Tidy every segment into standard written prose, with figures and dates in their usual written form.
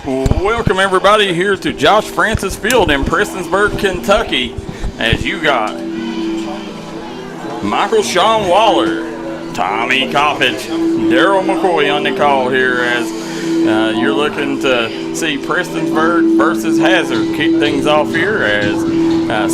Welcome everybody here to Josh Francis Field in Prestonsburg, Kentucky, as you got Michael Shawn Waller, Tommy Coppage, Darryl McCoy on the call here as you're looking to see Prestonsburg versus Hazard kick things off here as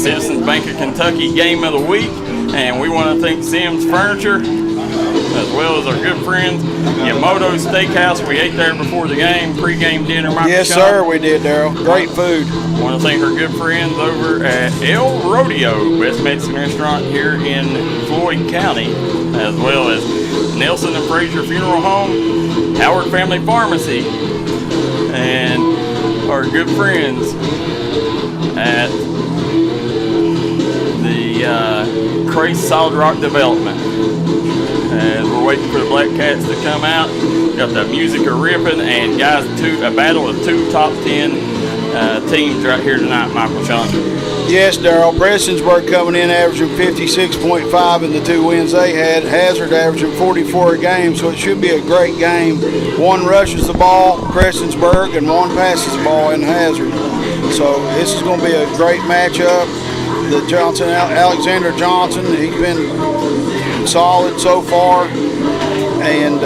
Citizens Bank of Kentucky Game of the Week. And we want to thank Sims Furniture as well as our good friends Yamoto Steakhouse. We ate there before the game, pregame dinner. Yes, sir, we did, Darryl. Great food. I want to thank our good friends over at El Rodeo, best Mexican restaurant here in Floyd County, as well as Nelson and Frazier Funeral Home, Howard Family Pharmacy, and our good friends at the Crace Solid Rock Development. As we're waiting for the Black Cats to come out, got the music ripping, and guys, a battle of two top 10 teams right here tonight, Michael Shawn. Yes, Darryl. Prestonsburg coming in averaging 56.5 in the two wins they had. Hazard averaging 44 a game, so it should be a great game. One rushes the ball, Prestonsburg, and one passes the ball in Hazard. So this is going to be a great matchup. The Alexander Johnson, he's been solid so far. And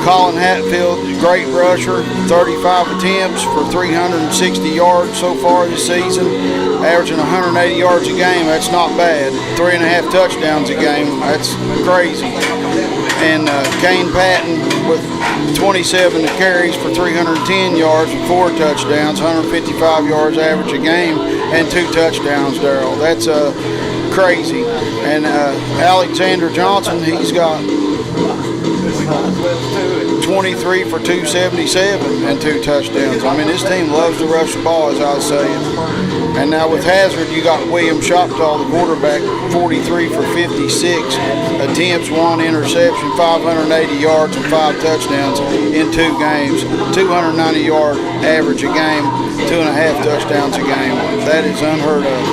Colin Hatfield, great rusher, 35 attempts for 360 yards so far this season, averaging 180 yards a game. That's not bad. 3.5 touchdowns a game. That's crazy. And Kane Patton with 27 carries for 310 yards and 4 touchdowns, 155 yards average a game, and 2 touchdowns, Darryl. That's crazy. And Alexander Johnson, he's got 23 for 277 and 2 touchdowns. I mean, this team loves to rush the ball, as I was saying. And now with Hazard, you got William Shoptaw, the quarterback, 43 for 56 attempts, 1 interception, 580 yards and 5 touchdowns in 2 games. 290-yard average a game, 2.5 touchdowns a game. That is unheard of.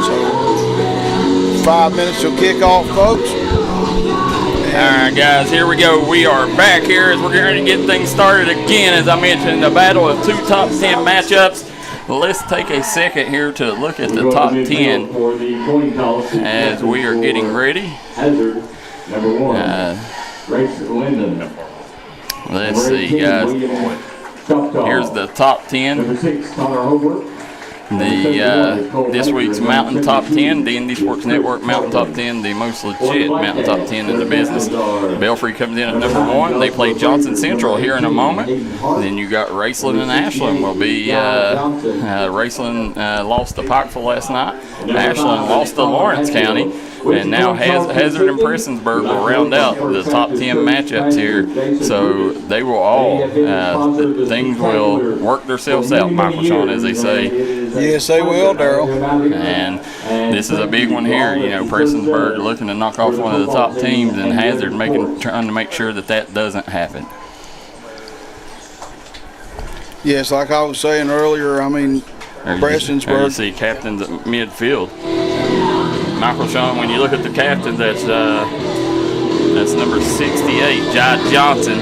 So 5 minutes till kickoff, folks. All right, guys, here we go. We are back here as we're going to get things started again. As I mentioned, the battle of 2 top 10 matchups. Let's take a second here to look at the top 10 as we are getting ready. Let's see, guys. Here's the top 10. This week's Mountain Top 10, D&D Sports Network Mountain Top 10, the most legit Mountain Top 10 in the business. Belfry comes in at number 1. They play Johnson Central here in a moment. Then you got Raceland and Ashland will be, Raceland lost to Pikeville last night. Ashland lost to Lawrence County. And now Hazard and Prestonsburg will round out the top 10 matchups here. So they will all, things will work themselves out, Michael Shawn, as they say. Yes, they will, Darryl. And this is a big one here. You know, Prestonsburg looking to knock off one of the top teams, and Hazard trying to make sure that doesn't happen. Yes, like I was saying earlier, I mean, Prestonsburg. You see captains at midfield. Michael Shawn, when you look at the captain, that's number 68, Jai Johnson.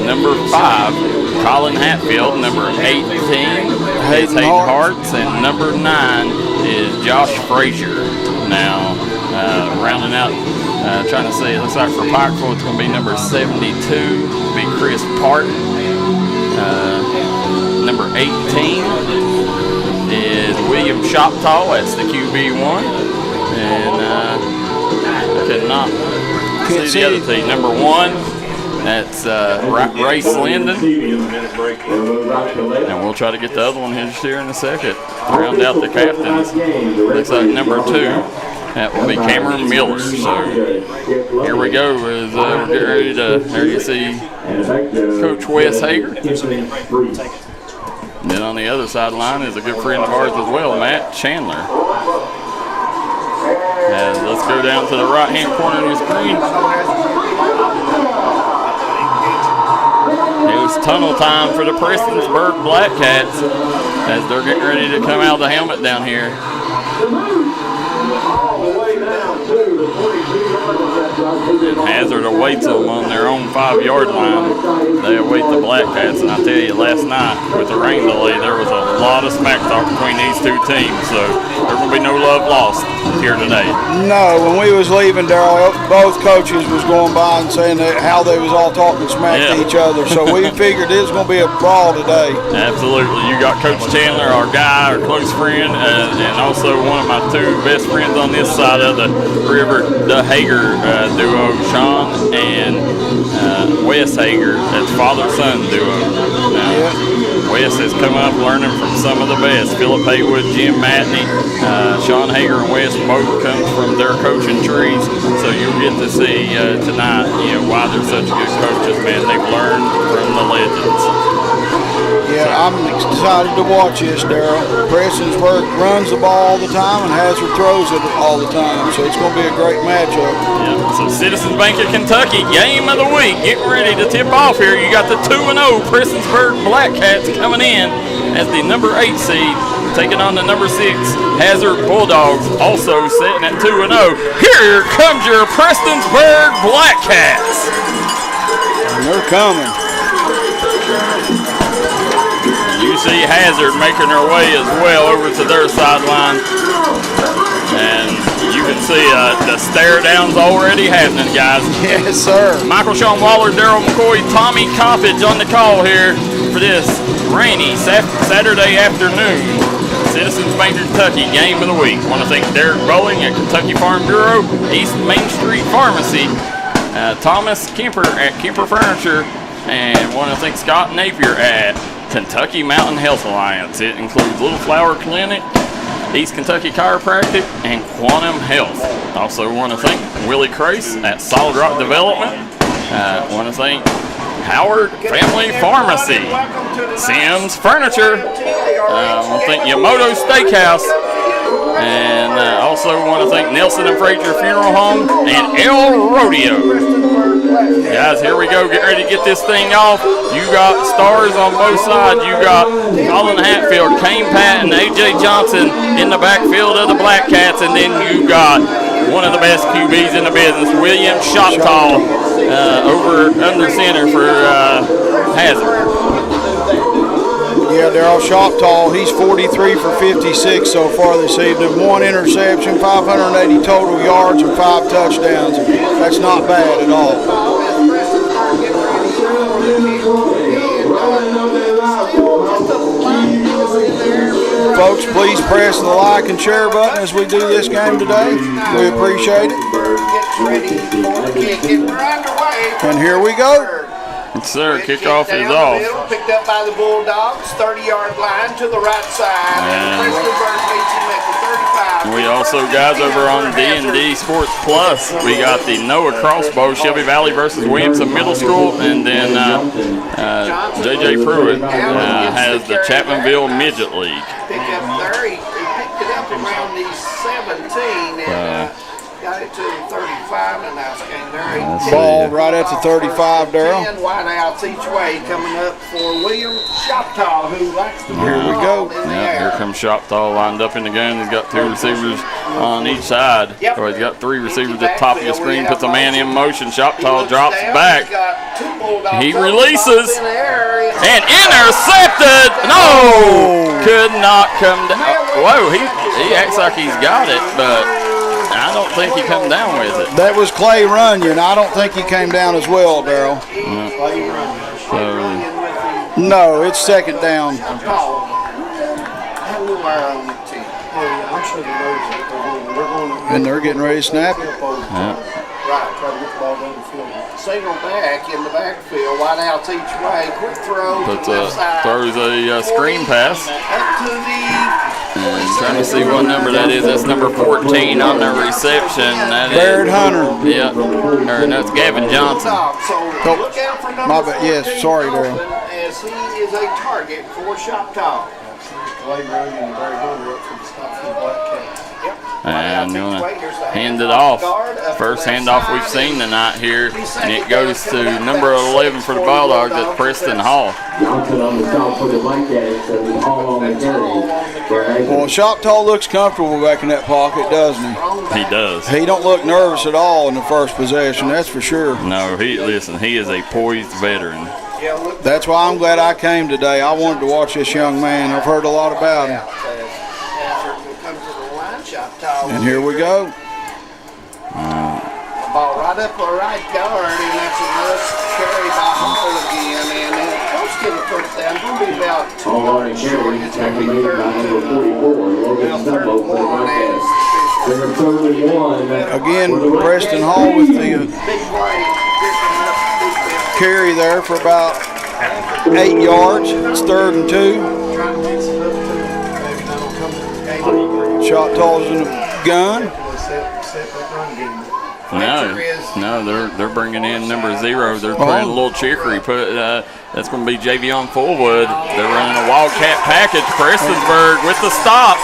Number 5, Colin Hatfield. Number 18 is Hayden Hartz, and number 9 is Josh Frazier. Now, rounding out, trying to see, it looks like for Pikeville it's going to be number 72, be Chris Patton. Number 18 is William Shoptaw, that's the QB1. And I could not see the other team. Number 1, that's Race Linden. And we'll try to get the other one here in a second. Round out the captains. Looks like number 2, that will be Cameron Miller. So here we go. As we're getting ready to, there you see Coach Wes Hager. And then on the other sideline is a good friend of ours as well, Matt Chandler. And let's go down to the right-hand corner of the screen. It was tunnel time for the Prestonsburg Black Cats as they're getting ready to come out of the helmet down here. And Hazard away awaits them on their own 5-yard line. They await the Black Cats, and I tell you, last night with the rain delay, there was a lot of smack talk between these two teams, so there will be no love lost here today. No, when we was leaving, Darryl, both coaches was going by and saying that how they was all talking smack to each other, so we figured it was going to be a brawl today. Absolutely. You got Coach Chandler, our guy, our close friend, and also one of my two best friends on this side of the river, the Hager duo, Shawn and Wes Hager. That's father-son duo. Wes has come up learning from some of the best. Philip Haywood, Jim Matney, Shawn Hager and Wes both come from their coaching trees. So you'll get to see tonight, why they're such good coaches, man. They've learned from the legends. Yeah, I'm excited to watch this, Darryl. Prestonsburg runs the ball all the time and Hazard throws it all the time, so it's going to be a great matchup. Yeah, so Citizens Bank of Kentucky, game of the week, getting ready to tip off here. You got the 2-0 Prestonsburg Black Cats coming in as the number 8 seed, taking on the number 6 Hazard Bulldogs, also sitting at 2-0. Here comes your Prestonsburg Black Cats. And they're coming. You see Hazard making their way as well over to their sideline. And you can see the stare down's already happening, guys. Yes, sir. Michael Shawn Waller, Darryl McCoy, Tommy Coppage on the call here for this rainy Saturday afternoon. Citizens Bank Kentucky game of the week. Want to thank Derek Bowling at Kentucky Farm Bureau, East Main Street Pharmacy, Thomas Kemper at Kemper Furniture, and want to thank Scott Napier at Kentucky Mountain Health Alliance. It includes Little Flower Clinic, East Kentucky Chiropractic, and Quantum Health. Also want to thank Willie Crace at Solid Rock Development. Want to thank Howard Family Pharmacy, Sims Furniture. Want to thank Yamoto Steakhouse. And also want to thank Nelson and Frazier Funeral Home and El Rodeo. Guys, here we go. Get ready to get this thing off. You got stars on both sides. You got Colin Hatfield, Kane Patton, A.J. Johnson in the backfield of the Black Cats. And then you got one of the best QBs in the business, William Shoptall, over under center for Hazard. Yeah, Darryl Shoptall, he's 43 for 56 so far this evening. 1 interception, 580 total yards, and 5 touchdowns. That's not bad at all. Folks, please press the like and share button as we do this game today. We appreciate it. And here we go. Yes, sir. Kickoff is off. Picked up by the Bulldogs, 30-yard line to the right side. And we also, guys, over on D&D Sports Plus, we got the Noah Crossbow, Shelby Valley versus Williamson Middle School, and then J.J. Pruitt has the Chapmanville Midget League. Pick up there. He picked it up around the 17 and got it to the 35, and that's game there. Ball right at the 35, Darryl. 10 wideouts each way coming up for William Shoptall, who likes to Here we go. Here comes Shoptall lined up in the gun. He's got 2 receivers on each side. Or he's got 3 receivers at the top of the screen. Puts a man in motion. Shoptall drops back. He releases and intercepted. No, could not come down. Whoa, he acts like he's got it, but I don't think he come down with it. That was Clay Runyon. I don't think he came down as well, Darryl. No, it's second down. And they're getting ready to snap it. Single back in the backfield, wide outs each way, quick throw. Throws a screen pass. Up to the trying to see what number that is. That's number 14 on the reception. That Barrett Hunter. Yeah, or no, it's Gavin Johnson. So look out for number my bad. Yes, sorry, Darryl. As he is a target for Shoptall. And going to hand it off. First handoff we've seen tonight here, and it goes to number 11 for the Bulldogs at Preston Hall. Johnson on the stop for the Blackcats, and Hall on the carry. Well, Shoptaw looks comfortable back in that pocket, doesn't he? He does. He don't look nervous at all in the first possession, that's for sure. No, he is a poised veteran. That's why I'm glad I came today. I wanted to watch this young man. I've heard a lot about him. And here we go. Ball right up the right guard, and that's a nice carry by Hall again. And Coach get a first down. Going to be about 2 yards short. It's going to be 31. Again, Preston Hall with the carry there for about 8 yards. It's 3rd and 2. Shoptaw's in the gun. No, they're bringing in number 0. They're playing a little trickery. That's going to be Javion Fullwood. They're running a Wildcat package. Prestonsburg with the stop.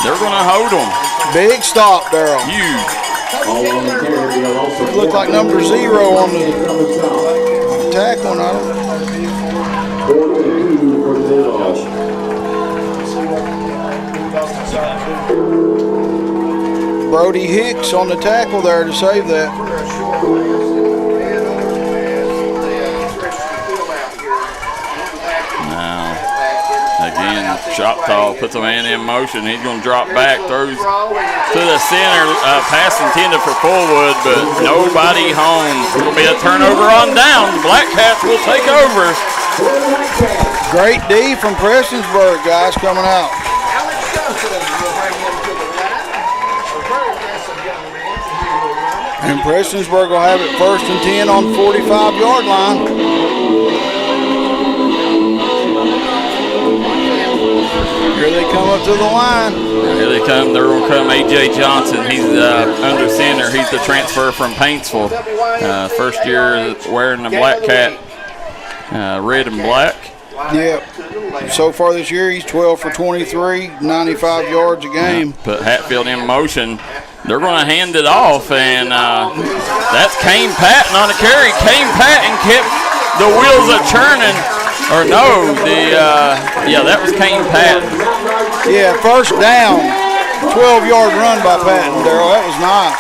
They're going to hold them. Big stop, Darryl. Huge. It looked like number 0 on the tackle. I don't Brody Hicks on the tackle there to save that. Now, again, Shoptaw puts a man in motion. He's going to drop back, throws to the center. Pass intended for Fullwood, but nobody home. It's going to be a turnover on down. The Blackcats will take over. Great D from Prestonsburg, guys, coming out. And Prestonsburg will have it 1st and 10 on the 45-yard line. Here they come up to the line. Here they come. They're going to come A.J. Johnson. He's under center. He's the transfer from Paintsville. First year wearing the Blackcat red and black. Yeah. So far this year, he's 12 for 23, 95 yards a game. Put Hatfield in motion. They're going to hand it off, and that's Kane Patton on the carry. Kane Patton kept the wheels a churning. Or no, that was Kane Patton. Yeah, first down, 12-yard run by Patton, Darryl. That was nice.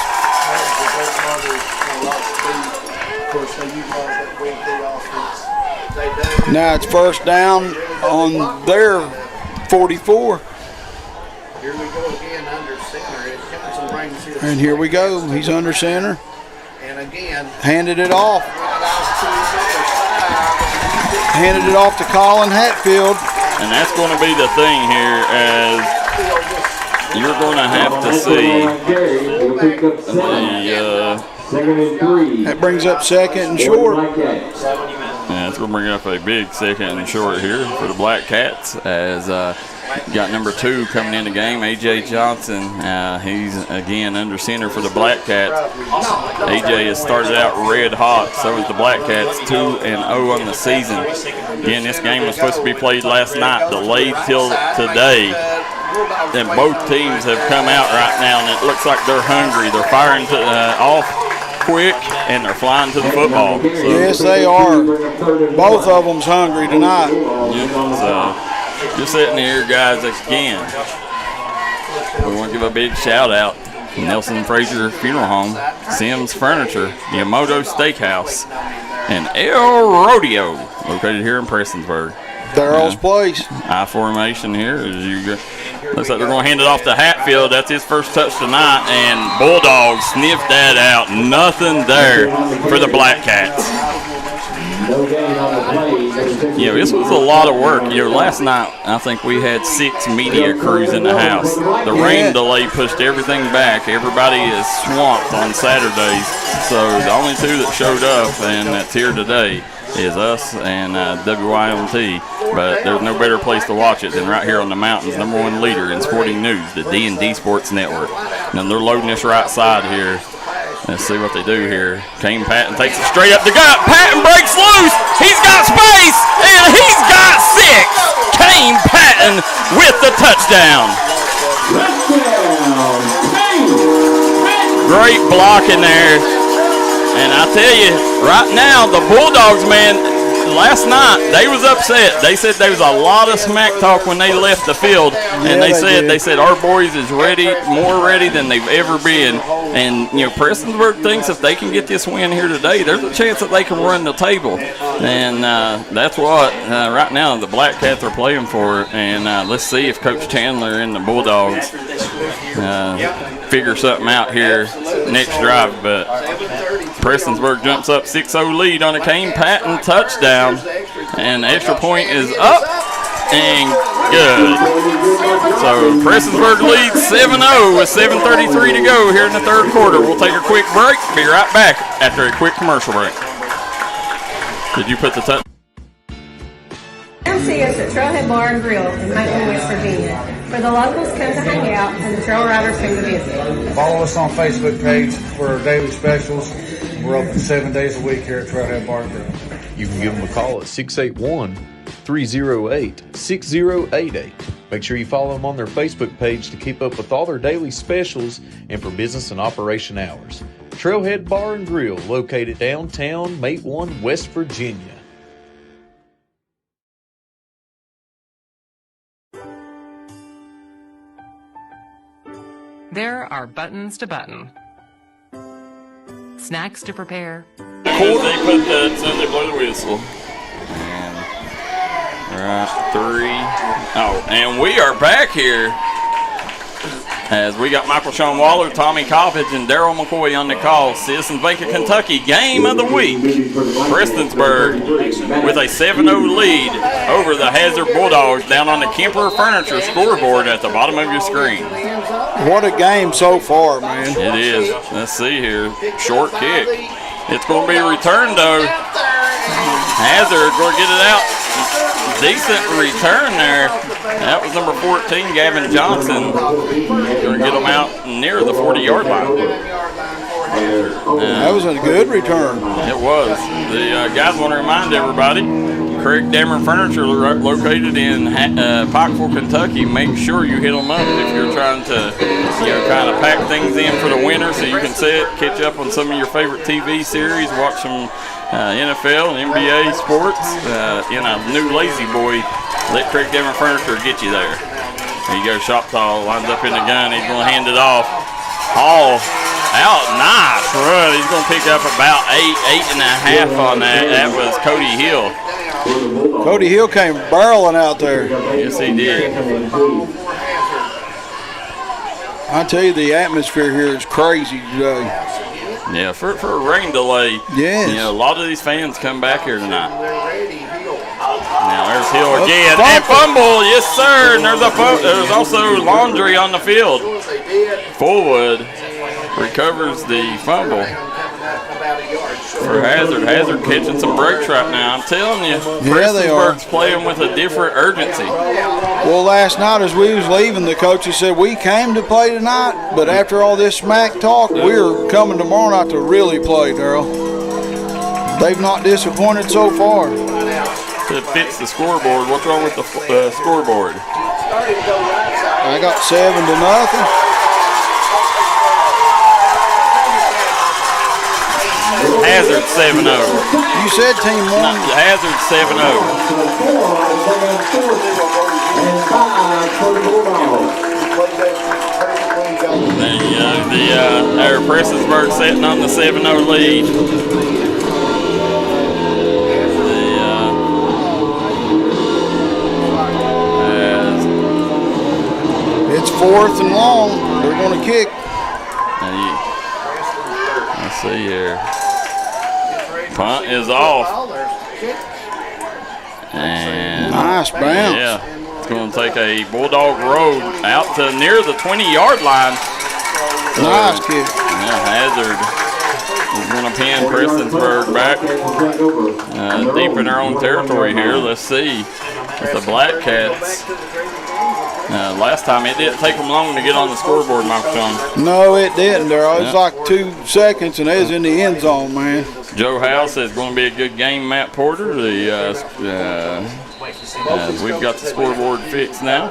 Now it's first down on their 44. Here we go again under center. And here we go. He's under center. And again, handed it off. Handed it off to Colin Hatfield. And that's going to be the thing here, as you're going to have to see that brings up 2nd and short. Yeah, it's going to bring up a big 2nd and short here for the Blackcats, as got number 2 coming in the game, A.J. Johnson. He's, again, under center for the Blackcats. A.J. has started out red hot. So is the Blackcats, 2-0 on the season. Again, this game was supposed to be played last night, delayed till today. And both teams have come out right now, and it looks like they're hungry. They're firing off quick, and they're flying to the football. So. Yes, they are. Both of them's hungry tonight. Just sitting here, guys, again, we want to give a big shout-out to Nelson Frazier Funeral Home, Sims Furniture, Yamato Steakhouse, and El Rodeo, located here in Prestonsburg. Darryl's place. I formation here. Looks like they're going to hand it off to Hatfield. That's his first touch tonight, and Bulldogs sniffed that out. Nothing there for the Blackcats. Yeah, this was a lot of work. Last night I think we had 6 media crews in the house. The rain delay pushed everything back. Everybody is swamped on Saturdays. So the only 2 that showed up, and that's here today, is us and WYMT. But there's no better place to watch it than right here on the mountains. #1 leader in sporting news, the D&D Sports Network. And they're loading this right side here. Let's see what they do here. Kane Patton takes it straight up the gut. Patton breaks loose. He's got space, and he's got 6. Kane Patton with the touchdown. Touchdown, Kane great blocking there. And I tell you, right now, the Bulldogs, man, last night, they was upset. They said there was a lot of smack talk when they left the field. And they said our boys is ready, more ready than they've ever been. And, you know, Prestonsburg thinks if they can get this win here today, there's a chance that they can run the table. And that's what, right now, the Black Cats are playing for. And let's see if Coach Chandler and the Bulldogs figure something out here next drive. But Prestonsburg jumps up 6-0 lead on a Kane Patton touchdown. And the extra point is up and good. So Prestonsburg leads 7-0 with 7:33 to go here in the third quarter. We'll take a quick break. Be right back after a quick commercial break. Did you put the touch? Come see us at Trailhead Bar and Grill in Macon, West Virginia, where the locals come to hang out and the trail riders come to visit. Follow us on Facebook page for our daily specials. We're open 7 days a week here at Trailhead Bar and Grill. You can give them a call at 681-308-6088. Make sure you follow them on their Facebook page to keep up with all their daily specials and for business and operation hours. Trailhead Bar and Grill, located downtown Matewan, West Virginia. There are buttons to button, snacks to prepare. They put that, so they blow the whistle. And, right, 3. Oh, and we are back here as we got Michael Shawn Waller, Tommy Coppage, and Darryl McCoy on the call. Citizens Bank of Kentucky game of the week. Prestonsburg with a 7-0 lead over the Hazard Bulldogs down on the Kemper Furniture scoreboard at the bottom of your screen. What a game so far, man. It is. Let's see here. Short kick. It's going to be returned, though. Hazard going to get it out. Decent return there. That was number 14, Gavin Johnson. Going to get them out near the 40-yard line. That was a good return. It was. The guys want to remind everybody, Craig Dammer Furniture, located in Pikeville, Kentucky. Make sure you hit them up if you're trying to, kind of pack things in for the winter so you can sit, catch up on some of your favorite TV series, watch some NFL and NBA sports in a new Lazy Boy. Let Craig Dammer Furniture get you there. There you go, Shoptall lines up in the gun. He's going to hand it off. Hall out, nice run. He's going to pick up about 8.5 on that. That was Cody Hill. Cody Hill came barreling out there. Yes, he did. I tell you, the atmosphere here is crazy today. Yeah, for a rain delay. Yes. A lot of these fans come back here tonight. Now there's Hill again. And fumble, yes sir. And there's also laundry on the field. Fullwood recovers the fumble for Hazard. Hazard catching some breaks right now. I'm telling you, Prestonsburg's playing with a different urgency. Well, last night as we was leaving, the coaches said we came to play tonight, but after all this smack talk, we're coming tomorrow night to really play, Darryl. They've not disappointed so far. It fits the scoreboard. What's wrong with the scoreboard? I got 7-0. Hazard 7-0. You said team won. Hazard 7-0. Our Prestonsburg sitting on the 7-0 lead. It's 4th and long. They're going to kick. Let's see here. Punt is off. And nice bounce. Yeah, it's going to take a Bulldog road out to near the 20-yard line. Nice kick. Yeah, Hazard is going to pin Prestonsburg back deep in their own territory here. Let's see with the Black Cats. Last time it didn't take them long to get on the scoreboard, Michael Shawn. No, it didn't, Darryl. It was like 2 seconds, and they was in the end zone, man. Joe House says it's going to be a good game, Matt Porter. We've got the scoreboard fixed now.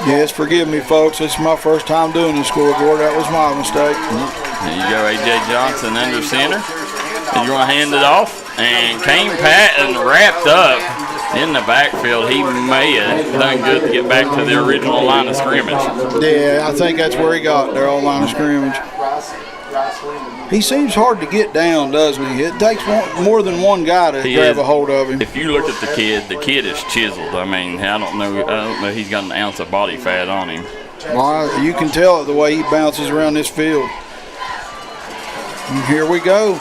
Yes, forgive me, folks. This is my first time doing the scoreboard. That was my mistake. There you go, A.J. Johnson under center. He's going to hand it off. And Patton wrapped up in the backfield. He may have done good to get back to the original line of scrimmage. Yeah, I think that's where he got their old line of scrimmage. He seems hard to get down, doesn't he? It takes more than one guy to grab a hold of him. If you look at the kid is chiseled. I mean, I don't know if he's got an ounce of body fat on him. Well, you can tell it the way he bounces around this field. And here we go.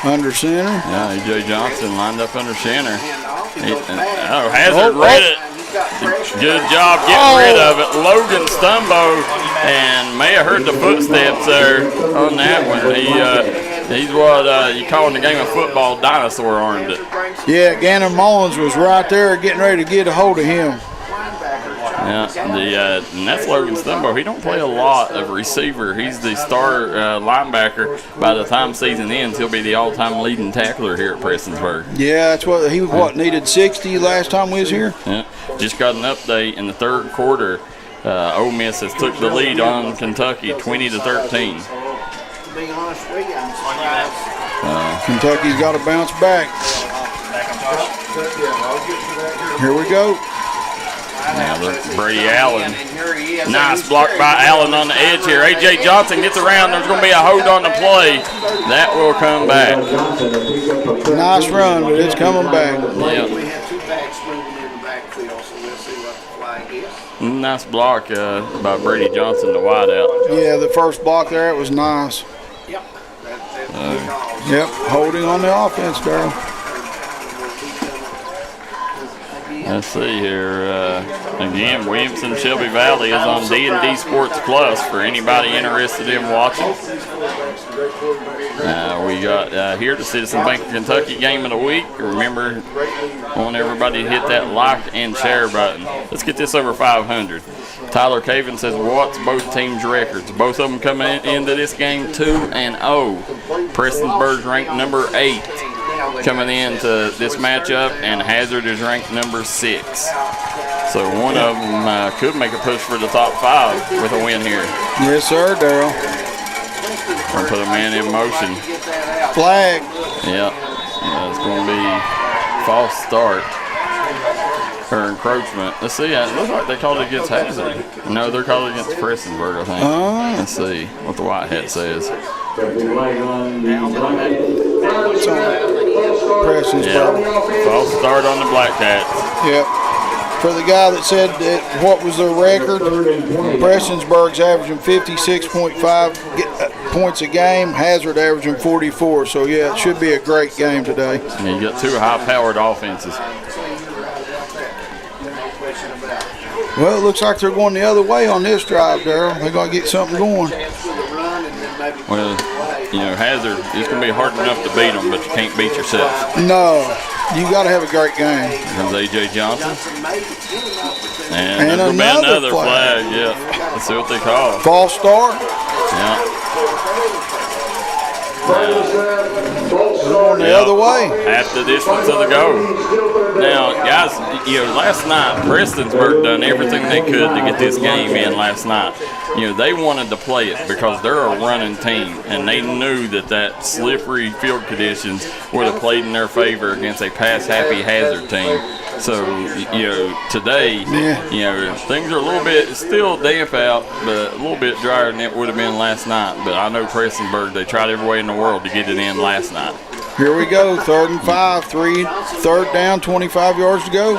Under center. Yeah, A.J. Johnson lined up under center. Hazard read it. Good job getting rid of it. Logan Stumbo, and may have heard the footsteps there on that one. He's what you call in the game of football, dinosaur armed it. Yeah, Gannon Mullins was right there getting ready to get a hold of him. Yeah, and that's Logan Stumbo. He don't play a lot of receiver. He's the star linebacker. By the time season ends, he'll be the all-time leading tackler here at Prestonsburg. Yeah, that's what he needed 60 last time we was here. Yeah, just got an update in the third quarter. Ole Miss has took the lead on Kentucky, 20-13. Kentucky's got to bounce back. Here we go. Now Brady Allen. Nice block by Allen on the edge here. A.J. Johnson gets around. There's going to be a hold on the play. That will come back. Nice run, but it's coming back. Yeah. Nice block by Brady Johnson, the wideout. Yeah, the first block there, it was nice. Yep, holding on the offense, Darryl. Let's see here. Again, Williamson Shelby Valley is on D&D Sports Plus for anybody interested in watching. We got here the Citizen Bank of Kentucky Game of the Week. Remember, I want everybody to hit that like and share button. Let's get this over 500. Tyler Caven says, what's both teams' records? Both of them coming into this game 2-0. Prestonsburg's ranked number 8. Coming into this matchup, and Hazard is ranked number 6. So one of them could make a push for the top 5 with a win here. Yes, sir, Darryl. And put a man in motion. Flag. Yep. It's going to be false start or encroachment. Let's see. It looks like they called it against Hazard. No, they're called it against Prestonsburg, I think. Let's see what the white hat says. Prestonsburg. False start on the black hat. Yep. For the guy that said that what was their record, Prestonsburg's averaging 56.5 points a game, Hazard averaging 44. So, yeah, it should be a great game today. And you got two high-powered offenses. Well, it looks like they're going the other way on this drive, Darryl. They're going to get something going. Well, you know, Hazard, it's going to be hard enough to beat them, but you can't beat yourself. No, you got to have a great game. Comes A.J. Johnson. And there's going to be another flag. Yeah, let's see what they call. False start? Yeah. Going the other way. Half the distance of the goal. Now, guys, you know, last night, Prestonsburg done everything they could to get this game in last night. You know, they wanted to play it because they're a running team, and they knew that slippery field conditions would have played in their favor against a pass-happy Hazard team. So, you know, today, you know, things are a little bit still damp out, but a little bit drier than it would have been last night. But I know Prestonsburg, they tried every way in the world to get it in last night. Here we go, 3rd and 5, third down, 25 yards to go.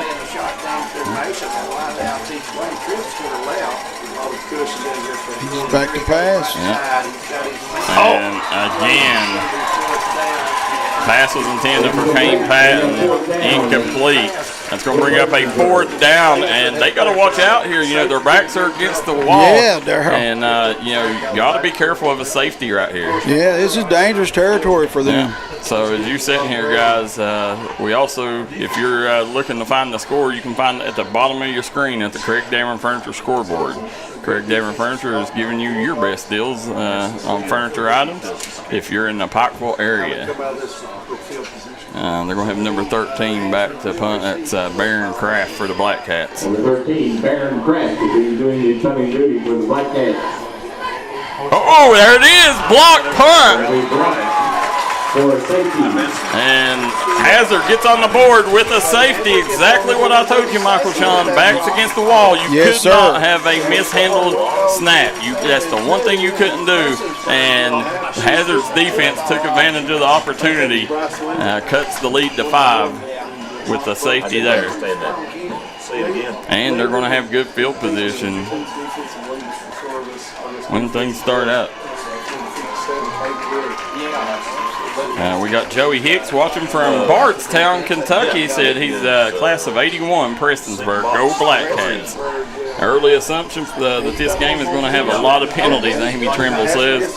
Back to pass. Yeah. And again, pass was intended for Kane Patton, incomplete. That's going to bring up a 4th down, and they got to watch out here. You know, their backs are against the wall. Yeah, they're. And, you know, you got to be careful of a safety right here. Yeah, this is dangerous territory for them. Yeah. So as you're sitting here, guys, we also, if you're looking to find the score, you can find it at the bottom of your screen at the Craig Dameron Furniture scoreboard. Craig Dameron Furniture is giving you your best deals on furniture items if you're in the Pikeville area. They're going to have number 13 back to punt. That's Baron Kraft for the Black Cats. Number 13, Baron Kraft, will be doing the punting duty for the Black Cats. Oh, there it is. Block punt. For safety. And Hazard gets on the board with a safety. Exactly what I told you, Michael Shawn. Backs against the wall. You could not have a mishandled snap. That's the one thing you couldn't do. And Hazard's defense took advantage of the opportunity. Cuts the lead to 5 with the safety there. And they're going to have good field position when things start out. We got Joey Hicks watching from Bardstown, Kentucky. Said he's class of 81, Prestonsburg. Go Black Cats. Early assumptions that this game is going to have a lot of penalties, Amy Trimble says.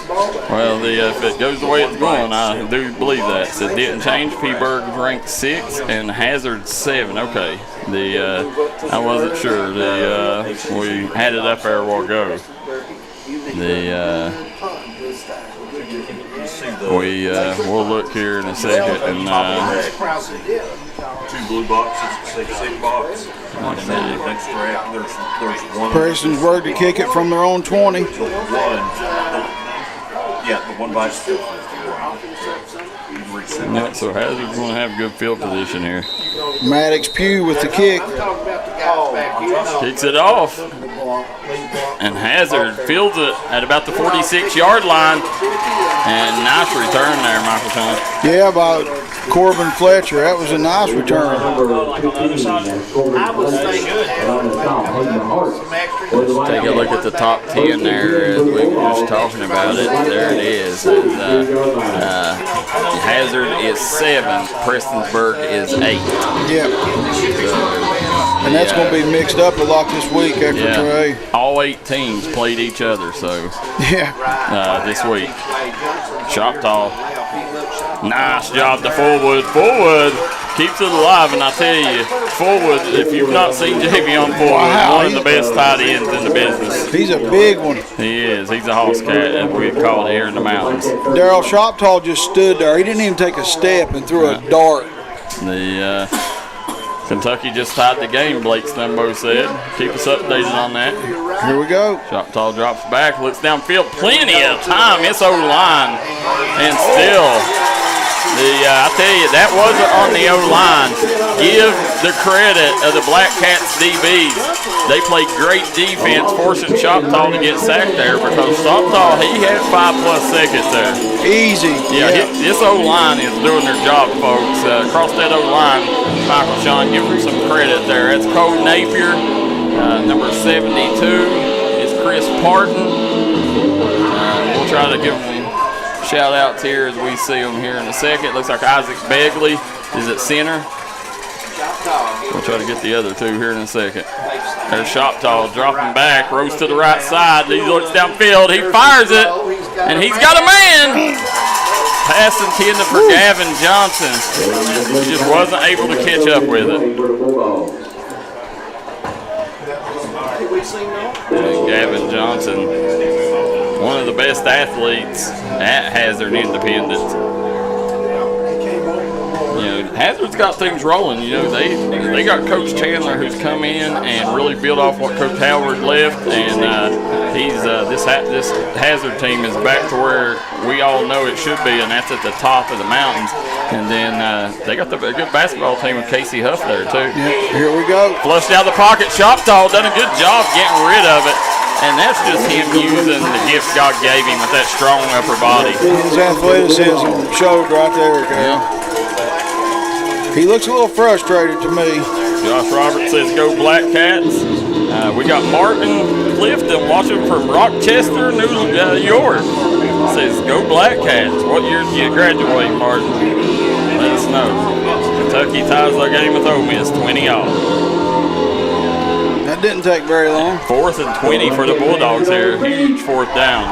Well, if it goes the way it's going, I do believe that. So it didn't change. P-Berg ranked 6 and Hazard 7. Okay. I wasn't sure. We had it up there a while ago. We'll look here in a second. And 2 blue boxes, 6 boxes. And then next rack, there's one. Prestonsburg to kick it from their own 20. The one by still. Yeah, so Hazard's going to have good field position here. Maddox Pugh with the kick. Kicks it off. And Hazard fields it at about the 46-yard line. And nice return there, Michael Shawn. Yeah, by Corbin Fletcher. That was a nice return. Take a look at the top 10 there as we were just talking about it. There it is. And, Hazard is 7. Prestonsburg is 8. Yep. And that's going to be mixed up a lot this week after Trey. All 8 teams played each other, so this week. Choctaw. Nice job to Fullwood. Fullwood keeps it alive, and I tell you, Fullwood, if you've not seen Javion Fullwood, one of the best tight ends in the business. He's a big one. He is. He's a hoss cat, as we call it here in the mountains. Darryl Choctaw just stood there. He didn't even take a step and threw a dart. Kentucky just tied the game, Blake Stumbo said. Keep us updated on that. Here we go. Choctaw drops back, looks downfield. Plenty of time. It's O-line. And still, I tell you, that wasn't on the O-line. Give the credit of the Black Cats DBs. They played great defense, forcing Choctaw to get sacked there because Choctaw, he had 5+ seconds there. Easy. Yeah. This O-line is doing their job, folks. Across that O-line, Michael Shawn, give them some credit there. That's Cole Napier. Number 72 is Chris Patton. We'll try to give them shout-outs here as we see them here in a second. Looks like Isaac Begley is at center. We'll try to get the other 2 here in a second. There's Choctaw dropping back, rolls to the right side. He looks downfield. He fires it, and he's got a man. Pass intended for Gavin Johnson. He just wasn't able to catch up with it. And Gavin Johnson, one of the best athletes at Hazard Independent. Hazard's got things rolling. They got Coach Chandler who's come in and really built off what Coach Howard left, and this Hazard team is back to where we all know it should be, and that's at the top of the mountains. And then they got a good basketball team with Casey Huff there too. Yep, here we go. Flushed out the pocket. Choctaw done a good job getting rid of it. And that's just him using the gift God gave him with that strong upper body. His athleticism showed right there, Cal. He looks a little frustrated to me. Josh Roberts says, go Black Cats. We got Martin Clifton watching from Rochester, New York. Says, go Black Cats. What year did you graduate, Martin? Let us know. Kentucky ties their game with Ole Miss, 20-all. That didn't take very long. 4th and 20 for the Bulldogs here. Huge 4th down.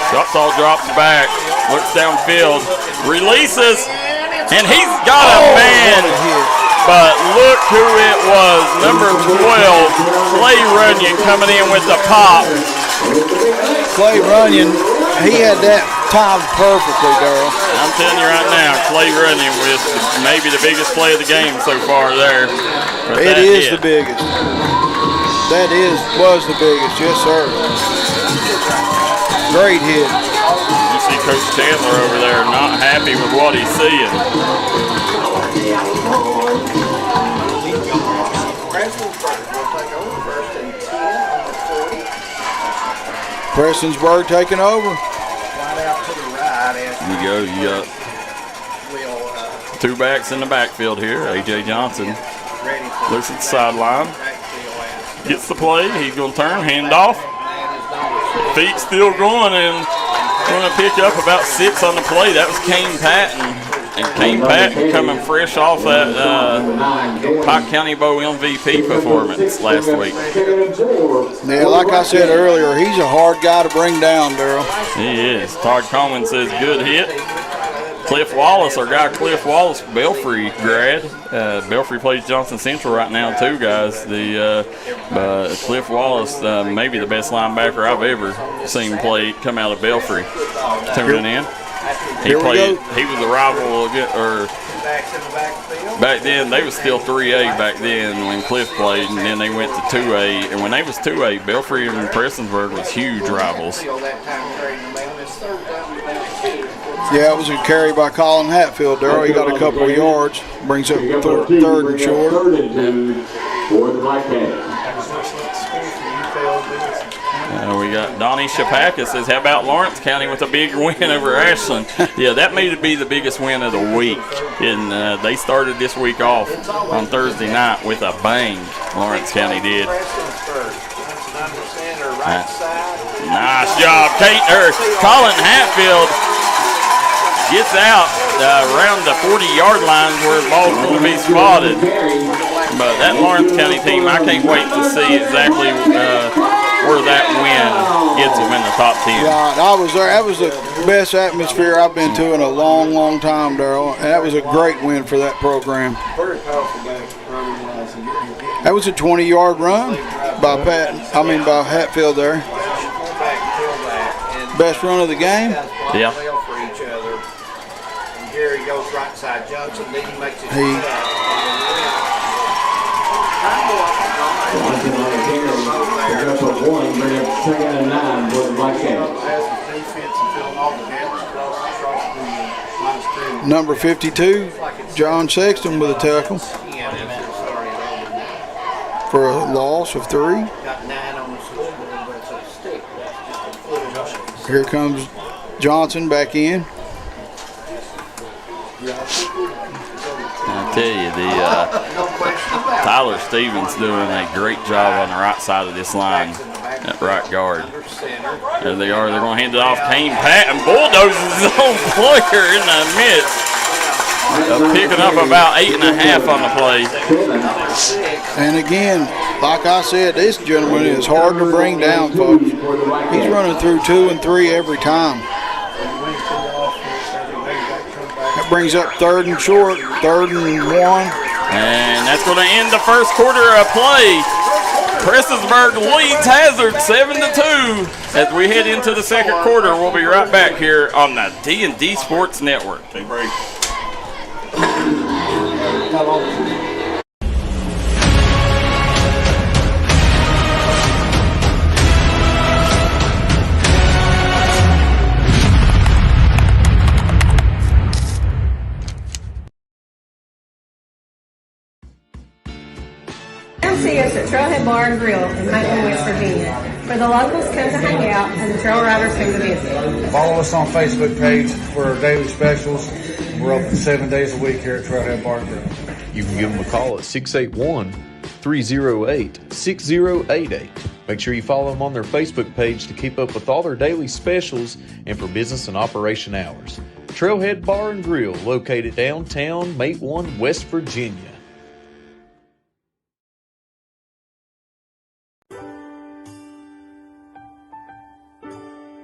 Choctaw drops back, looks downfield, releases, and he's got a man. But look who it was, number 12, Clay Runyon coming in with the pop. Clay Runyon, he had that timed perfectly, Darryl. I'm telling you right now, Clay running with maybe the biggest play of the game so far there. It is the biggest. That was the biggest, yes, sir. Great hit. You see Coach Chandler over there not happy with what he's seeing. Prestonsburg taking over. You go. You got two backs in the backfield here. A.J. Johnson looks at the sideline. Gets the play. He's going to turn. Handoff. Feet still going and going to pick up about 6 on the play. That was Kane Patton. And Kane Patton coming fresh off that Pike County Bowl MVP performance last week. Yeah, like I said earlier, he's a hard guy to bring down, Darryl. He is. Todd Coleman says good hit. Cliff Wallace, our guy Cliff Wallace, Belfry grad. Belfry plays Johnson Central right now too, guys. The Cliff Wallace, maybe the best linebacker I've ever seen play come out of Belfry, turning in. He played. He was a rival, or back then they was still 3A back then when Cliff played, and then they went to 2A. And when they was 2A, Belfry and Prestonsburg was huge rivals. Yeah, it was a carry by Colin Hatfield, Darryl. He got a couple of yards. Brings up third and short. We got Donnie Shapaka says, how about Lawrence County with a big win over Ashland? Yeah, that may be the biggest win of the week. And they started this week off on Thursday night with a bang. Lawrence County did. Nice job. Colin Hatfield gets out around the 40-yard line where the ball's going to be spotted. But that Lawrence County team, I can't wait to see exactly where that win gets them in the top 10. Yeah, I was there. That was the best atmosphere I've been to in a long, long time, Darryl. And that was a great win for that program. That was a 20-yard run by by Hatfield there. Best run of the game. Yeah. Jerry goes right side Johnson, then he makes it. Number 52, John Sexton with a tackle for a loss of 3. Here comes Johnson back in. I tell you, Tyler Stevens doing a great job on the right side of this line at right guard. There they are. They're going to hand it off. Kane Patton bulldozes his own player in the midst. Picking up about 8.5 on the play. And again, like I said, this gentleman is hard to bring down, folks. He's running through 2 and 3 every time. That brings up 3rd and short, 3rd and 1. And that's going to end the first quarter of play. Prestonsburg leads Hazard 7-2 as we head into the second quarter. We'll be right back here on the D&D Sports Network. Take a break. See us at Trailhead Bar and Grill in Macon, West Virginia, where the locals come to hang out and the trail riders come to visit. Follow us on Facebook page for our daily specials. We're open 7 days a week here at Trailhead Bar and Grill. You can give them a call at 681-308-6088. Make sure you follow them on their Facebook page to keep up with all their daily specials and for business and operation hours. Trailhead Bar and Grill, located downtown Matewan, West Virginia.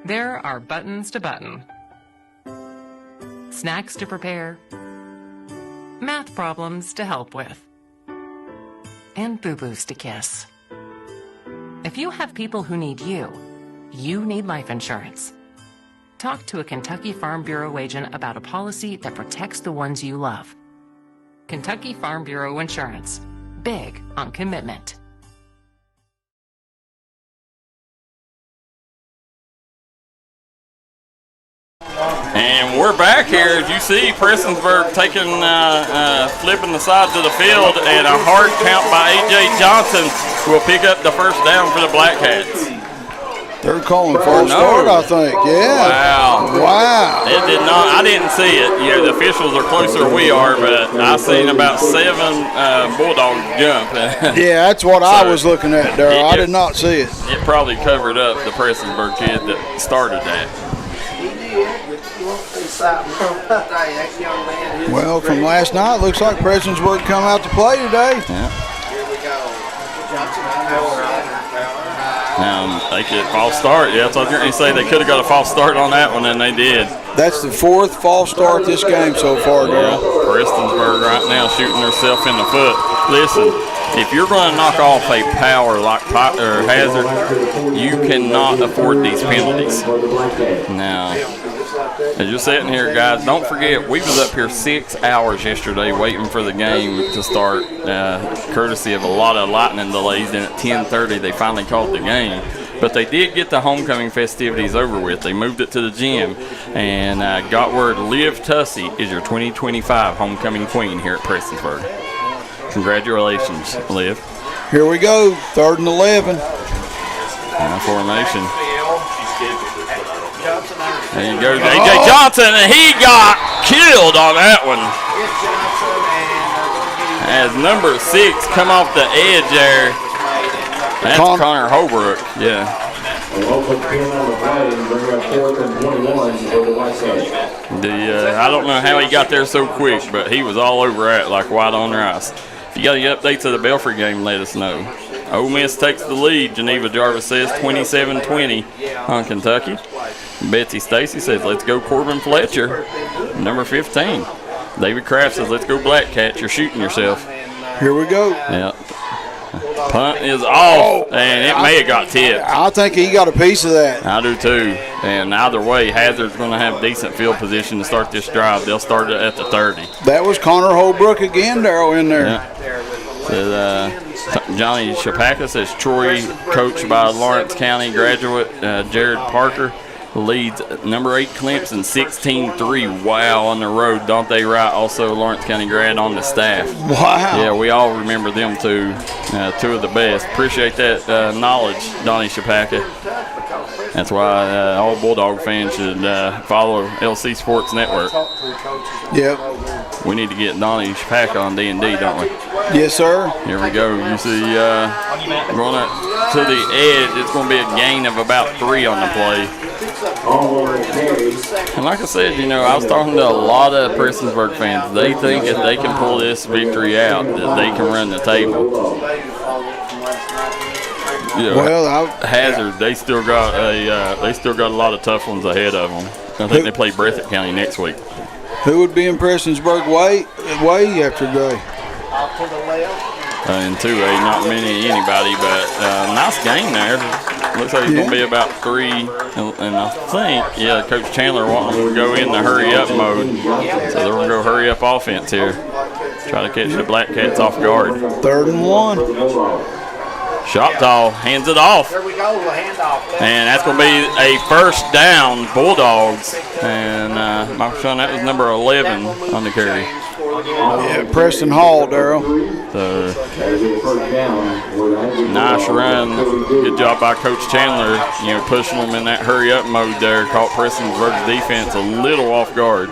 There are buttons to button, snacks to prepare, math problems to help with, and boo-boos to kiss. If you have people who need you, you need life insurance. talk to a Kentucky Farm Bureau agent about a policy that protects the ones you love. Kentucky Farm Bureau Insurance. Big on commitment. And we're back here. As you see, Prestonsburg taking, flipping the sides of the field, and a hard count by A.J. Johnson will pick up the first down for the Black Hats. They're calling for a start, I think. Yeah. Wow. It did not. I didn't see it. You know, the officials are closer than we are, but I seen about 7 Bulldogs jump. Yeah, that's what I was looking at, Darryl. I did not see it. It probably covered up the Prestonsburg kid that started that. Well, from last night, looks like Prestonsburg come out to play today. Yeah. They get false start. Yeah, that's what I was going to say. They could have got a false start on that one, and they did. That's the 4th false start this game so far, Darryl. Prestonsburg right now shooting herself in the foot. Listen, if you're going to knock off a power like Hazard, you cannot afford these penalties. Now, as you're sitting here, guys, don't forget, we was up here 6 hours yesterday waiting for the game to start, courtesy of a lot of lightning delays, and at 10:30 they finally called the game. But they did get the homecoming festivities over with. They moved it to the gym, and got word Liv Tussey is your 2025 homecoming queen here at Prestonsburg. Congratulations, Liv. Here we go, 3rd and 11. Formation. There you go, A.J. Johnson, and he got killed on that one. As number 6 come off the edge there. That's Connor Holbrook, yeah. I don't know how he got there so quick, but he was all over it like white on rice. If you got any updates of the Belfry game, let us know. Ole Miss takes the lead, Geneva Jarvis says, 27-20 on Kentucky. Betsy Stacy says, let's go Corbin Fletcher, number 15. David Kraft says, let's go Black Cat, you're shooting yourself. Here we go. Yeah. Punt is off, and it may have got tipped. I think he got a piece of that. I do too. And either way, Hazard's going to have decent field position to start this drive. They'll start it at the 30. That was Connor Holbrook again, Darryl, in there. Yeah. Johnny Shapaka says Troy, coached by Lawrence County graduate Jared Parker, leads number 8 Clemson 16-3. Wow, on the road. Dante Wright, also Lawrence County grad, on the staff. Wow. Yeah, we all remember them two of the best. Appreciate that knowledge, Donnie Shapaka. That's why all Bulldog fans should follow LC Sports Network. Yep. We need to get Donnie Shapaka on D&D, don't we? Yes, sir. Here we go. You see, going up to the edge, it's going to be a gain of about 3 on the play. And like I said, you know, I was talking to a lot of Prestonsburg fans. They think if they can pull this victory out, that they can run the table. Yeah, well, Hazard, they still got a lot of tough ones ahead of them. I think they play Breathitt County next week. Who would be in Prestonsburg way after today? In 2A, not anybody, but nice game there. Looks like it's going to be about 3, and I think, Coach Chandler wanting them to go in the hurry-up mode. So they're going to go hurry-up offense here. Try to catch the Black Cats off guard. 3rd and 1. Shoptall hands it off. There we go, the handoff. And that's going to be a first down, Bulldogs. And Michael Shawn, that was number 11 on the carry. Yeah, Preston Hall, Darryl. So, nice run. Good job by Coach Chandler, you know, pushing them in that hurry-up mode there. Caught Prestonsburg's defense a little off guard.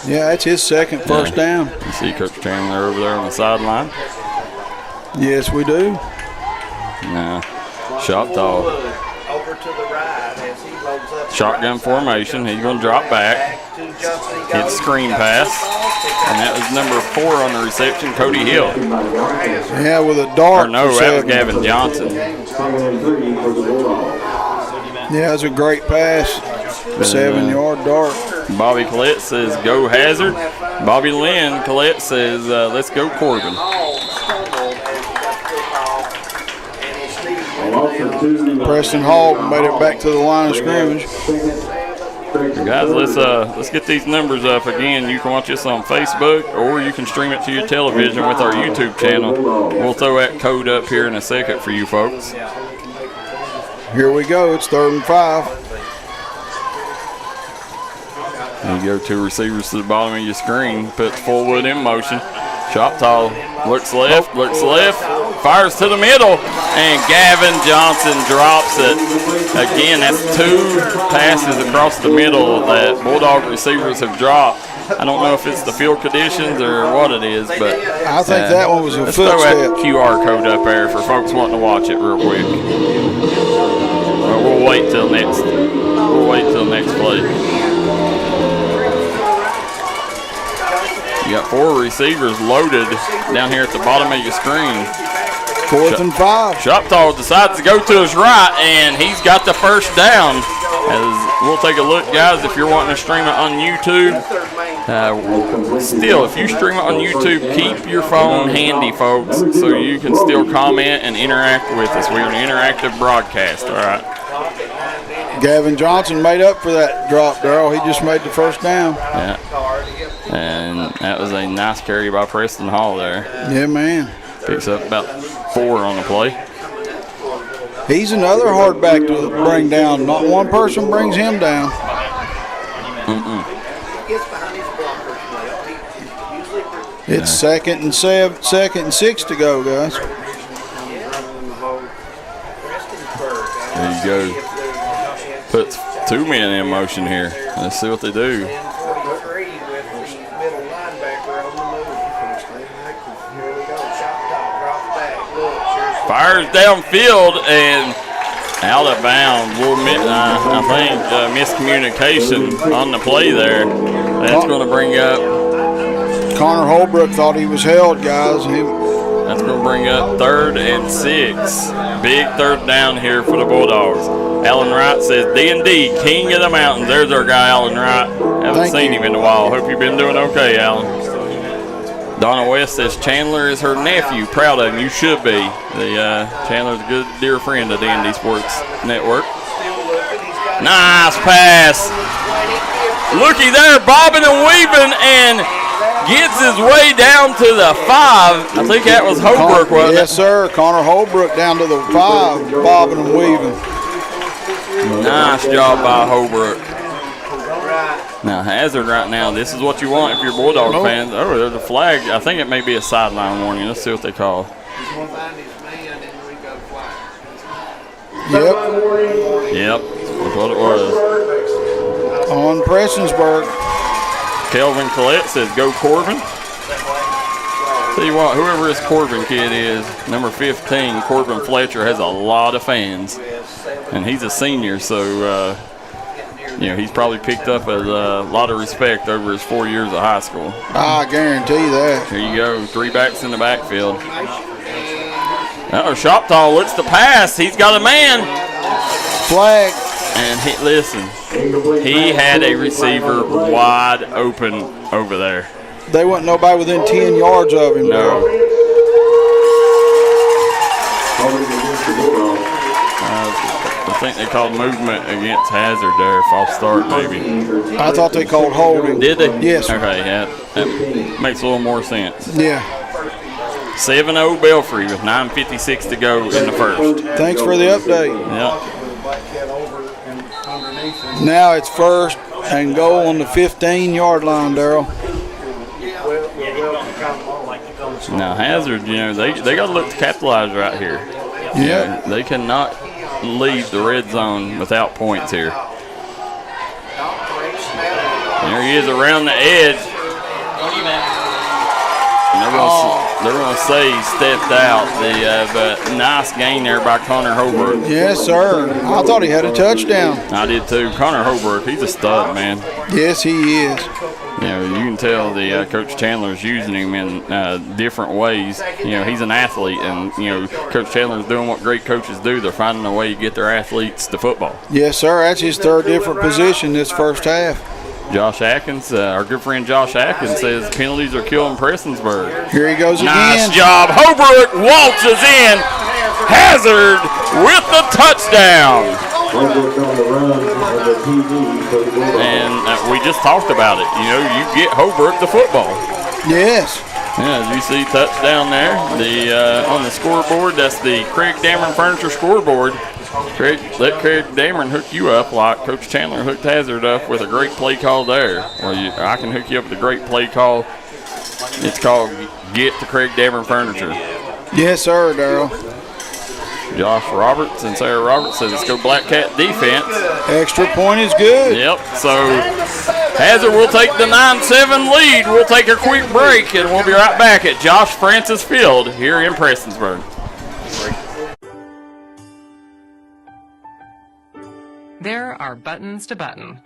Yeah, that's his second first down. You see Coach Chandler over there on the sideline? Yes, we do. Nah, Shoptall. Over to the right as he rolls up. Shotgun formation. He's going to drop back. Hit screen pass. And that was number 4 on the reception, Cody Hill. Yeah, with a dart. Or no, that was Gavin Johnson. Yeah, it was a great pass. 7-yard dart. Bobby Collette says, go Hazard. Bobby Lynn Collette says, let's go Corbin. Preston Hall made it back to the line of scrimmage. Guys, let's get these numbers up again. You can watch this on Facebook, or you can stream it to your television with our YouTube channel. We'll throw that code up here in a second for you folks. Here we go. It's 3rd and 5. And you go 2 receivers to the bottom of your screen. Puts Fullwood in motion. Choctaw looks left, fires to the middle, and Gavin Johnson drops it. Again, that's 2 passes across the middle that Bulldog receivers have dropped. I don't know if it's the field conditions or what it is, but I think that one was a let's throw footstep. that QR code up there for folks wanting to watch it real quick. We'll wait till next play. You got 4 receivers loaded down here at the bottom of your screen. 4th and 5. Choctaw decides to go to his right, and he's got the first down. As we'll take a look, guys, if you're wanting to stream it on YouTube. Still, if you stream it on YouTube, keep your phone handy, folks, so you can still comment and interact with us. We're an interactive broadcast, all right? Gavin Johnson made up for that drop, Darryl. He just made the first down. Yeah. And that was a nice carry by Preston Hall there. Yeah, man. Picks up about 4 on the play. He's another hard back to bring down. Not one person brings him down. It's 2nd and 6 to go, guys. There you go. Puts 2 men in motion here. Let's see what they do. Fires downfield and out of bounds. I think miscommunication on the play there. That's going to bring up. Connor Holbrook thought he was held, guys. That's going to bring up 3rd and 6. Big 3rd down here for the Bulldogs. Alan Wright says, D&D, king of the mountains. There's our guy, Alan Wright. Haven't seen him in a while. Hope you've been doing okay, Alan. Donna West says Chandler is her nephew. Proud of him. You should be. Chandler's a good, dear friend of D&D Sports Network. Nice pass. Looky there, bobbing and weaving, and gets his way down to the 5. I think that was Holbrook, wasn't it? Yes, sir. Connor Holbrook down to the 5, bobbing and weaving. Nice job by Holbrook. Now, Hazard right now, this is what you want if you're Bulldog fans. Oh, there's a flag. I think it may be a sideline warning. Let's see what they call. Yep, that's what it was. On Prestonsburg. Kelvin Collette says, go Corbin. Tell you what, whoever this Corbin kid is, number 15, Corbin Fletcher, has a lot of fans. And he's a senior, so he's probably picked up a lot of respect over his 4 years of high school. I guarantee that. Here you go, 3 backs in the backfield. Choctaw looks to pass. He's got a man. Flag. And he had a receiver wide open over there. They wasn't nobody within 10 yards of him. No. I think they called movement against Hazard there, false start maybe. I thought they called holding. Did they? Yes. Okay, yeah, that makes a little more sense. Yeah. 7-0 Belfry with 9:56 to go in the first. Thanks for the update. Yep. Now it's 1st and goal on the 15-yard line, Darryl. Now Hazard, they got to look to capitalize right here. Yeah. They cannot leave the red zone without points here. There he is around the edge. They're going to say he stepped out. But nice gain there by Connor Holbrook. Yes, sir. I thought he had a touchdown. I did too. Connor Holbrook, he's a stud, man. Yes, he is. You can tell the Coach Chandler's using him in different ways. He's an athlete, and Coach Chandler's doing what great coaches do. They're finding a way to get their athletes to football. Yes, sir. That's his 3rd different position this first half. Josh Atkins, our good friend Josh Atkins, says penalties are killing Prestonsburg. Here he goes again. Nice job. Holbrook waltzes in. Hazard with the touchdown. And we just talked about it. You know, you get Holbrook the football. Yes. Yeah, as you see, touchdown there. On the scoreboard, that's the Craig Dameron Furniture scoreboard. Let Craig Dameron hook you up like Coach Chandler hooked Hazard up with a great play call there. I can hook you up with a great play call. It's called Get to Craig Dameron Furniture. Yes, sir, Darryl. Josh Roberts and Sarah Roberts says, let's go Black Cat defense. Extra point is good. Yep, so Hazard will take the 9-7 lead. We'll take a quick break, and we'll be right back at Josh Francis Field here in Prestonsburg. There are buttons to button,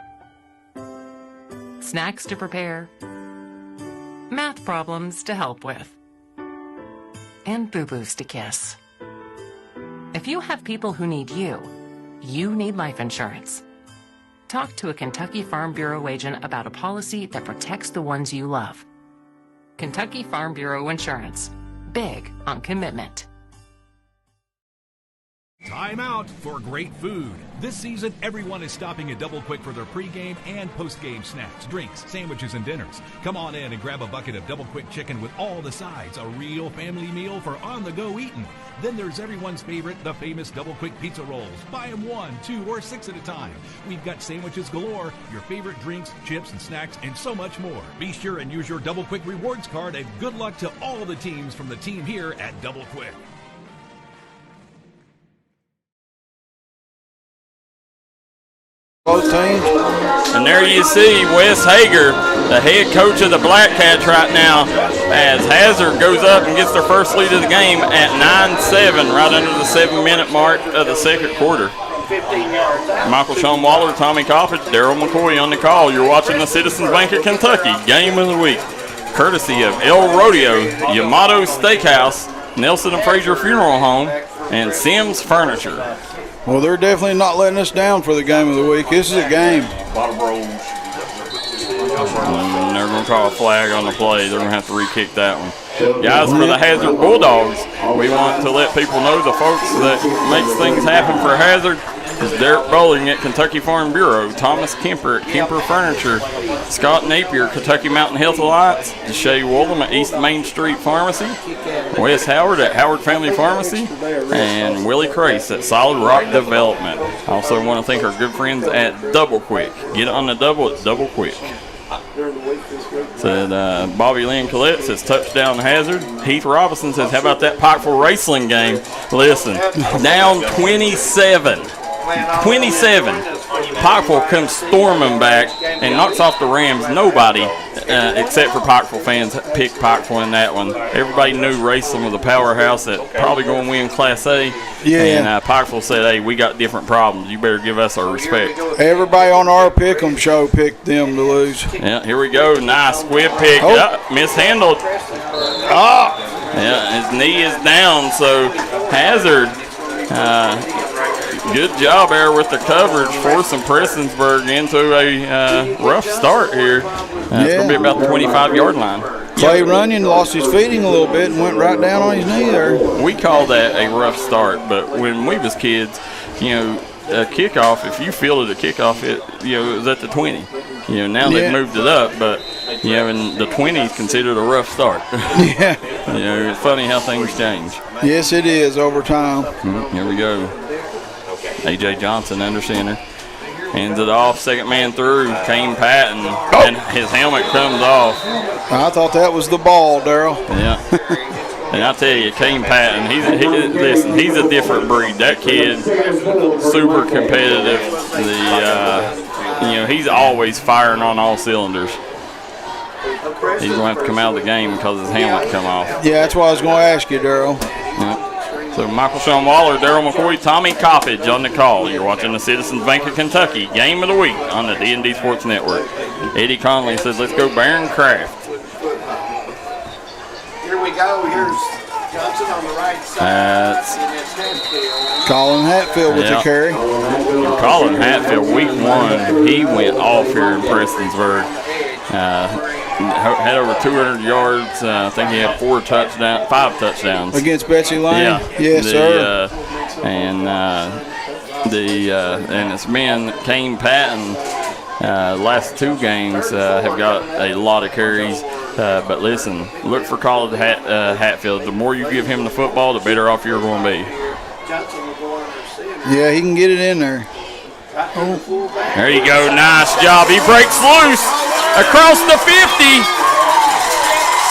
snacks to prepare, math problems to help with, and boo-boos to kiss. If you have people who need you, you need life insurance. Talk to a Kentucky Farm Bureau agent about a policy that protects the ones you love. Kentucky Farm Bureau Insurance. Big on commitment. Time out for great food. This season, everyone is stopping at Double Quick for their pregame and postgame snacks, drinks, sandwiches, and dinners. Come on in and grab a bucket of Double Quick chicken with all the sides, a real family meal for on-the-go eating. Then there's everyone's favorite, the famous Double Quick pizza rolls. Buy them 1, 2, or 6 at a time. We've got sandwiches galore, your favorite drinks, chips, and snacks, and so much more. Be sure and use your Double Quick rewards card, and good luck to all the teams from the team here at Double Quick. Both teams. And there you see Wes Hager, the head coach of the Black Cats right now, as Hazard goes up and gets their first lead of the game at 9-7, right under the 7-minute mark of the second quarter. Michael Shawn Waller, Tommy Coppage, Darryl McCoy on the call. You're watching the Citizens Bank of Kentucky Game of the Week, courtesy of El Rodeo, Yamato Steakhouse, Nelson and Fraser Funeral Home, and Sims Furniture. Well, they're definitely not letting us down for the Game of the Week. This is a game. And they're going to call a flag on the play. They're going to have to re-kick that one. Guys, for the Hazard Bulldogs, we want to let people know the folks that makes things happen for Hazard is Derek Bowling at Kentucky Farm Bureau, Thomas Kemper at Kemper Furniture, Scott Napier, Kentucky Mountain Health Alliance, Deshae Woolham at East Main Street Pharmacy, Wes Howard at Howard Family Pharmacy, and Willie Crace at Solid Rock Development. I also want to thank our good friends at Double Quick. Get on the double at Double Quick. Said Bobby Lynn Collette says touchdown Hazard. Heath Robinson says, how about that Pikeville wrestling game? Listen, down 27. Pikeville comes storming back and knocks off the Rams. Nobody, except for Pikeville fans, picked Pikeville in that one. Everybody knew Racing was a powerhouse that probably going to win Class A. Yeah. And Pikeville said, hey, we got different problems. You better give us our respect. Everybody on our Pick'em show picked them to lose. Yeah, here we go. Nice squib pick. Mishandled. Yeah, his knee is down, so Hazard. Good job there with the coverage, forcing Prestonsburg into a rough start here. It's going to be about the 25-yard line. Clay Runyon lost his feeding a little bit and went right down on his knee there. We call that a rough start, but when we was kids, a kickoff, if you fielded a kickoff, it was at the 20. Now they've moved it up, but in the 20 is considered a rough start. Yeah. It's funny how things change. Yes, it is over time. Here we go. A.J. Johnson under center. Hands it off, second man through, Kane Patton, and his helmet comes off. I thought that was the ball, Darryl. Yeah. And I tell you, Kane Patton, he's a different breed. That kid, super competitive. He's always firing on all cylinders. He's going to have to come out of the game because his helmet come off. Yeah, that's what I was going to ask you, Darryl. Yeah. So Michael Shawn Waller, Darryl McCoy, Tommy Coppage on the call. You're watching the Citizens Bank of Kentucky Game of the Week on the D&D Sports Network. Eddie Conley says, let's go Baron Craft. Here we go. Here's Johnson on the right side. Colin Hatfield with the carry. Colin Hatfield, week 1, he went off here in Prestonsburg. Had over 200 yards. I think he had 5 touchdowns. Against Betsy Lane? Yeah. Yes, sir. And it's been Kane Patton. Last 2 games have got a lot of carries. But listen, look for Colin Hatfield. The more you give him the football, the better off you're going to be. Yeah, he can get it in there. There you go. Nice job. He breaks loose across the 50.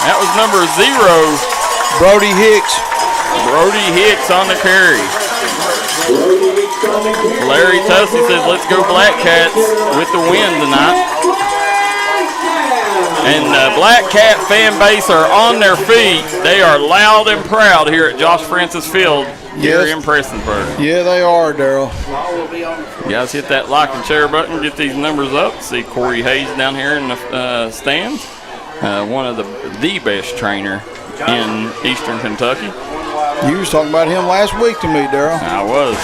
That was number 0. Brody Hicks. Brody Hicks on the carry. Larry Tussey says, let's go Black Cats with the win tonight. And the Black Cat fan base are on their feet. They are loud and proud here at Josh Francis Field here in Prestonsburg. Yeah, they are, Darryl. You guys hit that like and share button, get these numbers up. See Corey Hayes down here in the stands. One of the best trainer in Eastern Kentucky. You was talking about him last week to me, Darryl. I was.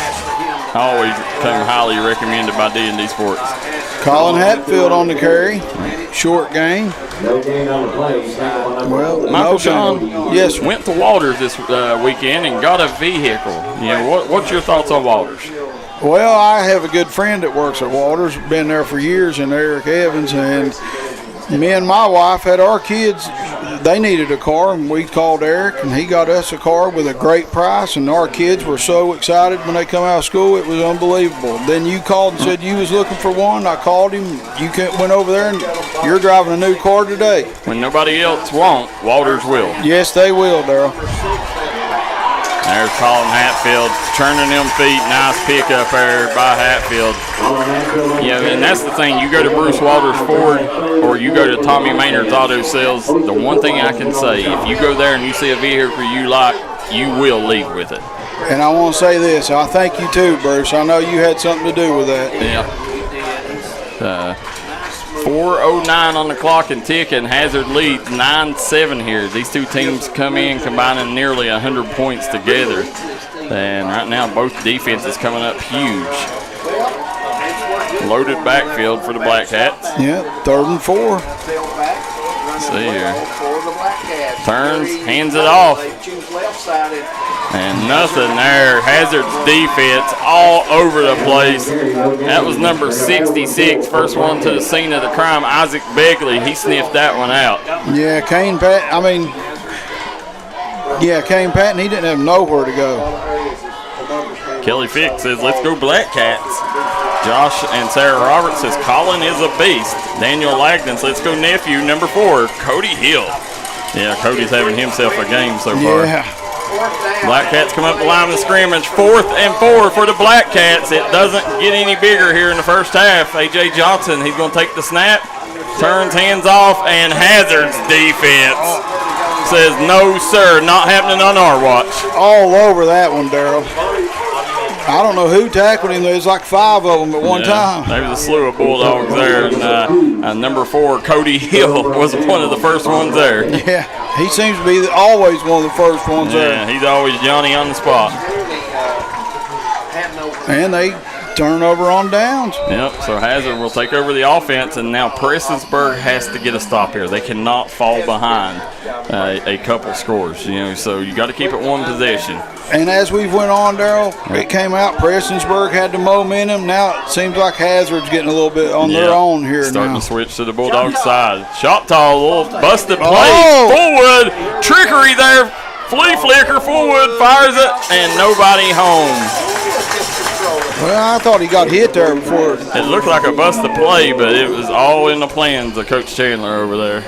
Always come highly recommended by D&D Sports. Colin Hatfield on the carry. Short game. Well, Michael Shawn went to Walters this weekend and got a vehicle. You know, what's your thoughts on Walters? Well, I have a good friend that works at Walters, been there for years, and Eric Evans, and me and my wife had our kids. They needed a car, and we called Eric, and he got us a car with a great price, and our kids were so excited when they come out of school. It was unbelievable. Then you called and said you was looking for one. I called him. You went over there, and you're driving a new car today. When nobody else won't, Walters will. Yes, they will, Darryl. There's Colin Hatfield turning them feet. Nice pickup there by Hatfield. Yeah, and that's the thing. You go to Bruce Walters Ford or you go to Tommy Maynard's Auto Sales, the one thing I can say, if you go there and you see a vehicle you like, you will leave with it. And I want to say this. I thank you too, Bruce. I know you had something to do with that. Yeah. 4:09 on the clock and ticking. Hazard leads 9-7 here. These two teams come in combining nearly 100 points together. And right now both defenses coming up huge. Loaded backfield for the Black Cats. Yeah, 3rd and 4. Let's see here. Turns, hands it off. And nothing there. Hazard's defense all over the place. That was number 66, first one to the scene of the crime, Isaac Begley. He sniffed that one out. Yeah, Kane Patton, he didn't have nowhere to go. Kelly Fick says, let's go Black Cats. Josh and Sarah Roberts says, Colin is a beast. Daniel Lagden says, let's go nephew, number 4, Cody Hill. Yeah, Cody's having himself a game so far. Yeah. Black Cats come up the line of scrimmage. 4th and 4 for the Black Cats. It doesn't get any bigger here in the first half. A.J. Johnson, he's going to take the snap, turns, hands off, and Hazard's defense says, no, sir, not happening on our watch. All over that one, Darryl. I don't know who tackled him. There's like 5 of them at one time. There was a slew of Bulldogs there. And number 4, Cody Hill, was one of the first ones there. Yeah, he seems to be always one of the first ones there. Yeah, he's always Johnny on the spot. And they turn over on downs. Yep, so Hazard will take over the offense, and now Prestonsburg has to get a stop here. They cannot fall behind a couple scores, so you got to keep it one possession. And as we went on, Darryl, it came out, Prestonsburg had the momentum. Now it seems like Hazard's getting a little bit on their own here starting now. to switch to the Bulldog side. Shoptall, a little busted play. Fullwood, trickery there. Flea flicker, Fullwood fires it, and nobody home. Well, I thought he got hit there before. It looked like a busted play, but it was all in the plans of Coach Chandler over there.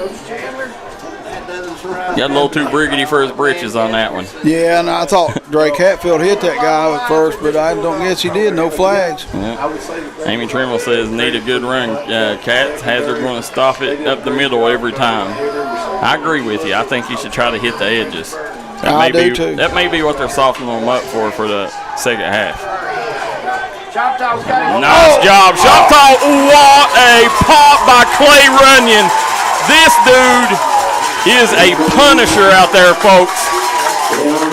Got a little too briggity for his britches on that one. Yeah, and I thought Drake Hatfield hit that guy at first, but I don't guess he did. No flags. Yeah. Amy Trimble says, need a good run, Cats. Hazard going to stop it up the middle every time. I agree with you. I think you should try to hit the edges. I do too. That may be what they're softening them up for the second half. Nice job. Shoptall, what a pop by Clay Runyon. This dude is a punisher out there, folks.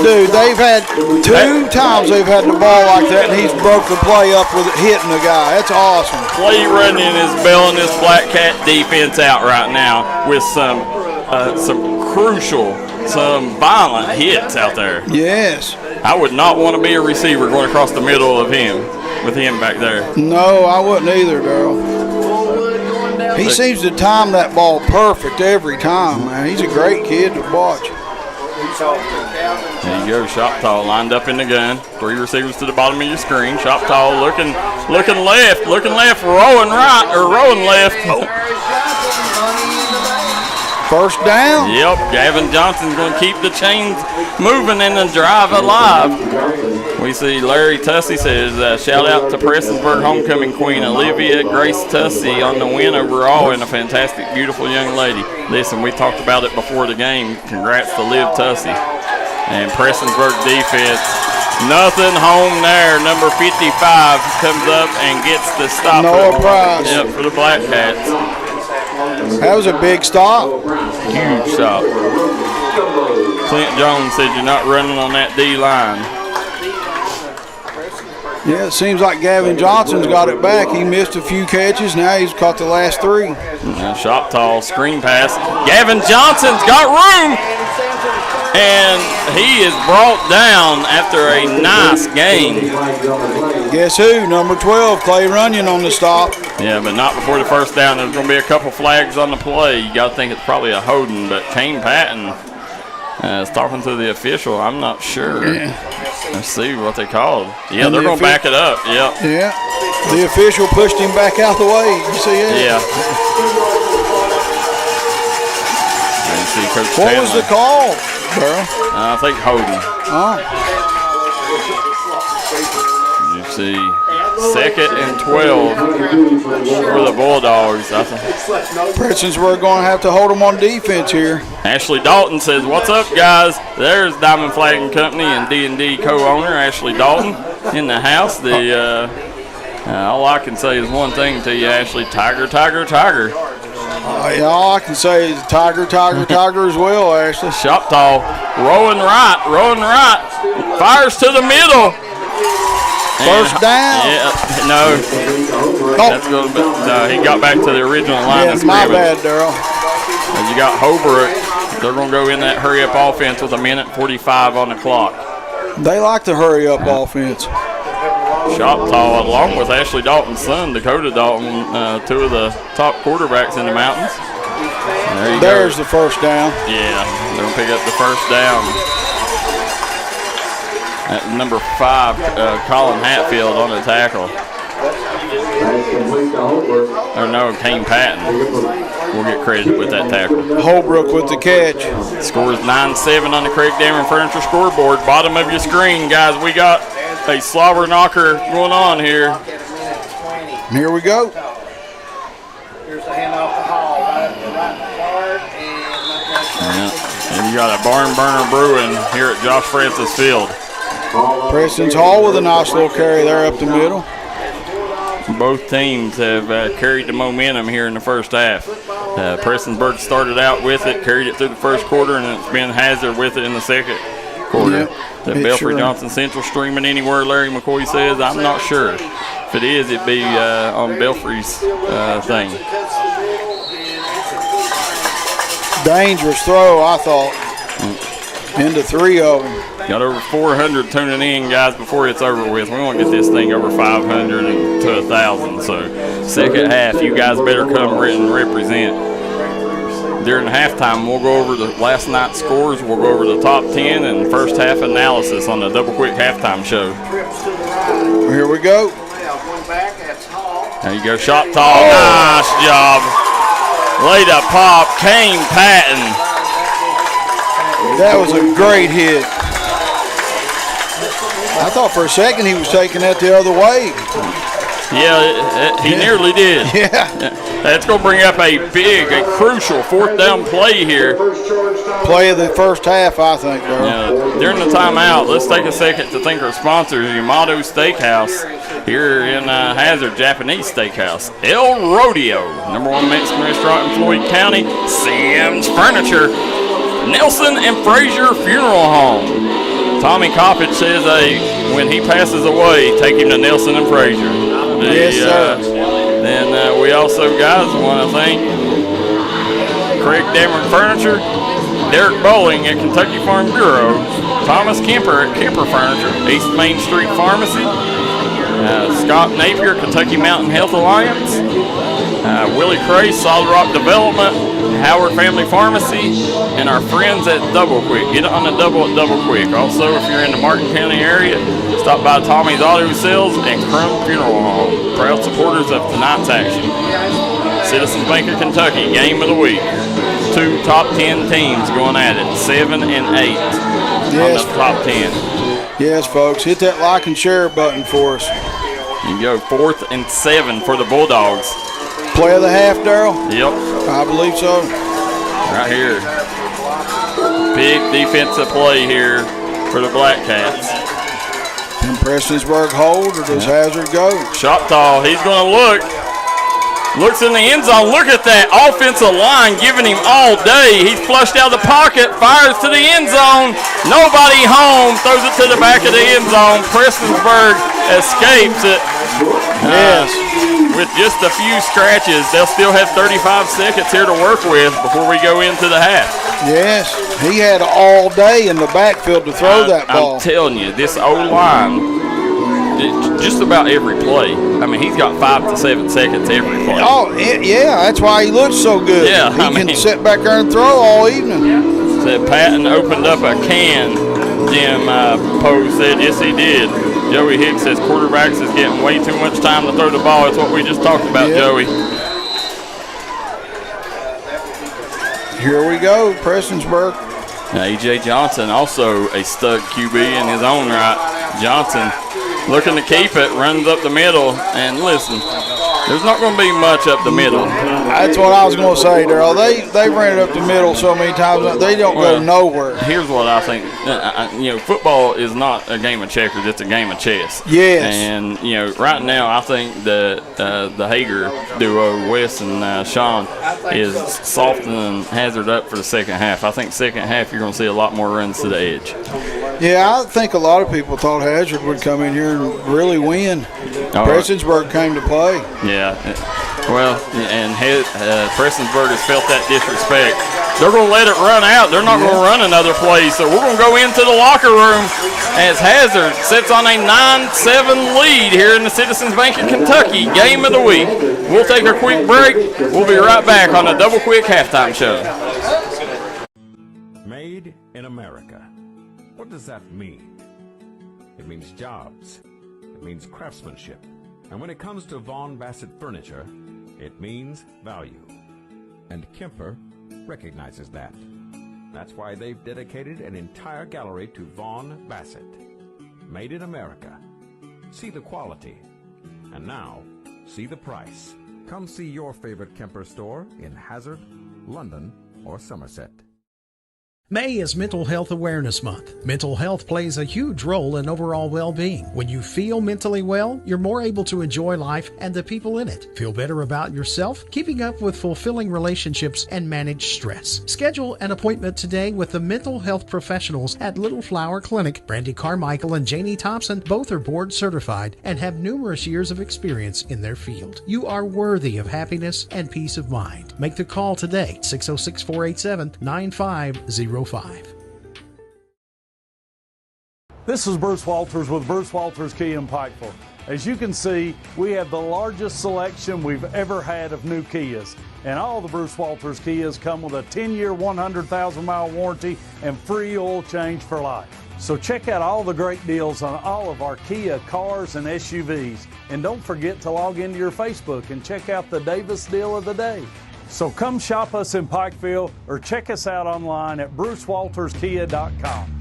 Dude, they've had 2 times they've had the ball like that, and he's broke the play up with it hitting the guy. That's awesome. Clay Runyon is bailing this Black Cat defense out right now with some crucial, some violent hits out there. Yes. I would not want to be a receiver going across the middle of him. with him back there? No, I wouldn't either, Darryl. He seems to time that ball perfect every time, man. He's a great kid to watch. There you go, Shoptaw lined up in the gun. 3 receivers to the bottom of your screen. Shoptaw looking left, rowing right, or rowing left. First down. Yep, Gavin Johnson's going to keep the chains moving and the drive alive. We see Larry Tussey says, shout out to Prestonsburg homecoming queen Olivia Grace Tussey on the win overall, and a fantastic, beautiful young lady. Listen, we talked about it before the game. Congrats to Liv Tussey. And Prestonsburg defense, nothing home there. Number 55 comes up and gets the stop. Noah Price. Yep, for the Black Cats. That was a big stop. Huge stop. Clint Jones said you're not running on that D-line. Yeah, it seems like Gavin Johnson's got it back. He missed a few catches. Now he's caught the last 3. Shoptaw screen pass. Gavin Johnson's got room. And he is brought down after a nice game. Guess who? Number 12, Clay Runyon on the stop. Yeah, but not before the first down. There's going to be a couple flags on the play. You got to think it's probably a holding, but Kane Patton is talking to the official. I'm not sure. Yeah. Let's see what they called. Yeah, they're going to back it up. Yep. Yeah. The official pushed him back out the way. You see it? Yeah. And see Coach What Chandler. was the call, Darryl? I think holding. Oh. You see 2nd and 12 for the Bulldogs. Prestonsburg going to have to hold them on defense here. Ashley Dalton says, what's up, guys? There's Diamond Flag and Company and D&D co-owner Ashley Dalton in the house. All I can say is one thing to you, Ashley. Tiger, tiger, tiger. Yeah, all I can say is tiger, tiger, tiger as well, Ashley. Shoptaw rolling right. Fires to the middle. First down. Yeah, no. That's going to be, no, he got back to the original line of my scrimmage. bad, Darryl. And you got Holbrook. They're going to go in that hurry-up offense with 1:45 on the clock. They like to hurry up offense. Shoptaw, along with Ashley Dalton's son, Dakota Dalton, 2 of the top quarterbacks in the mountains. There's the first down. Yeah, they're going to pick up the first down. Number 5, Colin Hatfield on the tackle. Or no, Kane Patton will get credited with that tackle. Holbrook with the catch. Scores 9-7 on the Craig Dameron Furniture scoreboard. Bottom of your screen, guys. We got a slobber knocker going on here. Here we go. Here's the handoff to Hall. Right And you got a barn burner brewing here at Josh Francis Field. Preston's Hall with a nice little carry there up the middle. Both teams have carried the momentum here in the first half. Prestonsburg started out with it, carried it through the first quarter, and it's been Hazard with it in the second quarter. Yep, The Belfry Johnson Central streaming anywhere, Larry McCoy says. I'm not sure. If it is, it'd be on Belfry's thing. Dangerous throw, I thought. Into 3 of them. Got over 400 tuning in, guys, before it's over with. We want to get this thing over 500 and to 1,000. So, second half, you guys better come and represent. During halftime, we'll go over the last night's scores. We'll go over the top 10 and first half analysis on the Double Quick halftime show. Here we go. There you go, Shoptaw. Nice job. Way to pop, Kane Patton. That was a great hit. I thought for a second he was taking that the other way. Yeah, he nearly did. Yeah. That's going to bring up a crucial 4th down play here. Play of the first half, I think, Darryl. During the timeout, let's take a second to thank our sponsors, Yamato Steakhouse here in Hazard, Japanese Steakhouse. El Rodeo, #1 Mexican restaurant in Floyd County. Sam's Furniture. Nelson and Frazier Funeral Home. Tommy Coppage says, when he passes away, take him to Nelson and Frazier. Yes, sir. Then we also, guys, want to thank Craig Dameron Furniture, Derek Bowling at Kentucky Farm Bureau, Thomas Kemper at Kemper Furniture, East Main Street Pharmacy, Scott Napier, Kentucky Mountain Health Alliance, Willie Cray, Solid Rock Development, Howard Family Pharmacy, and our friends at Double Quick. Get on the double at Double Quick. Also, if you're in the Martin County area, stop by Tommy's Auto Sales and Crum Funeral Home. Proud supporters of tonight's action. Citizens Bank of Kentucky, game of the week. 2 top 10 teams going at it, 7 and 8 on the top 10. Yes, folks, hit that like and share button for us. You go 4th and 7 for the Bulldogs. Play of the half, Darryl? Yep. I believe so. Right here. Big defensive play here for the Black Cats. Can Prestonsburg hold, or does Hazard go? Shoptall, he's going to look. Looks in the end zone. Look at that offensive line giving him all day. He's flushed out of the pocket, fires to the end zone. Nobody home. Throws it to the back of the end zone. Prestonsburg escapes it. Yes. With just a few scratches, they'll still have 35 seconds here to work with before we go into the half. Yes, he had all day in the backfield to throw that ball. I'm telling you, this O-line, just about every play. I mean, he's got 5 to 7 seconds every play. Oh, yeah, that's why he looks so good. Yeah, he can sit back there and throw all evening. Said Patton opened up a can. Jim Poe said, yes, he did. Joey Hicks says quarterbacks is getting way too much time to throw the ball. That's what we just talked about, Joey. Here we go, Prestonsburg. Now, A.J. Johnson, also a stud QB in his own right. Johnson looking to keep it, runs up the middle, and listen, there's not going to be much up the middle. That's what I was going to say, Darryl. They ran it up the middle so many times, they don't go nowhere. Here's what I think. Football is not a game of checkers, it's a game of chess. Yes. And, right now I think the Hager duo, Wes and Shawn, is softening Hazard up for the second half. I think second half you're going to see a lot more runs to the edge. Yeah, I think a lot of people thought Hazard would come in here and really win. Prestonsburg came to play. Yeah, well, and Prestonsburg has felt that disrespect. They're going to let it run out. They're not going to run another play. So we're going to go into the locker room as Hazard sits on a 9-7 lead here in the Citizens Bank of Kentucky. Game of the week. We'll take a quick break. We'll be right back on the Double Quick Halftime Show. Made in America. What does that mean? It means jobs. It means craftsmanship. And when it comes to Vaughn Bassett furniture, it means value. And Kemper recognizes that. That's why they've dedicated an entire gallery to Vaughn Bassett. Made in America. See the quality. And now, see the price. Come see your favorite Kemper store in Hazard, London, or Somerset. May is Mental Health Awareness Month. Mental health plays a huge role in overall well-being. When you feel mentally well, you're more able to enjoy life and the people in it. Feel better about yourself, keeping up with fulfilling relationships, and manage stress. Schedule an appointment today with the mental health professionals at Little Flower Clinic. Brandy Carmichael and Janie Thompson both are board certified and have numerous years of experience in their field. You are worthy of happiness and peace of mind. Make the call today, 606-487-9505. This is Bruce Walters with Bruce Walters Kia in Pikeville. As you can see, we have the largest selection we've ever had of new Kias. And all the Bruce Walters Kias come with a 10-year, 100,000-mile warranty and free oil change for life. So check out all the great deals on all of our Kia cars and SUVs. And don't forget to log into your Facebook and check out the Davis deal of the day. So come shop us in Pikeville or check us out online at brucewalterskia.com.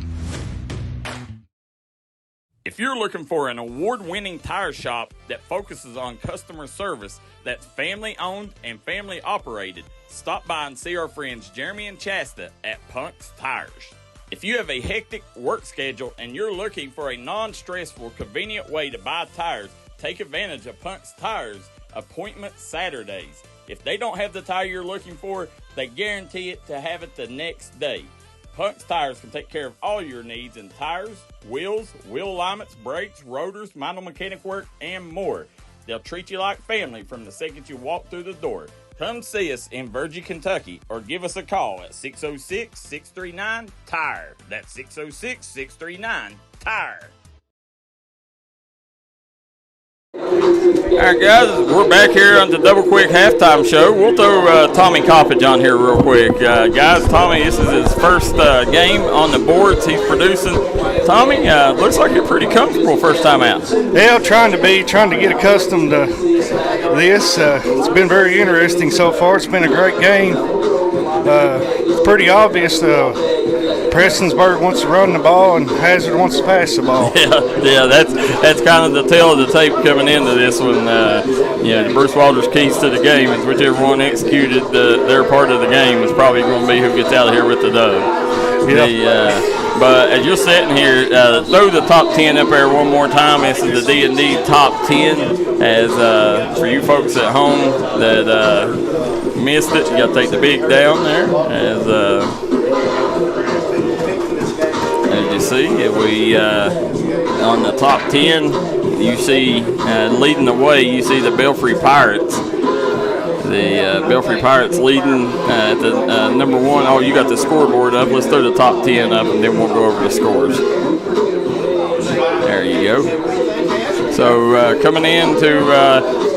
If you're looking for an award-winning tire shop that focuses on customer service that's family-owned and family-operated, stop by and see our friends Jeremy and Chasta at Punk's Tires. If you have a hectic work schedule and you're looking for a non-stressful, convenient way to buy tires, take advantage of Punk's Tires Appointment Saturdays. If they don't have the tire you're looking for, they guarantee it to have it the next day. Punk's Tires can take care of all your needs in tires, wheels, wheel alignments, brakes, rotors, minor mechanic work, and more. They'll treat you like family from the second you walk through the door. Come see us in Virgie, Kentucky, or give us a call at 606-639-TIRE. That's 606-639-TIRE. All right, guys, we're back here on the Double Quick halftime show. We'll throw Tommy Coppage on here real quick. Guys, Tommy, this is his first game on the boards he's producing. Tommy, looks like you're pretty comfortable first time out. Yeah, trying to get accustomed to this. It's been very interesting so far. It's been a great game. It's pretty obvious Prestonsburg wants to run the ball and Hazard wants to pass the ball. Yeah, that's kind of the tail of the tape coming into this one. The Bruce Walters' keys to the game is whichever one executed their part of the game is probably going to be who gets out of here with the dub. But as you're sitting here, throw the top 10 up there one more time. This is the D&D top 10. As for you folks at home that missed it, you got to take the big down there. As you see, we on the top 10, you see leading the way, you see the Belfry Pirates. The Belfry Pirates leading at the number 1. Oh, you got the scoreboard up. Let's throw the top 10 up, and then we'll go over the scores. There you go. So coming into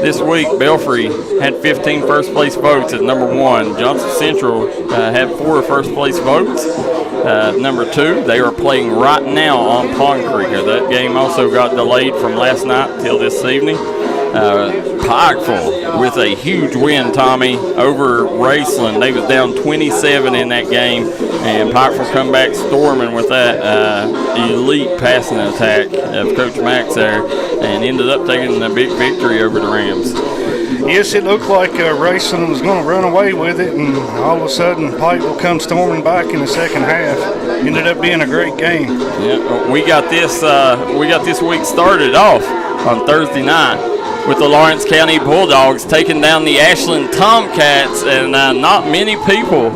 this week, Belfry had 15 first place votes at number 1. Johnson Central had 4 first place votes. Number 2, they are playing right now on Pond Creek. That game also got delayed from last night till this evening. Pikeville with a huge win, Tommy, over Raceland. They was down 27 in that game, and Pikeville come back storming with that elite passing attack of Coach Max there, and ended up taking a big victory over the Rams. Yes, it looked like Raceland was going to run away with it, and all of a sudden Pikeville comes storming back in the second half. Ended up being a great game. Yeah, we got this week started off on Thursday night with the Lawrence County Bulldogs taking down the Ashland Tomcats, and not many people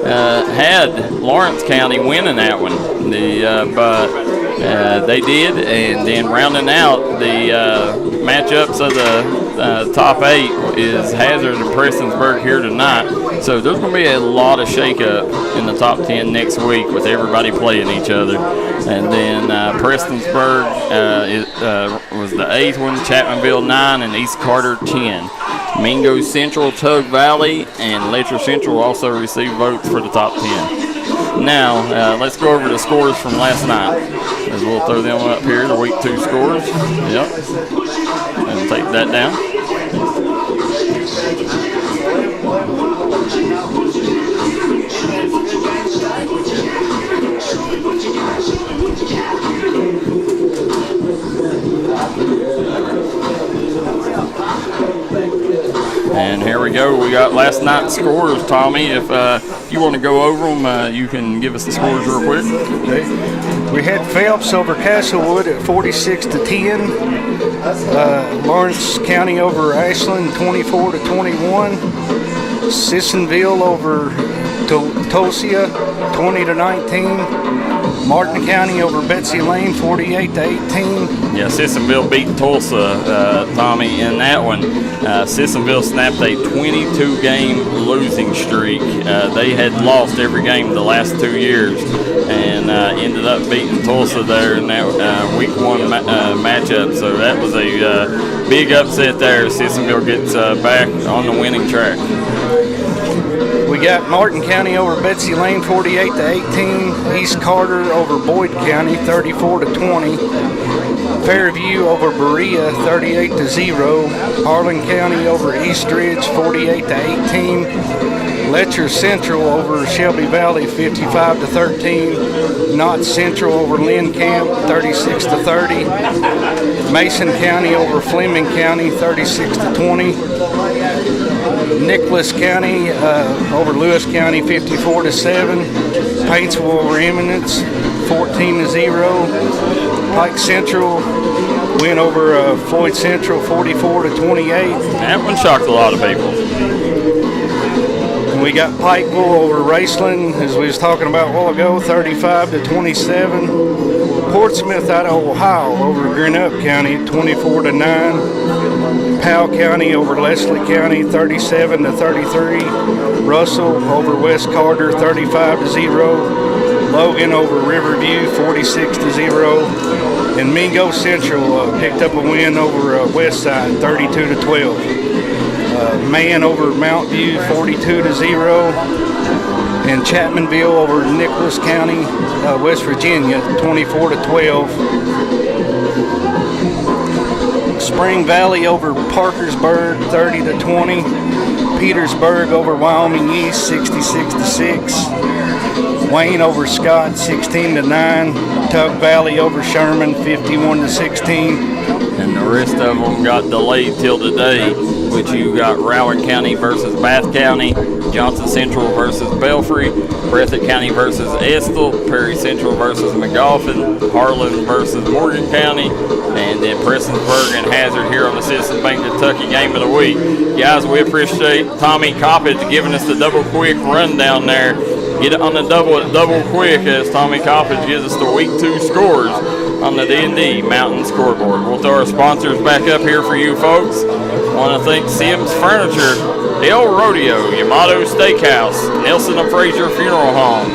had Lawrence County winning that one. But they did, and then rounding out the matchups of the top 8 is Hazard and Prestonsburg here tonight. So there's going to be a lot of shakeup in the top 10 next week with everybody playing each other. And then Prestonsburg was the 8th one, Chapmanville 9, and East Carter 10. Mingo Central, Tug Valley, and Letcher Central also received votes for the top 10. Now, let's go over the scores from last night. As we'll throw them up here, the week 2 scores. Yep. And take that down. And here we go. We got last night's scores, Tommy. If you want to go over them, you can give us the scores real quick. We had Phelps over Castlewood at 46-10. Lawrence County over Ashland 24-21. Sissonville over Tosia 20-19. Martin County over Betsy Lane 48-18. Yeah, Sissonville beat Tulsa, Tommy, in that one. Sissonville snapped a 22-game losing streak. They had lost every game the last 2 years, and ended up beating Tulsa there in that week 1 matchup. So that was a big upset there. Sissonville gets back on the winning track. We got Martin County over Betsy Lane 48-18. East Carter over Boyd County 34-20. Fairview over Berea 38-0. Harlan County over East Ridge 48-18. Letcher Central over Shelby Valley 55-13. Knott Central over Lynn Camp 36-30. Mason County over Fleming County 36-20. Nicholas County over Lewis County 54-7. Paintsville over Eminence 14-0. Pike Central win over Floyd Central 44-28. That one shocked a lot of people. And we got Pikeville over Raceland, as we was talking about a while ago, 35-27. Portsmouth out of Ohio over Grinnell County 24-9. Powell County over Leslie County 37-33. Russell over West Carter 35-0. Logan over Riverview 46-0. And Mingo Central picked up a win over West Side, 32-12. Man over Mount View, 42-0. And Chapmanville over Nicholas County, West Virginia, 24-12. Spring Valley over Parkersburg, 30-20. Petersburg over Wyoming East, 66-6. Wayne over Scott, 16-9. Tug Valley over Sherman, 51-16. And the rest of them got delayed till today, which you got Rowan County versus Bath County, Johnson Central versus Belfry, Breathitt County versus Estill, Perry Central versus McGoffin, Harlan versus Morgan County, and then Prestonsburg and Hazard here on the Citizens Bank Kentucky Game of the Week. Guys, we appreciate Tommy Coppage giving us the double quick rundown there. Get it on the double quick as Tommy Coppage gives us the week 2 scores on the D&D Mountain scoreboard. We'll throw our sponsors back up here for you folks. Want to thank Sims Furniture, El Rodeo, Yamato Steakhouse, Nelson and Fraser Funeral Home.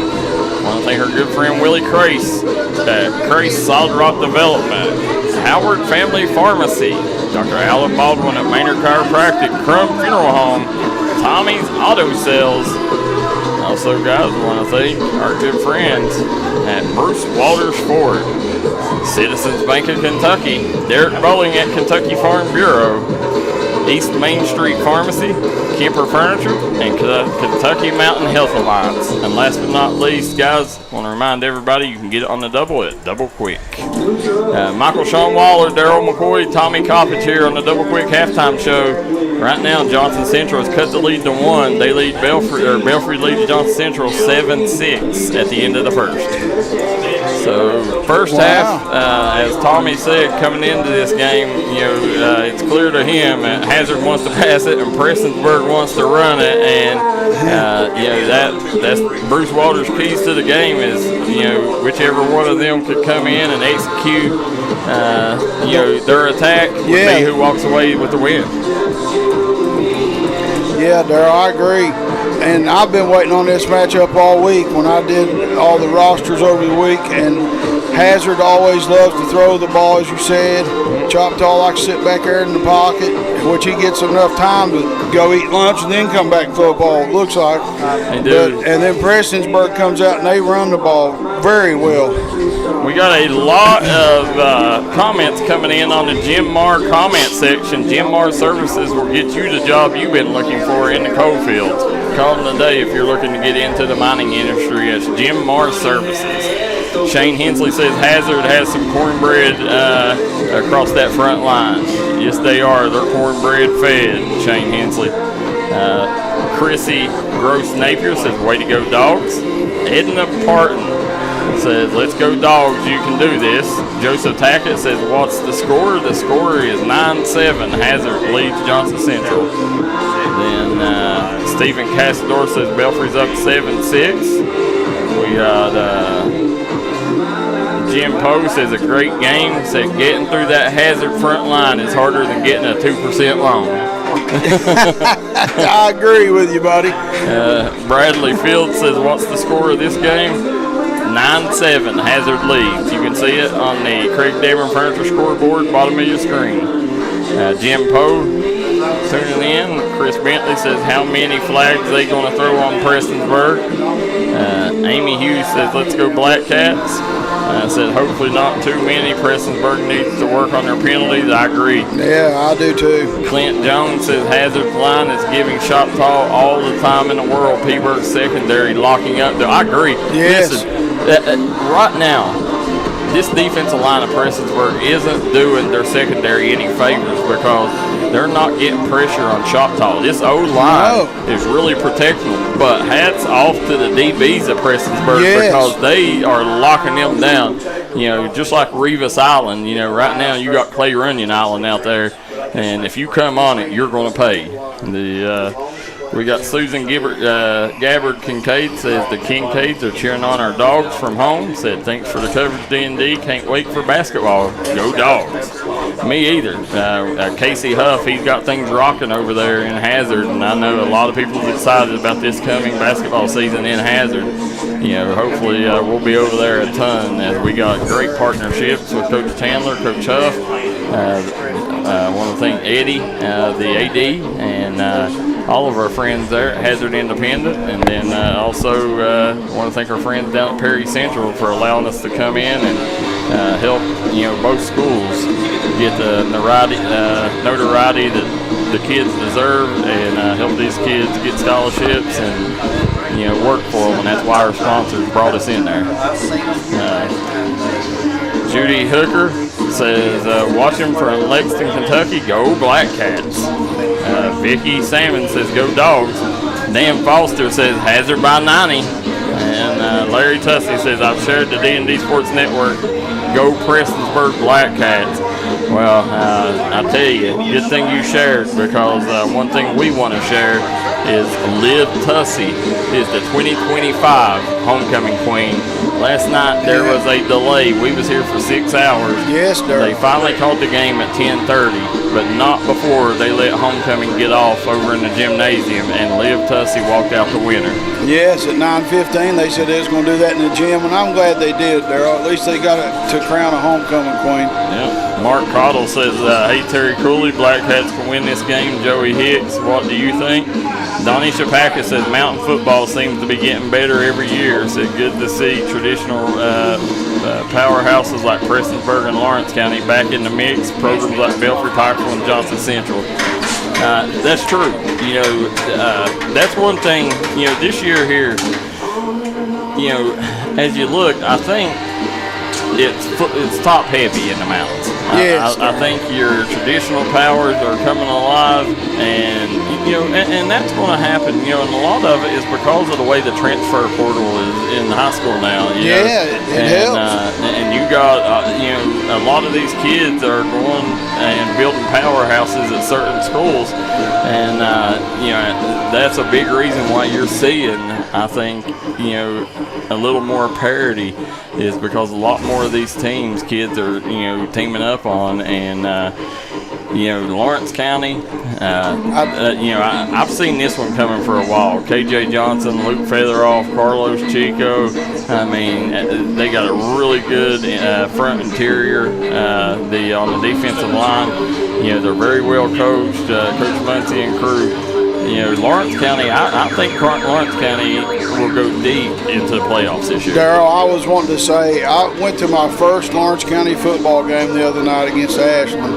Want to thank our good friend Willie Crace at Crace Solid Rock Development, Howard Family Pharmacy, Dr. Alan Baldwin at Maynard Chiropractic, Crum Funeral Home, Tommy's Auto Sales. Also, guys, we want to thank our good friends at Bruce Walters Ford, Citizens Bank of Kentucky, Derek Bowling at Kentucky Farm Bureau, East Main Street Pharmacy, Kemper Furniture, and Kentucky Mountain Health Alliance. And last but not least, guys, I want to remind everybody you can get it on the double at Double Quick. Michael Shawn Waller, Darryl McCoy, Tommy Coppage here on the Double Quick halftime show. Right now, Johnson Central has cut the lead to 1. They lead Belfry leads Johnson Central 7-6 at the end of the first. So first half, as Tommy said, coming into this game, it's clear to him that Hazard wants to pass it and Prestonsburg wants to run it, and that's Bruce Walters' keys to the game is whichever one of them could come in and execute their attack would be who walks away with the win. Yeah, Darryl, I agree. And I've been waiting on this matchup all week when I did all the rosters over the week. And Hazard always loves to throw the ball, as you said. Choctaw likes to sit back there in the pocket, which he gets enough time to go eat lunch and then come back football, it looks like. And then Prestonsburg comes out and they run the ball very well. We got a lot of comments coming in on the Jim Marr comment section. Jim Marr Services will get you the job you've been looking for in the coal fields. Call them today if you're looking to get into the mining industry. It's Jim Marr Services. Shane Hensley says Hazard has some cornbread across that front line. Yes, they are. They're cornbread fed, Shane Hensley. Chrissy Gross Napier says, way to go, dogs. Edna Parton says, let's go, dogs. You can do this. Joseph Tackett says, what's the score? The score is 9-7. Hazard leads Johnson Central. Then Stephen Cassador says Belfry's up 7-6. We got Jim Poe says a great game. Said getting through that Hazard front line is harder than getting a 2% loan. I agree with you, buddy. Bradley Fields says, what's the score of this game? 9-7. Hazard leads. You can see it on the Craig Dameron Furniture scoreboard, bottom of your screen. Jim Poe tuning in. Chris Bentley says, how many flags they going to throw on Prestonsburg? Amy Hughes says, let's go Black Cats. Said hopefully not too many. Prestonsburg needs to work on their penalties. I agree. Yeah, I do too. Clint Jones says Hazard's line is giving Choctaw all the time in the world. Peaburg secondary locking up. I agree. Yes. Listen, right now, this defensive line of Prestonsburg isn't doing their secondary any favors because they're not getting pressure on Choctaw. This O-line is really protecting them. But hats off to the DBs of Prestonsburg because they are locking them down. Just like Revis Island, right now you got Clay Runyon Island out there. And if you come on it, you're going to pay. We got Susan Gabbard Kincaid says the Kincaids are cheering on our dogs from home. Said thanks for the coverage, D&D. Can't wait for basketball. Go dogs. Me either. Casey Huff, he's got things rocking over there in Hazard, and I know a lot of people are excited about this coming basketball season in Hazard. Hopefully we'll be over there a ton, as we got great partnerships with Coach Chandler, Coach Huff. I want to thank Eddie, the AD, and all of our friends there at Hazard Independent, and then also want to thank our friends down at Perry Central for allowing us to come in and help both schools get the notoriety that the kids deserve, and help these kids get scholarships and work for them, and that's why our sponsors brought us in there. Judy Hooker says, watching from Lexington, Kentucky, go Black Cats. Vicky Salmon says, go Dogs. Dan Foster says, Hazard by 90. And Larry Tussey says, I've shared the D&D Sports Network, go Prestonsburg Black Cats. Well, I tell you, good thing you shared, because one thing we want to share is Liv Tussey is the 2025 homecoming queen. Last night there was a delay. We was here for 6 hours. Yes, Darryl. They finally called the game at 10:30, but not before they let homecoming get off over in the gymnasium, and Liv Tussey walked out the winner. Yes, at 9:15 they said they was going to do that in the gym, and I'm glad they did, Darryl. At least they got to crown a homecoming queen. Yeah. Mark Cottle says, hey, Terry Cooley, Black Cats can win this game. Joey Hicks, what do you think? Donnie Shapaka says, mountain football seems to be getting better every year. Said, good to see traditional powerhouses like Prestonsburg and Lawrence County back in the mix. Programs like Belfry, Pikeville, and Johnson Central. That's true. That's one thing, this year here, as you look, I think it's top heavy in the mountains. Yes. I think your traditional powers are coming alive, and and that's going to happen. And a lot of it is because of the way the transfer portal is in high school now. It helps. And you got a lot of these kids are going and building powerhouses at certain schools, and that's a big reason why you're seeing, I think, a little more parity, is because a lot more of these teams kids are teaming up on, and Lawrence County, I've seen this one coming for a while. KJ Johnson, Luke Featheroff, Carlos Chico. I mean, they got a really good front interior. On the defensive line, they're very well coached. Coach Muncie and crew. Lawrence County, I think Lawrence County will go deep into the playoffs this year. Darryl, I was wanting to say, I went to my first Lawrence County football game the other night against Ashland.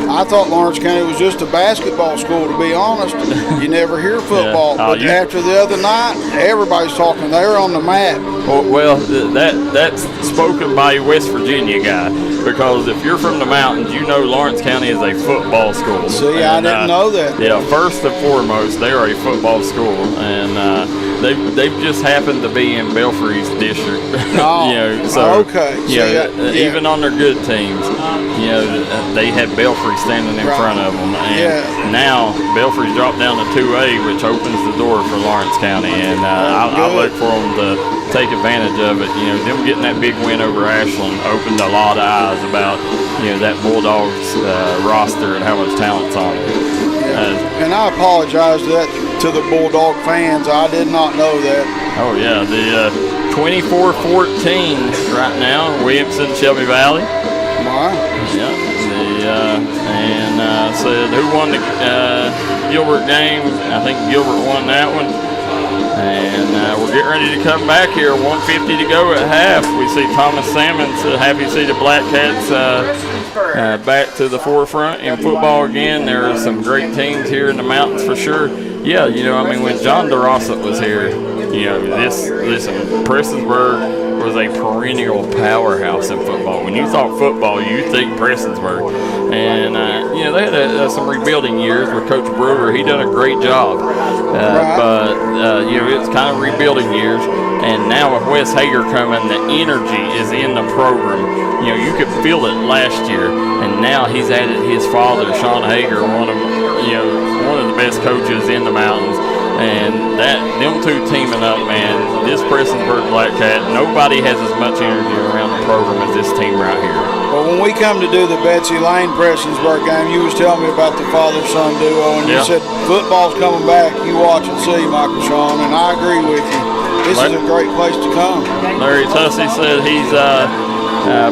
I thought Lawrence County was just a basketball school, to be honest. You never hear football. But after the other night, everybody's talking. They're on the map. Well, that's spoken by a West Virginia guy, because if you're from the mountains, Lawrence County is a football school. See, I didn't know that. Yeah, first and foremost, they are a football school, and they've just happened to be in Belfry's district. Oh, okay. Even on their good teams, they had Belfry standing in front of them, and now Belfry's dropped down to 2A, which opens the door for Lawrence County, and I look for them to take advantage of it. Them getting that big win over Ashland opened a lot of eyes about that Bulldogs roster and how much talent's on it. And I apologize to the Bulldog fans. I did not know that. Oh yeah, the 24-14 right now, Williamson, Shelby Valley. Wow. Yeah. Said who won the Gilbert game? I think Gilbert won that one. And we're getting ready to come back here. 1:50 to go at half. We see Thomas Salmon. So happy to see the Black Cats back to the forefront in football again. There are some great teams here in the mountains for sure. Yeah, when John DeRossa was here, Prestonsburg was a perennial powerhouse in football. When you thought football, you think Prestonsburg. And, they had some rebuilding years with Coach Brewer. He done a great job. But it's kind of rebuilding years. And now with Wes Hager coming, the energy is in the program. You could feel it last year. And now he's added his father, Shawn Hager, one of the best coaches in the mountains. And them two teaming up, man, this Prestonsburg Black Cat, nobody has as much energy around the program as this team right here. Well, when we come to do the Betsy Lane Prestonsburg game, you was telling me about the father-son duo, and you said football's coming back. You watch and see, Michael Shawn, and I agree with you. This is a great place to come. Larry Tussey said he's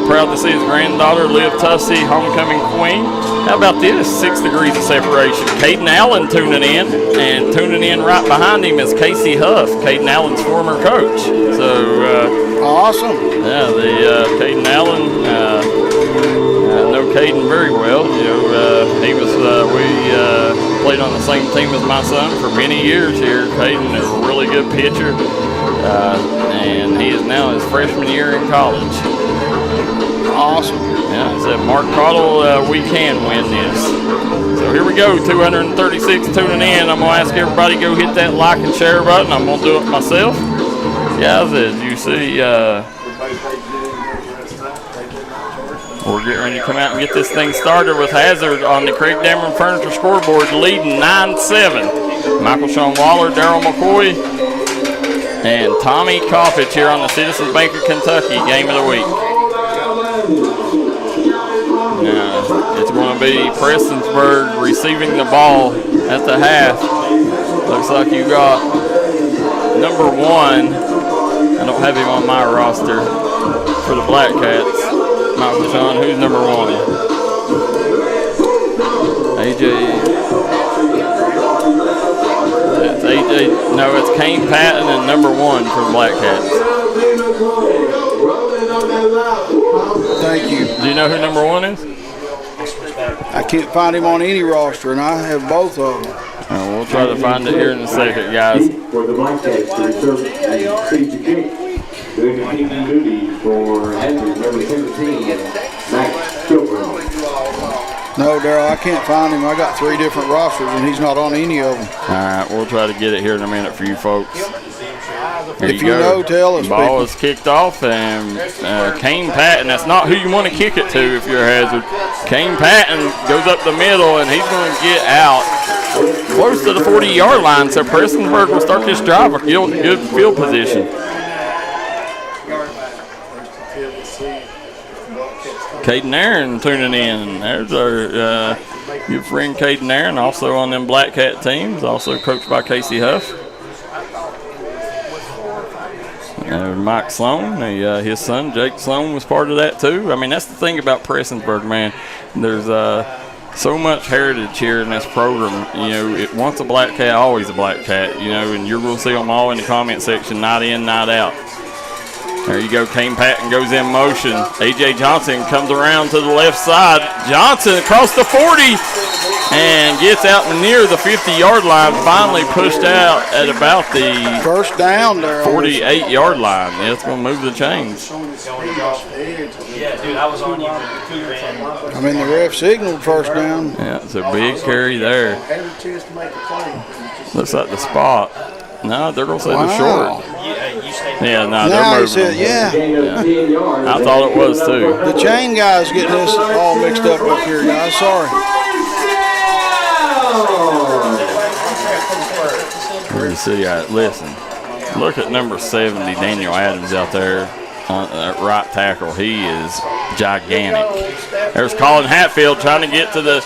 proud to see his granddaughter, Liv Tussey, homecoming queen. How about this? 6 degrees of separation. Caden Allen tuning in, and tuning in right behind him is Casey Huff, Caden Allen's former coach. So awesome. Yeah, the Caden Allen. I know Caden very well. You know, he was. We played on the same team as my son for many years here. Caden is a really good pitcher, and he is now his freshman year in college. Awesome. Yeah, it's at Mark Cottle. We can win this. So here we go, 236 tuning in. I'm going to ask everybody to go hit that like and share button. I'm going to do it myself. Guys, as you see, we're getting ready to come out and get this thing started with Hazard on the Craig Dameron Furniture scoreboard, leading 9-7. Michael Shawn Waller, Darryl McCoy, and Tommy Coppage here on the Citizens Bank of Kentucky Game of the Week. Now, it's going to be Prestonsburg receiving the ball at the half. Looks like you got number 1. I don't have him on my roster for the Black Cats. Michael Shawn, who's number 1? AJ. That's AJ. No, it's Kane Patton and number 1 for the Black Cats. Thank you. Do you know who number 1 is? I can't find him on any roster, and I have both of them. We'll try to find it here in a second, guys. For the Black Cats to reserve the seat to kick, doing the kicking duty for Hazard, number 17, Max Children. No, Darryl, I can't find him. I got 3 different rosters, and he's not on any of them. All right, we'll try to get it here in a minute for you folks. Here if you know, tell us. Ball is kicked off, and Kane Patton, that's not who you want to kick it to if you're a Hazard. Kane Patton goes up the middle, and he's going to get out close to the 40-yard line, so Prestonsburg will start this drive with good field position. Caden Aaron tuning in. There's our good friend Caden Aaron, also on them Black Cat teams, also coached by Casey Huff. Mike Sloan, his son Jake Sloan was part of that too. I mean, that's the thing about Prestonsburg, man. There's so much heritage here in this program. You know, once a Black Cat, always a Black Cat. You know, and you're going to see them all in the comment section, night in, night out. There you go. Kane Patton goes in motion. A.J. Johnson comes around to the left side. Johnson across the 40 and gets out near the 50-yard line. Finally pushed out at about the first down there. 48-yard line. Yeah, it's going to move the chains. Yeah, dude, I was on you. I mean, the ref signaled first down. Yeah, it's a big carry there. Looks like the spot. No, they're going to say they're short. Yeah, no, they're moving. Said, yeah. I thought it was too. The chain guy's getting this all mixed up here, guys. Sorry. Where you see that? Listen, look at number 70, Daniel Adams out there on that right tackle. He is gigantic. There's Colin Hatfield trying to get to the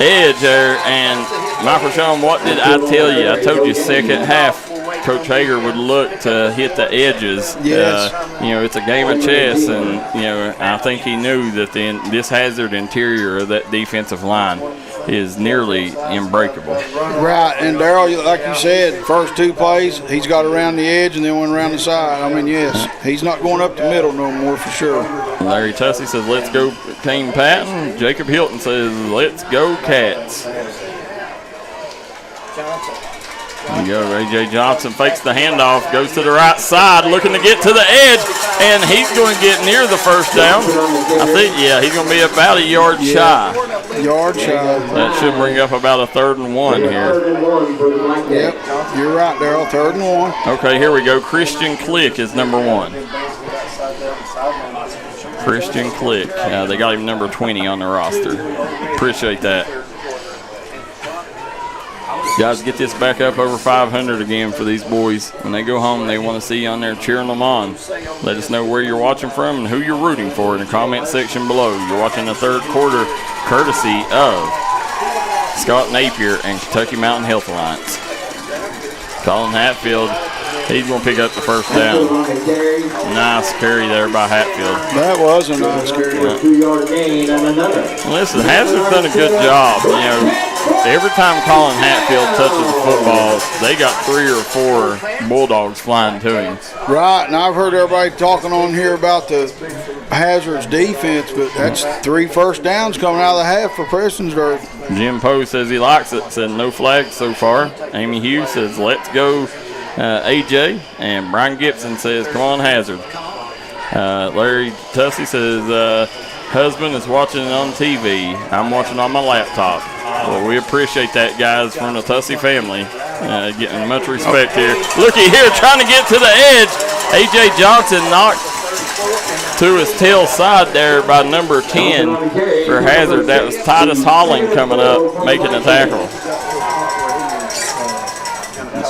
edge there, and Michael Shawn, what did I tell you? I told you second half Coach Hager would look to hit the edges. Yes. You know, it's a game of chess, and, you know, I think he knew that this Hazard interior of that defensive line is nearly unbreakable. Right, and Darryl, like you said, first 2 plays, he's got around the edge and then went around the side. I mean, yes, he's not going up the middle no more for sure. Larry Tussey says, let's go Kane Patton. Jacob Hilton says, let's go Cats. There you go. A.J. Johnson fakes the handoff, goes to the right side, looking to get to the edge, and he's going to get near the first down. I think, yeah, he's going to be about a yard shy. Yard shy. That should bring up about a 3rd and 1 here. Yep, you're right, Darryl. 3rd and 1. Okay, here we go. Christian Click is number 1. Christian Click. They got him number 20 on the roster. Appreciate that. Guys, get this back up over 500 again for these boys. When they go home, they want to see you on there cheering them on. Let us know where you're watching from and who you're rooting for in the comment section below. You're watching the third quarter courtesy of Scott Napier and Kentucky Mountain Health Alliance. Colin Hatfield, he's going to pick up the first down. Nice carry there by Hatfield. That was a nice carry. Listen, Hazard's done a good job. You know, every time Colin Hatfield touches the football, they got 3 or 4 Bulldogs flying to him. Right, and I've heard everybody talking on here about the Hazard's defense, but that's 3 first downs coming out of the half for Prestonsburg. Jim Poe says he likes it, said no flags so far. Amy Hughes says let's go AJ, and Brian Gibson says come on Hazard. Larry Tussey says husband is watching it on TV. I'm watching on my laptop. Well, we appreciate that, guys, from the Tussey family. Getting much respect here. Looky here, trying to get to the edge. A.J. Johnson knocked to his tail side there by number 10 for Hazard. That was Titus Holling coming up, making the tackle.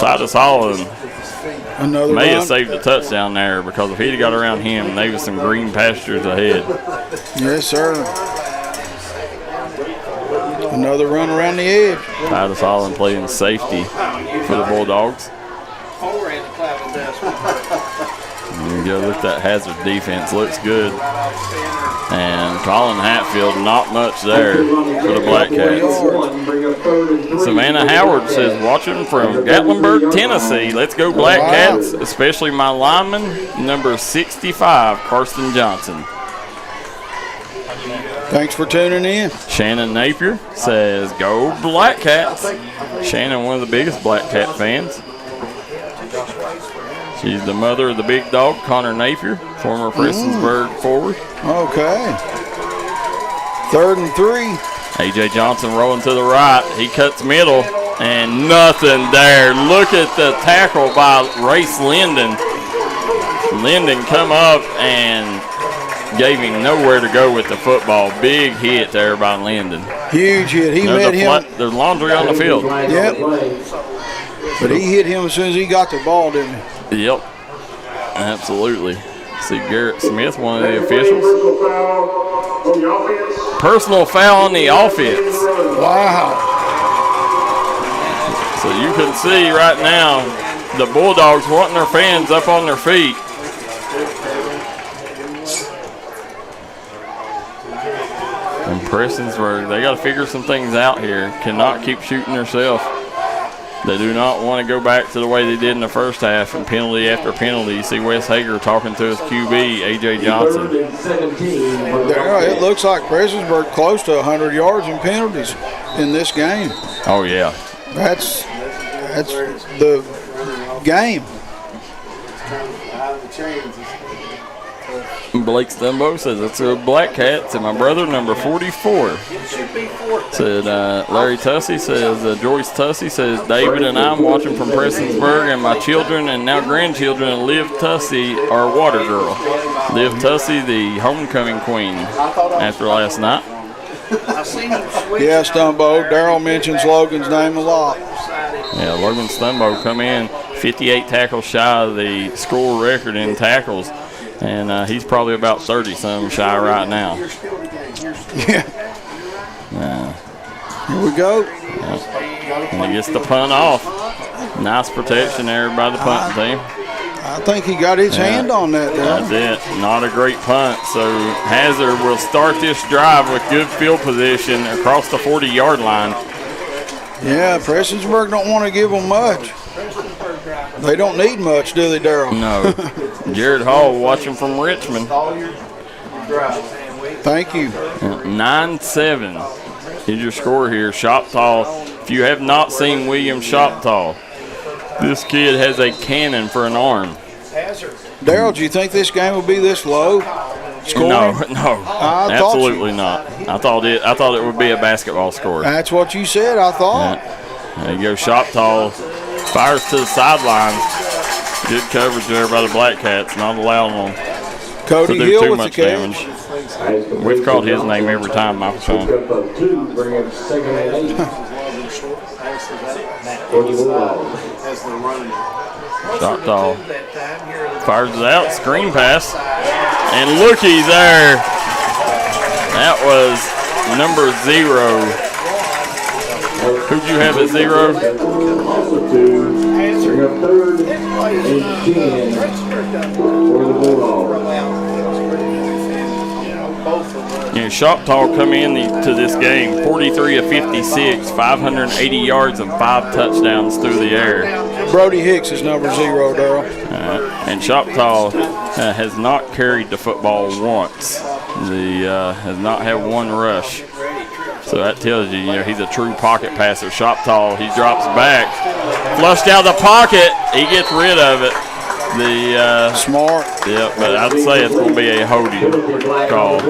Titus Holling may have saved a touchdown there, because if he'd have got around him, there was some green pastures ahead. Yes, sir. Another run around the edge. Titus Holland playing safety for the Bulldogs. You go look at that Hazard defense. Looks good. And Colin Hatfield, not much there for the Black Cats. Savannah Howard says, watching from Gatlinburg, Tennessee. Let's go Black Cats, especially my lineman, number 65, Karsten Johnson. Thanks for tuning in. Shannon Napier says, go Black Cats. Shannon, one of the biggest Black Cat fans. She's the mother of the big dog, Connor Napier, former Prestonsburg forward. Okay. 3rd and 3. A.J. Johnson rolling to the right. He cuts middle, and nothing there. Look at the tackle by Race Linden. Linden come up and gave him nowhere to go with the football. Big hit there by Linden. Huge hit. He met him. There's laundry on the field. Yep. But he hit him as soon as he got the ball, didn't he? Yep. Absolutely. See Garrett Smith, one of the officials. Personal foul on the offense. Wow. So you can see right now the Bulldogs wanting their fans up on their feet. And Prestonsburg, they got to figure some things out here. Cannot keep shooting themselves. They do not want to go back to the way they did in the first half, and penalty after penalty. You see Wes Hager talking to his QB, A.J. Johnson. It looks like Prestonsburg close to 100 yards in penalties in this game. Oh, yeah. That's the game. Blake Stumbo says it's a Black Cats, and my brother, number 44. Said Larry Tussey says, Joyce Tussey says, David and I'm watching from Prestonsburg, and my children and now grandchildren and Liv Tussey are water girl. Liv Tussey, the homecoming queen after last night. Yeah, Stumbo. Darryl mentions Logan's name a lot. Yeah, Logan Stumbo come in 58 tackles shy of the school record in tackles. And he's probably about 30-some shy right now. Yeah. Here we go. Yeah. And he gets the punt off. Nice protection there by the punt team. I think he got his hand on that there. That's it. Not a great punt. So Hazard will start this drive with good field position across the 40-yard line. Yeah, Prestonsburg don't want to give them much. They don't need much, do they, Darryl? No. Jared Hall watching from Richmond. Thank you. 9-7 is your score here. Shoptaw, if you have not seen William Shoptaw, this kid has a cannon for an arm. Darryl, do you think this game will be this low? Scoring? No, absolutely not. I thought it would be a basketball score. That's what you said, I thought. Yeah. There you go, Shoptaw fires to the sideline. Good coverage there by the Black Cats, not allowing them to do too much damage. We've called his name every time, Michael Shawn. As the running. Choctaw fires it out, screen pass, and looky there. That was number 0. Who'd you have at 0? Third and 10 for the Bulldogs. You know, Choctaw come to this game 43 of 56, 580 yards and 5 touchdowns through the air. Brody Hicks is number 0, Darryl. And Choctaw has not carried the football once. Has not had one rush. So that tells you, he's a true pocket passer. Choctaw, he drops back, flushed out of the pocket. He gets rid of it. Smart. Yeah, but I'd say it's going to be a holding call.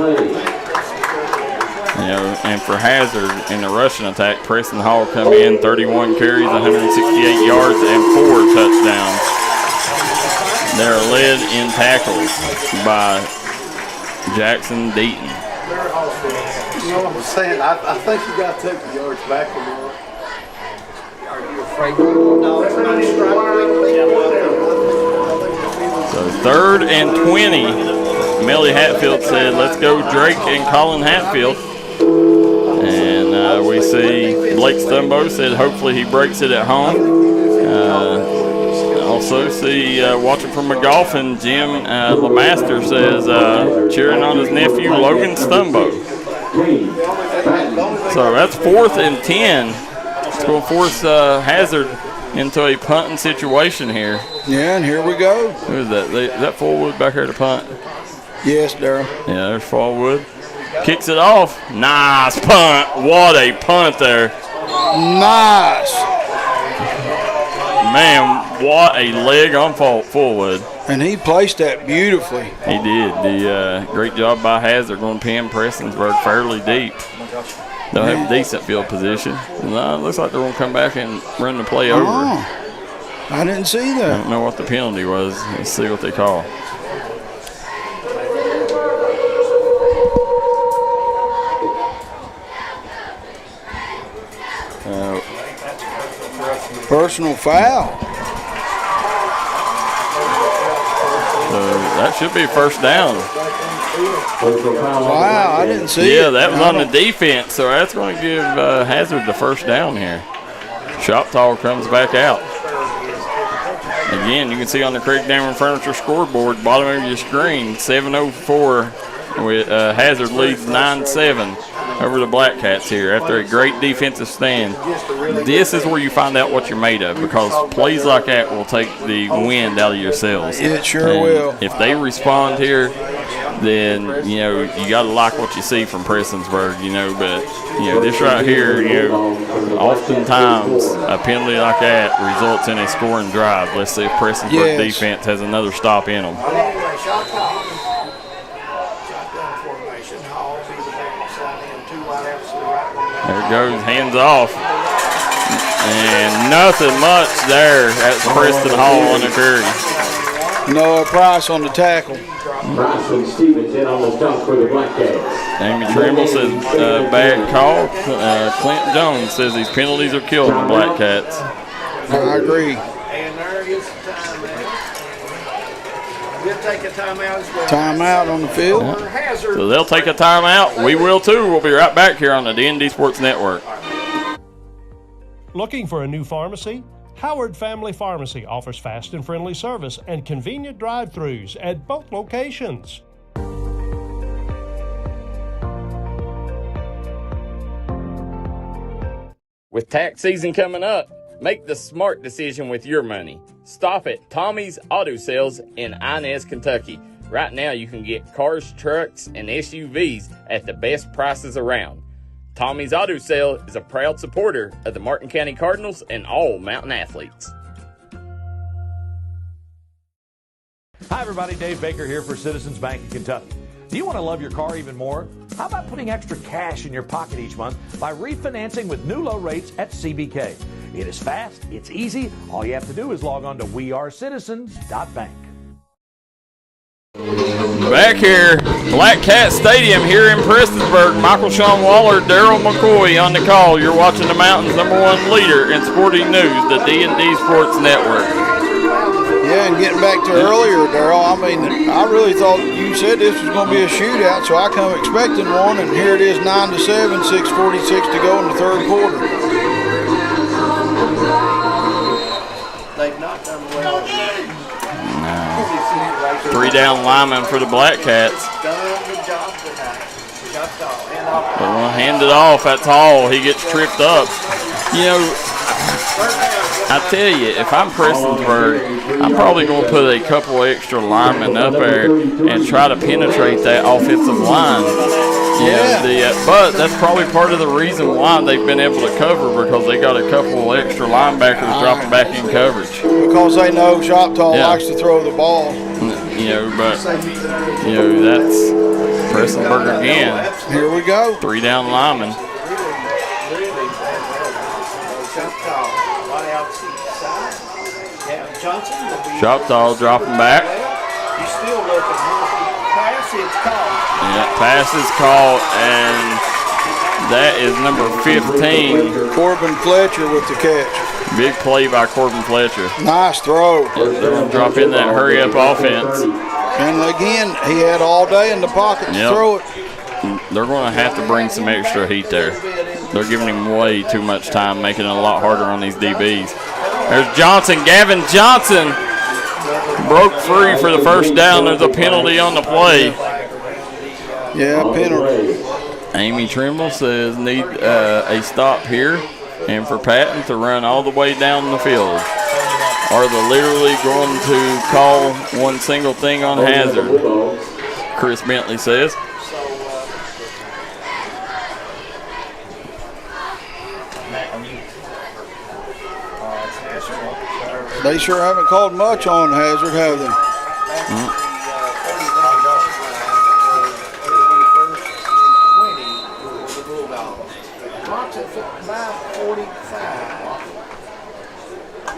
And for Hazard in the rushing attack, Preston Hall come in, 31 carries, 168 yards, and 4 touchdowns. They're led in tackles by Jackson Deaton. You know what I'm saying? I think you got to take the yards back a little. Are you afraid to So 3rd and 20. Melly Hatfield said, let's go Drake and Colin Hatfield. And we see Blake Stumbo said hopefully he breaks it at home. Also see watching from McGolphin, Jim LeMaster says cheering on his nephew Logan Stumbo. So that's 4th and 10. It's going to force Hazard into a punting situation here. Yeah, and here we go. Who is that? Is that Fullwood back here to punt? Yes, Darryl. Yeah, there's Fullwood. Kicks it off. Nice punt. What a punt there. Nice. Man, what a leg on Fullwood. And he placed that beautifully. He did. Great job by Hazard going to pin Prestonsburg fairly deep. They'll have decent field position. Looks like they're going to come back and run the play over. I didn't see that. I don't know what the penalty was. Let's see what they call. Personal foul. So that should be first down. Wow, I didn't see it. Yeah, that was on the defense, so that's going to give Hazard the first down here. Choctaw comes back out. Again, you can see on the Craig Dameron Furniture scoreboard, bottom of your screen, 7:04 with Hazard leads 9-7 over the Black Cats here after a great defensive stand. This is where you find out what you're made of, because plays like that will take the wind out of your sails. It sure will. If they respond here, then you got to like what you see from Prestonsburg, but this right here, oftentimes a penalty like that results in a scoring drive. Let's see if Prestonsburg defense has another stop in them. There it goes, hands off. And nothing much there at Preston Hall on the carry. Noah Price on the tackle. Price and Stevens in on the stop for the Black Cats. Amy Trimble says bad call. Clint Jones says these penalties are killing the Black Cats. I agree. And there is the timeout. We'll take a timeout as well. Timeout on the field. Yeah. So they'll take a timeout. We will too. We'll be right back here on the D&D Sports Network. Looking for a new pharmacy? Howard Family Pharmacy offers fast and friendly service and convenient drive-thrus at both locations. With tax season coming up, make the smart decision with your money. Stop at Tommy's Auto Sales in Inez, Kentucky. Right now you can get cars, trucks, and SUVs at the best prices around. Tommy's Auto Sale is a proud supporter of the Martin County Cardinals and all Mountain athletes. Hi everybody, Dave Baker here for Citizens Bank in Kentucky. Do you want to love your car even more? How about putting extra cash in your pocket each month by refinancing with new low rates at CBK? It is fast, it's easy. All you have to do is log on to wearecitizens.bank. Back here Black Cat Stadium here in Prestonsburg. Michael Shawn Waller, Darryl McCoy on the call. You're watching the Mountains' #1 leader in sporting news, the D&D Sports Network. Yeah, and getting back to earlier, Darryl, I mean, I really thought you said this was going to be a shootout, so I come expecting one, and here it is, 9-7, 6:46 to go in the third quarter. They've not done well. No. 3 down linemen for the Black Cats. They want to hand it off. That's Hall. He gets tripped up. You know, I tell you, if I'm Prestonsburg, I'm probably going to put a couple extra linemen up there and try to penetrate that offensive line. Yeah. But that's probably part of the reason why they've been able to cover, because they got a couple extra linebackers dropping back in coverage. Because they know Choctaw likes to throw the ball. You know, but, you know, that's Prestonsburg again. Here we go. 3 down linemen. Choctaw dropping back. He's still looking. Pass is caught. Yeah, pass is caught, and that is number 15. Corbin Fletcher with the catch. Big play by Corbin Fletcher. Nice throw. They're going to drop in that hurry-up offense. And again, he had all day in the pocket to throw it. They're going to have to bring some extra heat there. They're giving him way too much time, making it a lot harder on these DBs. There's Johnson. Gavin Johnson broke free for the first down. There's a penalty on the play. Yeah, penalty. Amy Trimble says need a stop here, and for Patton to run all the way down the field. Are they literally going to call one single thing on hazard? Chris Bentley says. They sure haven't called much on hazard, have they?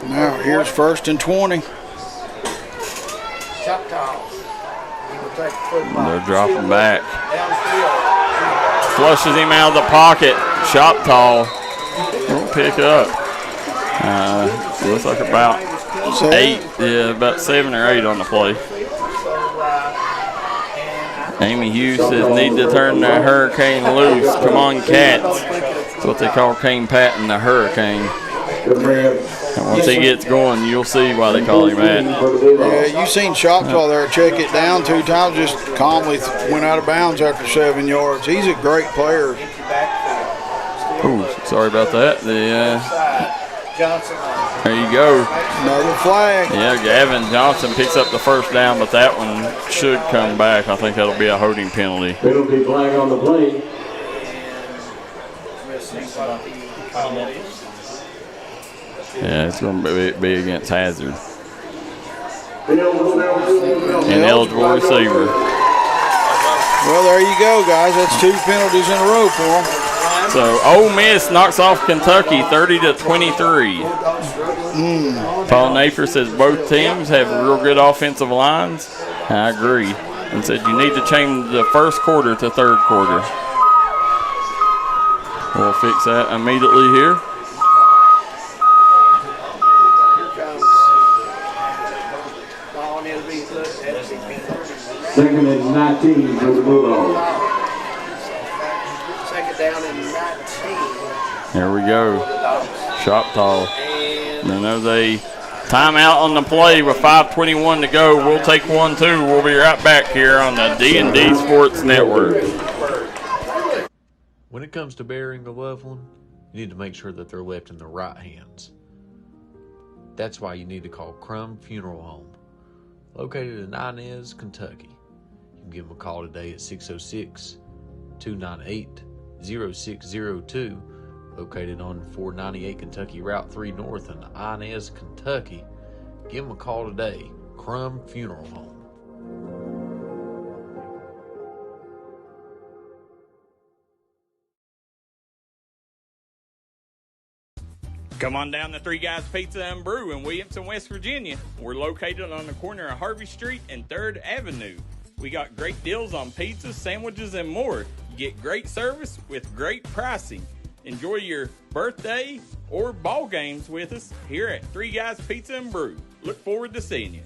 Now here's 1st and 20. They're dropping back. Flushes him out of the pocket. Choctaw won't pick up. Looks like about 8, about 7 or 8 on the play. Amy Hughes says need to turn the Hurricane loose. Come on, Cats. That's what they call Kane Patton, the Hurricane. And once he gets going, you'll see why they call him that. Yeah, you seen Choctaw there check it down 2 times, just calmly went out of bounds after 7 yards. He's a great player. Ooh, sorry about that. There you go. Another flag. Yeah, Gavin Johnson picks up the first down, but that one should come back. I think that'll be a holding penalty. Penalty flag on the play. Yeah, it's going to be against hazard. Ineligible receiver. Well, there you go, guys. That's 2 penalties in a row for them. So Ole Miss knocks off Kentucky 30-23. Paul Napier says both teams have real good offensive lines. I agree. And said you need to change the first quarter to third quarter. We'll fix that immediately here. Second and 19 for the Bulldogs. Second down and 19. There we go. Choctaw. And there's a timeout on the play with 5:21 to go. We'll take 1, 2. We'll be right back here on the D&D Sports Network. When it comes to burying a loved one, you need to make sure that they're left in the right hands. That's why you need to call Crum Funeral Home, located in Inez, Kentucky. You can give them a call today at 606-298-0602, located on 498 Kentucky Route 3 North in Inez, Kentucky. Give them a call today, Crum Funeral Home. Come on down to Three Guys Pizza and Brew in Williamson, West Virginia. We're located on the corner of Harvey Street and 3rd Avenue. We got great deals on pizzas, sandwiches, and more. Get great service with great pricing. Enjoy your birthday or ball games with us here at Three Guys Pizza and Brew. Look forward to seeing you.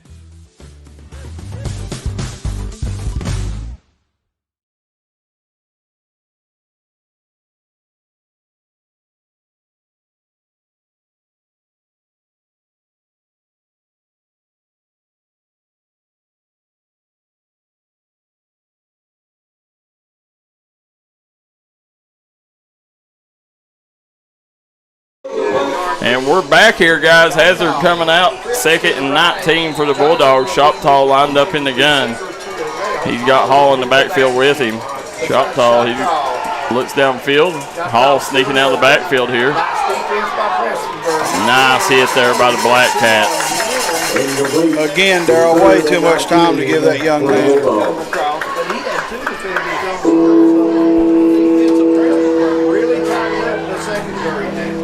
And we're back here, guys. Hazard coming out, 2nd and 19 for the Bulldogs. Shoptall lined up in the gun. He's got Hall in the backfield with him. Shoptall, he looks downfield. Hall sneaking out of the backfield here. Nice hit there by the Black Cats. Again, Darryl, way too much time to give that young man.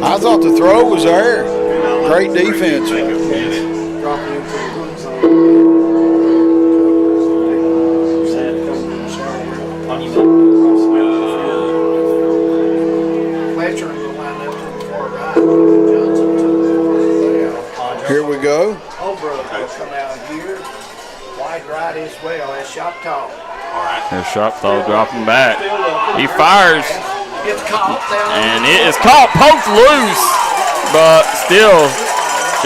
I thought the throw was there. Great defense. Here we go. Come out here. Wide right as well. That's Shoptall. There's Shoptall dropping back. He fires. It's caught down. And it is caught, poked loose, but still,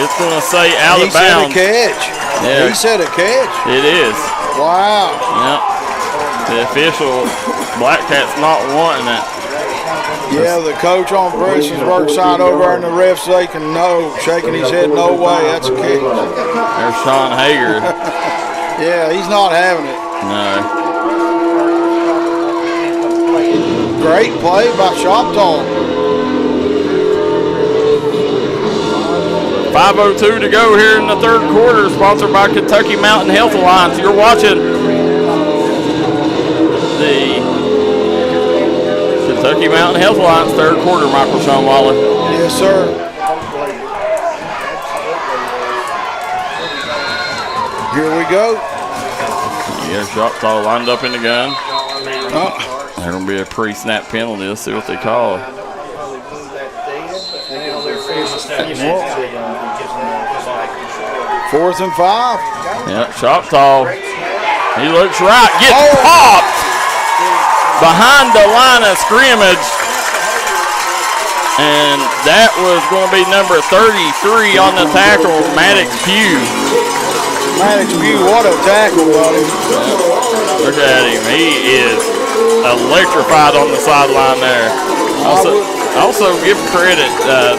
it's going to say out of bounds. He said a catch. Yeah. He said a catch. It is. Wow. Yep. The official, Black Cat's not wanting it. Yeah, the coach on Prestonsburg side over there, and the refs shaking no, shaking his head, no way, that's a kick. There's Shawn Hager. Yeah, he's not having it. No. Great play by Shoptall. 5:02 to go here in the 3rd quarter, sponsored by Kentucky Mountain Health Alliance. You're watching the Kentucky Mountain Health Alliance 3rd quarter, Michael Shawn Waller. Yes, sir. Here we go. Yeah, Shoptall lined up in the gun. There's going to be a pre-snap penalty. Let's see what they call. 4th and 5. Yeah, Shoptall. He looks right. Gets popped behind the line of scrimmage. And that was going to be number 33 on the tackle, Maddox Pugh. Maddox Pugh, what a tackle, buddy. Look at him. He is electrified on the sideline there. Also give credit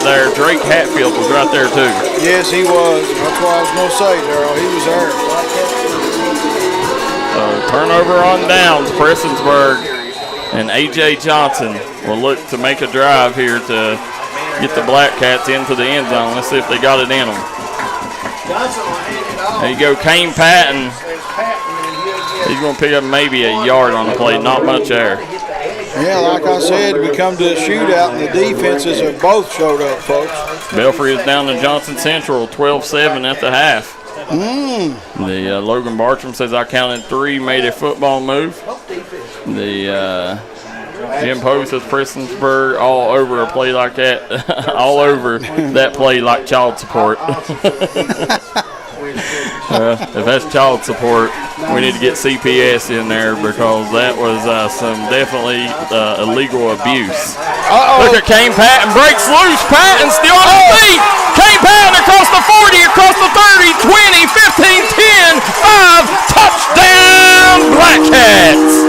there. Drake Hatfield was right there too. Yes, he was. That's what I was going to say, Darryl. He was there. Turnover on downs. Prestonsburg and A.J. Johnson will look to make a drive here to get the Black Cats into the end zone. Let's see if they got it in them. There you go, Kane Patton. He's going to pick up maybe a yard on the play, not much air. Yeah, like I said, we come to a shootout, and the defenses have both showed up, folks. Belfry is down to Johnson Central, 12-7 at the half. The Logan Bartram says, I counted 3, made a football move. The Jim Poe says Prestonsburg all over a play like that, all over that play like child support. If that's child support, we need to get CPS in there because that was some definitely illegal abuse. Look at Kane Patton, breaks loose. Patton still on his feet. Kane Patton across the 40, across the 30, 20, 15, 10, 5. Touchdown, Black Cats.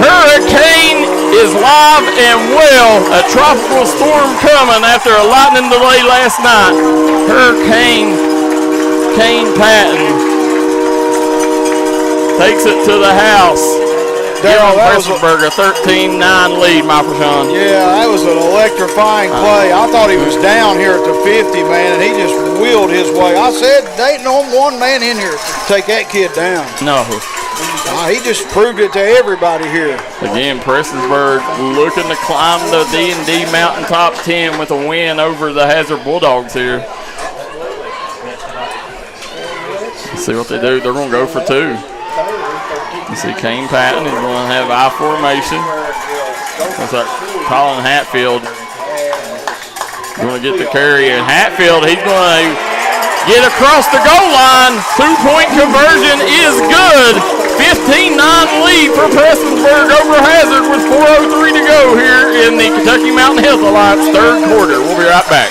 Hurricane is live and well. A tropical storm coming after a lightning delay last night. Hurricane Kane Patton takes it to the house. Darryl, that was a 13-9 lead, Michael Shawn. Yeah, that was an electrifying play. I thought he was down here at the 50, man, and he just wheeled his way. I said, there ain't no one man in here to take that kid down. No. He just proved it to everybody here. Again, Prestonsburg looking to climb the D&D Mountain Top 10 with a win over the Hazard Bulldogs here. Let's see what they do. They're going to go for 2. You see Kane Patton is going to have I formation. Looks like Colin Hatfield going to get the carry. And Hatfield, he's going to get across the goal line. 2-point conversion is good. 15-9 lead for Prestonsburg over Hazard with 4:03 to go here in the Kentucky Mountain Health Alliance third quarter. We'll be right back.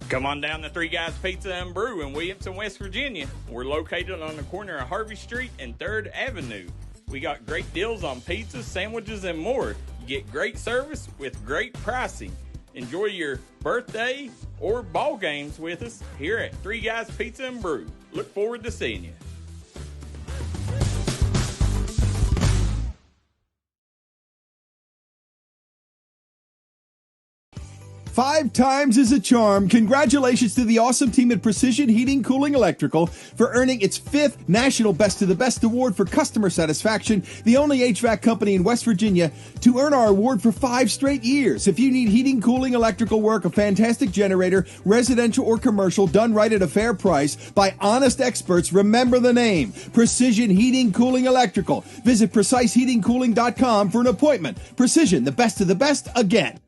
Come on down to Three Guys Pizza and Brew in Williamson, West Virginia. We're located on the corner of Harvey Street and 3rd Avenue. We got great deals on pizzas, sandwiches, and more. You get great service with great pricing. Enjoy your birthday or ball games with us here at Three Guys Pizza and Brew. Look forward to seeing you. 5 times is a charm. Congratulations to the awesome team at Precision Heating, Cooling, Electrical for earning its 5th National Best of the Best Award for customer satisfaction, the only HVAC company in West Virginia to earn our award for 5 straight years. If you need heating, cooling, electrical work, a fantastic generator, residential or commercial, done right at a fair price by honest experts, remember the name, Precision Heating, Cooling, Electrical. Visit PreciseHeatingCooling.com for an appointment. Precision, the best of the best, again.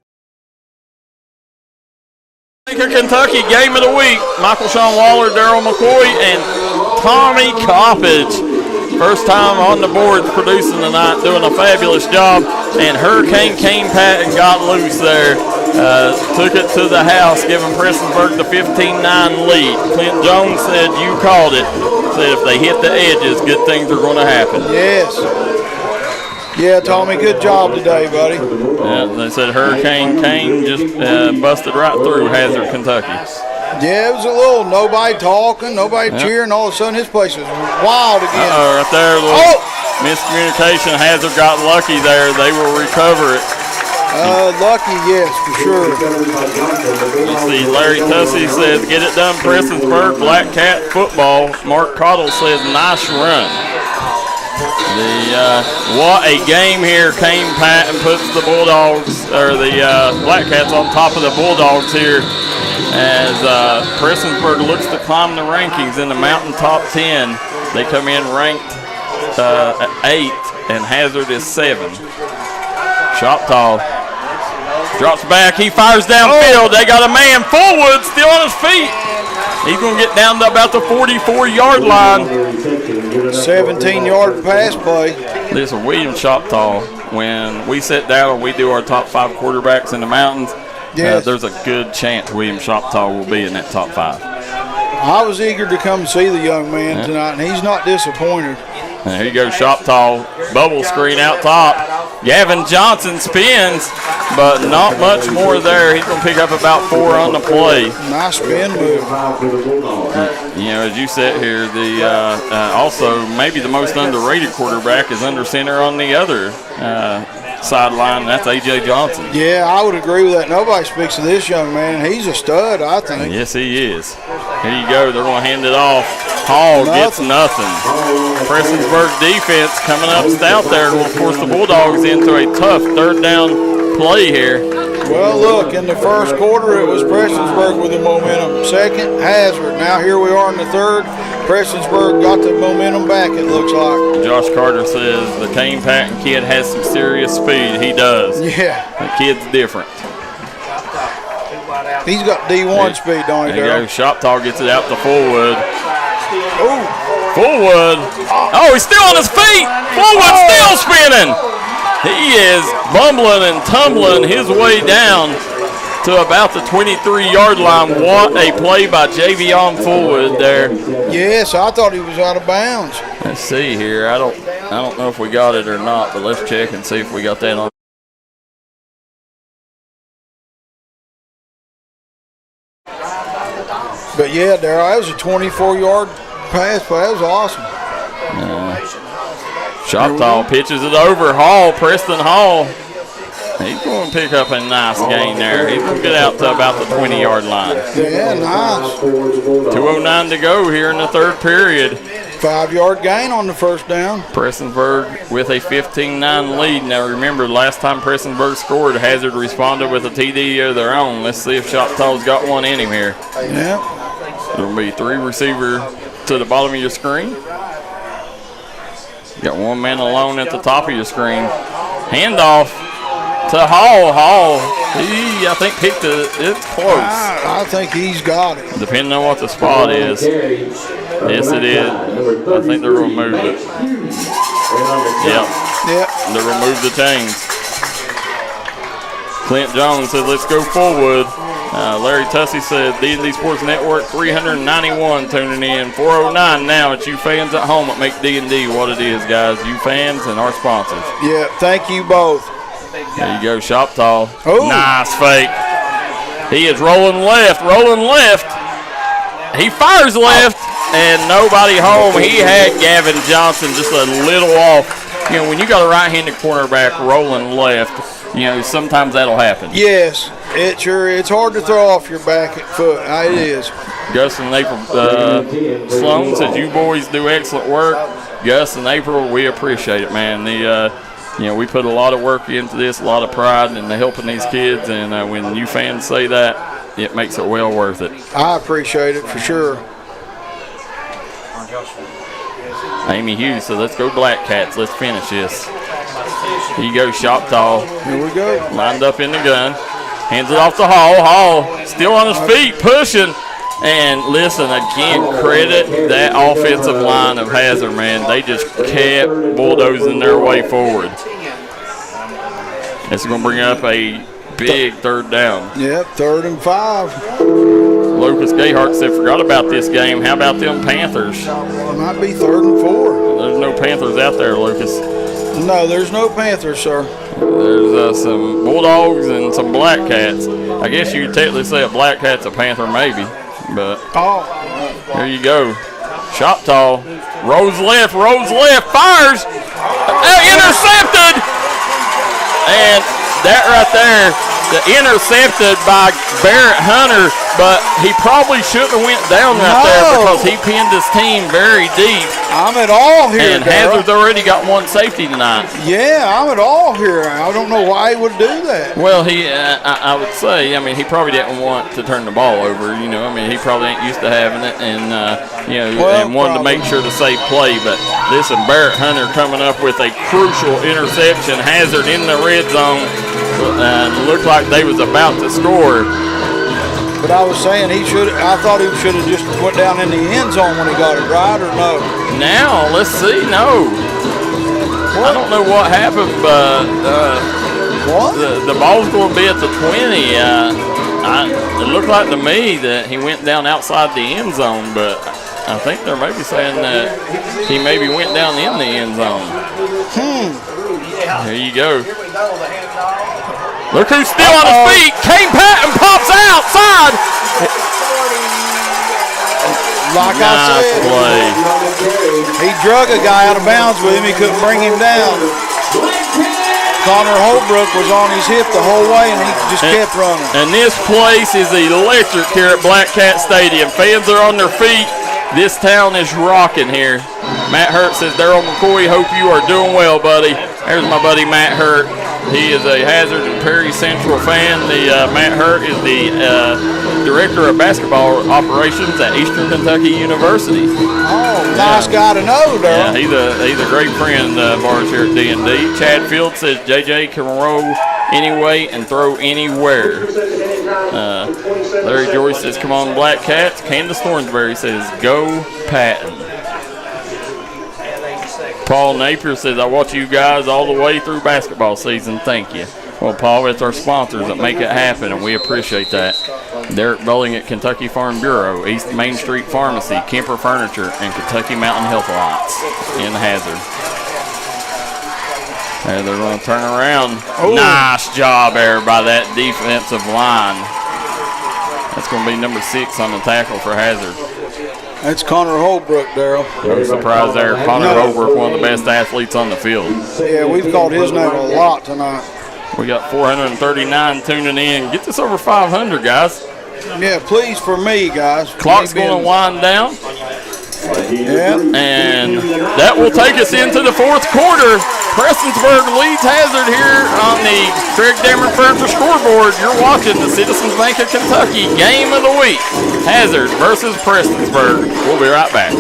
Kentucky Game of the Week. Michael Shawn Waller, Darryl McCoy, and Tommy Coppage. First time on the board producing tonight, doing a fabulous job. And Hurricane Kane Patton got loose there. Took it to the house, giving Prestonsburg the 15-9 lead. Clint Jones said, you called it. Said if they hit the edges, good things are going to happen. Yes. Yeah, Tommy, good job today, buddy. Yeah, they said Hurricane Kane just busted right through Hazard, Kentucky. Yeah, it was a little nobody talking, nobody cheering. All of a sudden, his place was wild again. Right there, miscommunication. Hazard got lucky there. They will recover it. Lucky, yes, for sure. You see, Larry Tussey says, get it done, Prestonsburg, Black Cat football. Mark Cottle says, nice run. What a game here. Kane Patton puts the Bulldogs, or the Black Cats on top of the Bulldogs here as Prestonsburg looks to climb the rankings in the Mountain Top 10. They come in ranked 8th, and Hazard is 7. Shoptall drops back. He fires downfield. They got a man. Fullwood still on his feet. He's going to get down to about the 44-yard line. 17-yard pass play. Listen, William Shoptall, when we sit down and we do our top 5 quarterbacks in the mountains, yes. There's a good chance William Shoptall will be in that top 5. I was eager to come see the young man tonight, and he's not disappointed. And here you go, Shoptall, bubble screen out top. Gavin Johnson spins, but not much more there. He's going to pick up about 4 on the play. Nice spin move. You know, as you sit here, the also maybe the most underrated quarterback is under center on the other sideline, and that's A.J. Johnson. Yeah, I would agree with that. Nobody speaks of this young man. He's a stud, I think. Yes, he is. Here you go. They're going to hand it off. Hall gets nothing. Prestonsburg defense coming up stout there will force the Bulldogs into a tough 3rd down play here. Well, look, in the first quarter, it was Prestonsburg with the momentum. Second, Hazard. Now here we are in the 3rd. Prestonsburg got the momentum back, it looks like. Josh Carter says the Kane Patton kid has some serious speed. He does. Yeah. The kid's different. He's got D1 speed, don't he, Darryl? There you go. Shoptall gets it out to Fullwood. Ooh. Fullwood. Oh, he's still on his feet. Fullwood still spinning. He is bumbling and tumbling his way down to about the 23-yard line. What a play by Javion Fullwood there. Yes, I thought he was out of bounds. Let's see here. I don't know if we got it or not, but let's check and see if we got that on. But yeah, Darryl, that was a 24-yard pass play. That was awesome. Shoptall pitches it over. Hall, Preston Hall. He's going to pick up a nice gain there. He's going to get out to about the 20-yard line. Yeah, nice. 2:09 to go here in the 3rd period. 5-yard gain on the first down. Prestonsburg with a 15-9 lead. Now remember, last time Prestonsburg scored, Hazard responded with a TD of their own. Let's see if Shoptall's got one in him here. Yeah. There'll be 3 receiver to the bottom of your screen. Got one man alone at the top of your screen. Handoff to Hall. Hall, he, I think, picked it. It's close. I think he's got it. Depending on what the spot is. Yes, it is. I think they're going to move it. Yep. They removed the chains. Clint Jones said, let's go forward. Larry Tussey said, D&D Sports Network, 391 tuning in. 409 now. It's you fans at home that make D&D what it is, guys. You fans and our sponsors. Yeah, thank you both. There you go, Shoptall. Ooh. Nice fake. He is rolling left. He fires left, and nobody home. He had Gavin Johnson just a little off. You know, when you got a right-handed cornerback rolling left, you know, sometimes that'll happen. Yes, it's hard to throw off your back foot. It is. Gus and April Sloan said, you boys do excellent work. Gus and April, we appreciate it, man. We put a lot of work into this, a lot of pride in helping these kids, and when you fans say that, it makes it well worth it. I appreciate it for sure. Amy Hughes said, let's go Black Cats. Let's finish this. Here you go, Shoptall. Here we go. Lined up in the gun. Hands it off to Hall. Hall still on his feet, pushing. And listen, again, credit that offensive line of Hazard, man. They just kept bulldozing their way forward. This is going to bring up a big third down. Yep, 3rd and 5. Lucas Gayhart said, forgot about this game. How about them Panthers? It might be 3rd and 4. There's no Panthers out there, Lucas. No, there's no Panthers, sir. There's some Bulldogs and some Black Cats. I guess you could technically say a Black Cat's a Panther, maybe. But here you go. Shoptall. Rose left, fires. Intercepted. And that right there, the intercepted by Barrett Hunter, but he probably shouldn't have went down right there because he pinned his team very deep. I'm at all here, and Hazard's already got one safety tonight. Yeah, I'm at all here. I don't know why he would do that. Well, I would say, he probably didn't want to turn the ball over. He probably ain't used to having it, and and wanted to make sure to save play. But listen, Barrett Hunter coming up with a crucial interception. Hazard in the red zone, looked like they was about to score. But I was saying I thought he should have just went down in the end zone when he got it, right, or no? Now, let's see. No. I don't know what happened, but the ball's going to be at the 20. It looked like to me that he went down outside the end zone, but I think they're maybe saying that he maybe went down in the end zone. Here you go. Look who's still on his feet. Kane Patton pops outside. Like I said, he drug a guy out of bounds with him. He couldn't bring him down. Connor Holbrook was on his hip the whole way, and he just kept running. And this place is electric here at Black Cat Stadium. Fans are on their feet. This town is rocking here. Matt Hurt says, Darryl McCoy, hope you are doing well, buddy. There's my buddy Matt Hurt. He is a Hazard and Perry Central fan. Matt Hurt is the director of basketball operations at Eastern Kentucky University. Oh, nice guy to know, though. Yeah, he's a great friend of ours here at D&D. Chad Field says JJ can roll anyway and throw anywhere. Larry Joyce says, come on, Black Cats. Candace Thornsberry says, go Patton. Paul Napier says, I watch you guys all the way through basketball season. Thank you. Well, Paul, it's our sponsors that make it happen, and we appreciate that. Derek Bowling at Kentucky Farm Bureau, East Main Street Pharmacy, Kemper Furniture, and Kentucky Mountain Health Alliance in Hazard. And they're going to turn around. Ooh. Nice job there by that defensive line. That's going to be number 6 on the tackle for Hazard. That's Connor Holbrook, Darryl. No surprise there. Connor Holbrook, one of the best athletes on the field. Yeah, we've called his name a lot tonight. We got 439 tuning in. Get this over 500, guys. Yeah, please, for me, guys. Clock's going to wind down. Yeah. And that will take us into the 4th quarter. Prestonsburg leads Hazard here on the Craig Dameron Furniture scoreboard. You're watching the Citizens Bank of Kentucky game of the week. Hazard versus Prestonsburg. We'll be right back.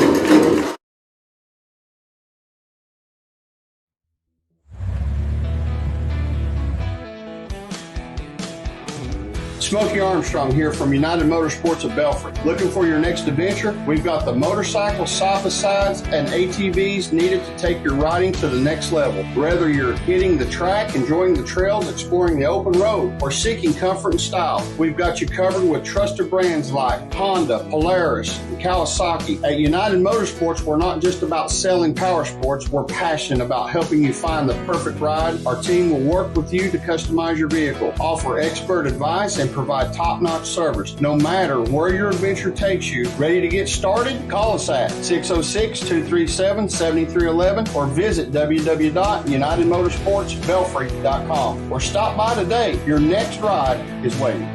Smokey Armstrong here from United Motorsports of Belfry. Looking for your next adventure? We've got the motorcycles, side-by-sides, and ATVs needed to take your riding to the next level. Whether you're hitting the track, enjoying the trails, exploring the open road, or seeking comfort and style, we've got you covered with trusted brands like Honda, Polaris, and Kawasaki. At United Motorsports, we're not just about selling power sports, we're passionate about helping you find the perfect ride. Our team will work with you to customize your vehicle, offer expert advice, and provide top-notch service. No matter where your adventure takes you, ready to get started? Call us at 606-237-7311 or visit www.unitedmotorsportsbelfry.com or stop by today. Your next ride is waiting.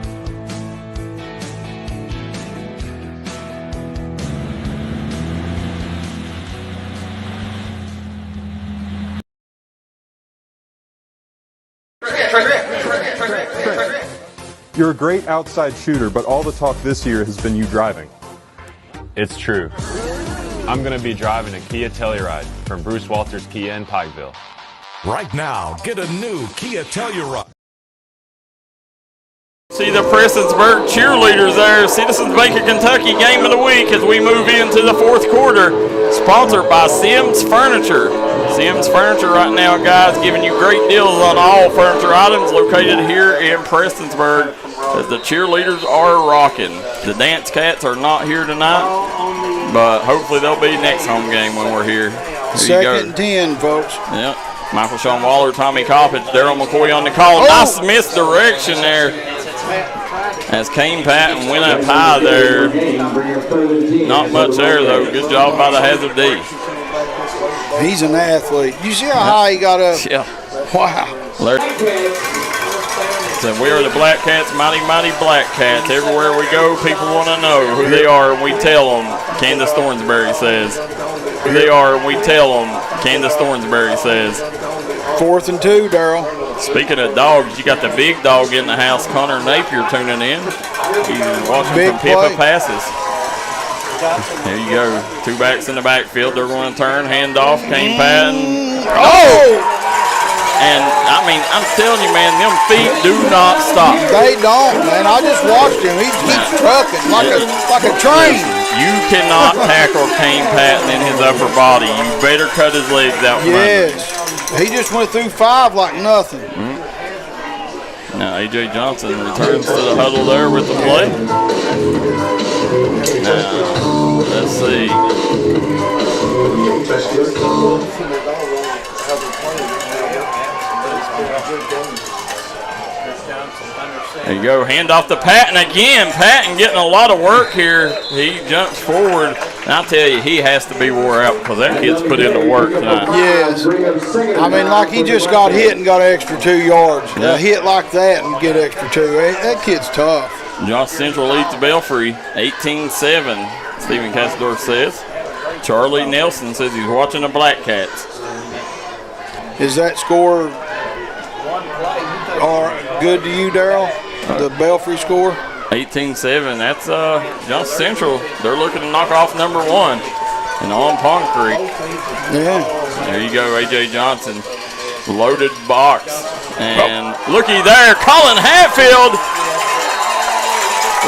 You're a great outside shooter, but all the talk this year has been you driving. It's true. I'm going to be driving a Kia Telluride from Bruce Walters Kia in Pikeville. Right now, get a new Kia Telluride. See the Prestonsburg cheerleaders there. Citizens-Baker, Kentucky game of the week as we move into the fourth quarter. Sponsored by Sims Furniture. Sims Furniture right now, guys, giving you great deals on all furniture items located here in Prestonsburg as the cheerleaders are rocking. The Dance Cats are not here tonight, but hopefully they'll be next home game when we're here. Second and 10, folks. Yep. Michael Shawn Waller, Tommy Coppage, Darryl McCoy on the call. Nice misdirection there as Kane Patton went up high there. Not much there, though. Good job by the Hazard D. He's an athlete. You see how high he got up? Yeah. Wow. So we are the Black Cats, mighty, mighty Black Cats. Everywhere we go, people want to know who they are, and we tell them, Candace Thornsberry says. Who they are, and we tell them, Candace Thornsberry says. 4th and 2, Darryl. Speaking of dogs, you got the big dog in the house, Connor Napier, tuning in. He's watching Big from Pippa play. Passes. There you go. Two backs in the backfield. They're going to turn, hand off, Kane Patton. Oh! And, I mean, I'm telling you, man, them feet do not stop. They don't, man. I just watched him. He keeps trucking like a train. You cannot tackle Kane Patton in his upper body. You better cut his legs out front. Yes. He just went through 5 like nothing. Now A.J. Johnson returns to the huddle there with the play. Now, let's see. There you go, hand off to Patton again. Patton getting a lot of work here. He jumps forward. And I'll tell you, he has to be wore out because that kid's put into work tonight. Yes. I mean, like he just got hit and got an extra 2 yards. Yeah. A hit like that and get extra 2. That kid's tough. Johnson Central leads Belfry 18-7, Stephen Cassador says. Charlie Nelson says he's watching the Black Cats. Is that score good to you, Darryl? The Belfry score? 18-7. That's Johnson Central. They're looking to knock off number 1 and on Pond Creek. Yeah. There you go, A.J. Johnson. Loaded box. And looky there, Colin Hatfield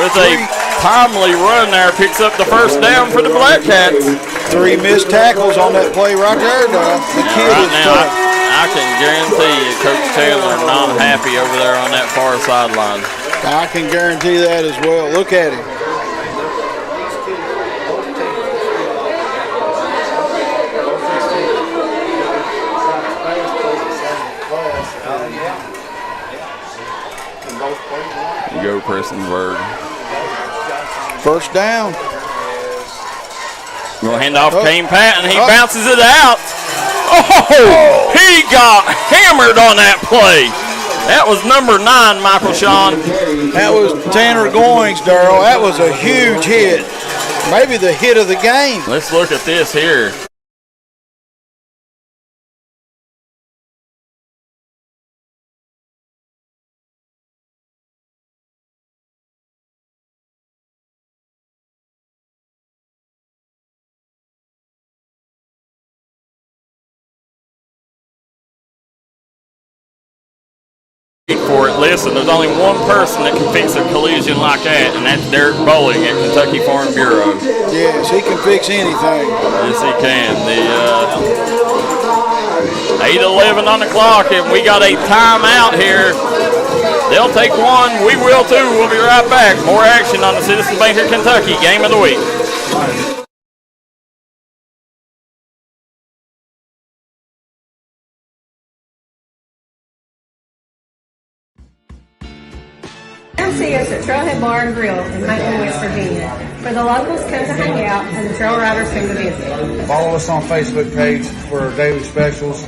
with a timely run there picks up the first down for the Black Cats. 3 missed tackles on that play right there, though. The kid Right is now, tough. I can guarantee you Coach Taylor not happy over there on that far sideline. I can guarantee that as well. Look at him. You go, Prestonsburg. First down. We'll hand off Kane Patton. He bounces it out. Oh, he got hammered on that play. That was number 9, Michael Shawn. That was Tanner Goings, Darryl. That was a huge hit. Maybe the hit of the game. Let's look at this here. For it. Listen, there's only one person that can fix a collision like that, and that's Derek Bowling at Kentucky Farm Bureau. Yes, he can fix anything. Yes, he can. The 8:11 on the clock, and we got a timeout here. They'll take one. We will too. We'll be right back. More action on the Citizens Banker Kentucky Game of the Week. Come see us at Trailhead Bar and Grill in Patton, West Virginia, where the locals come to hang out and the trail riders come to visit. Follow us on Facebook page for our daily specials.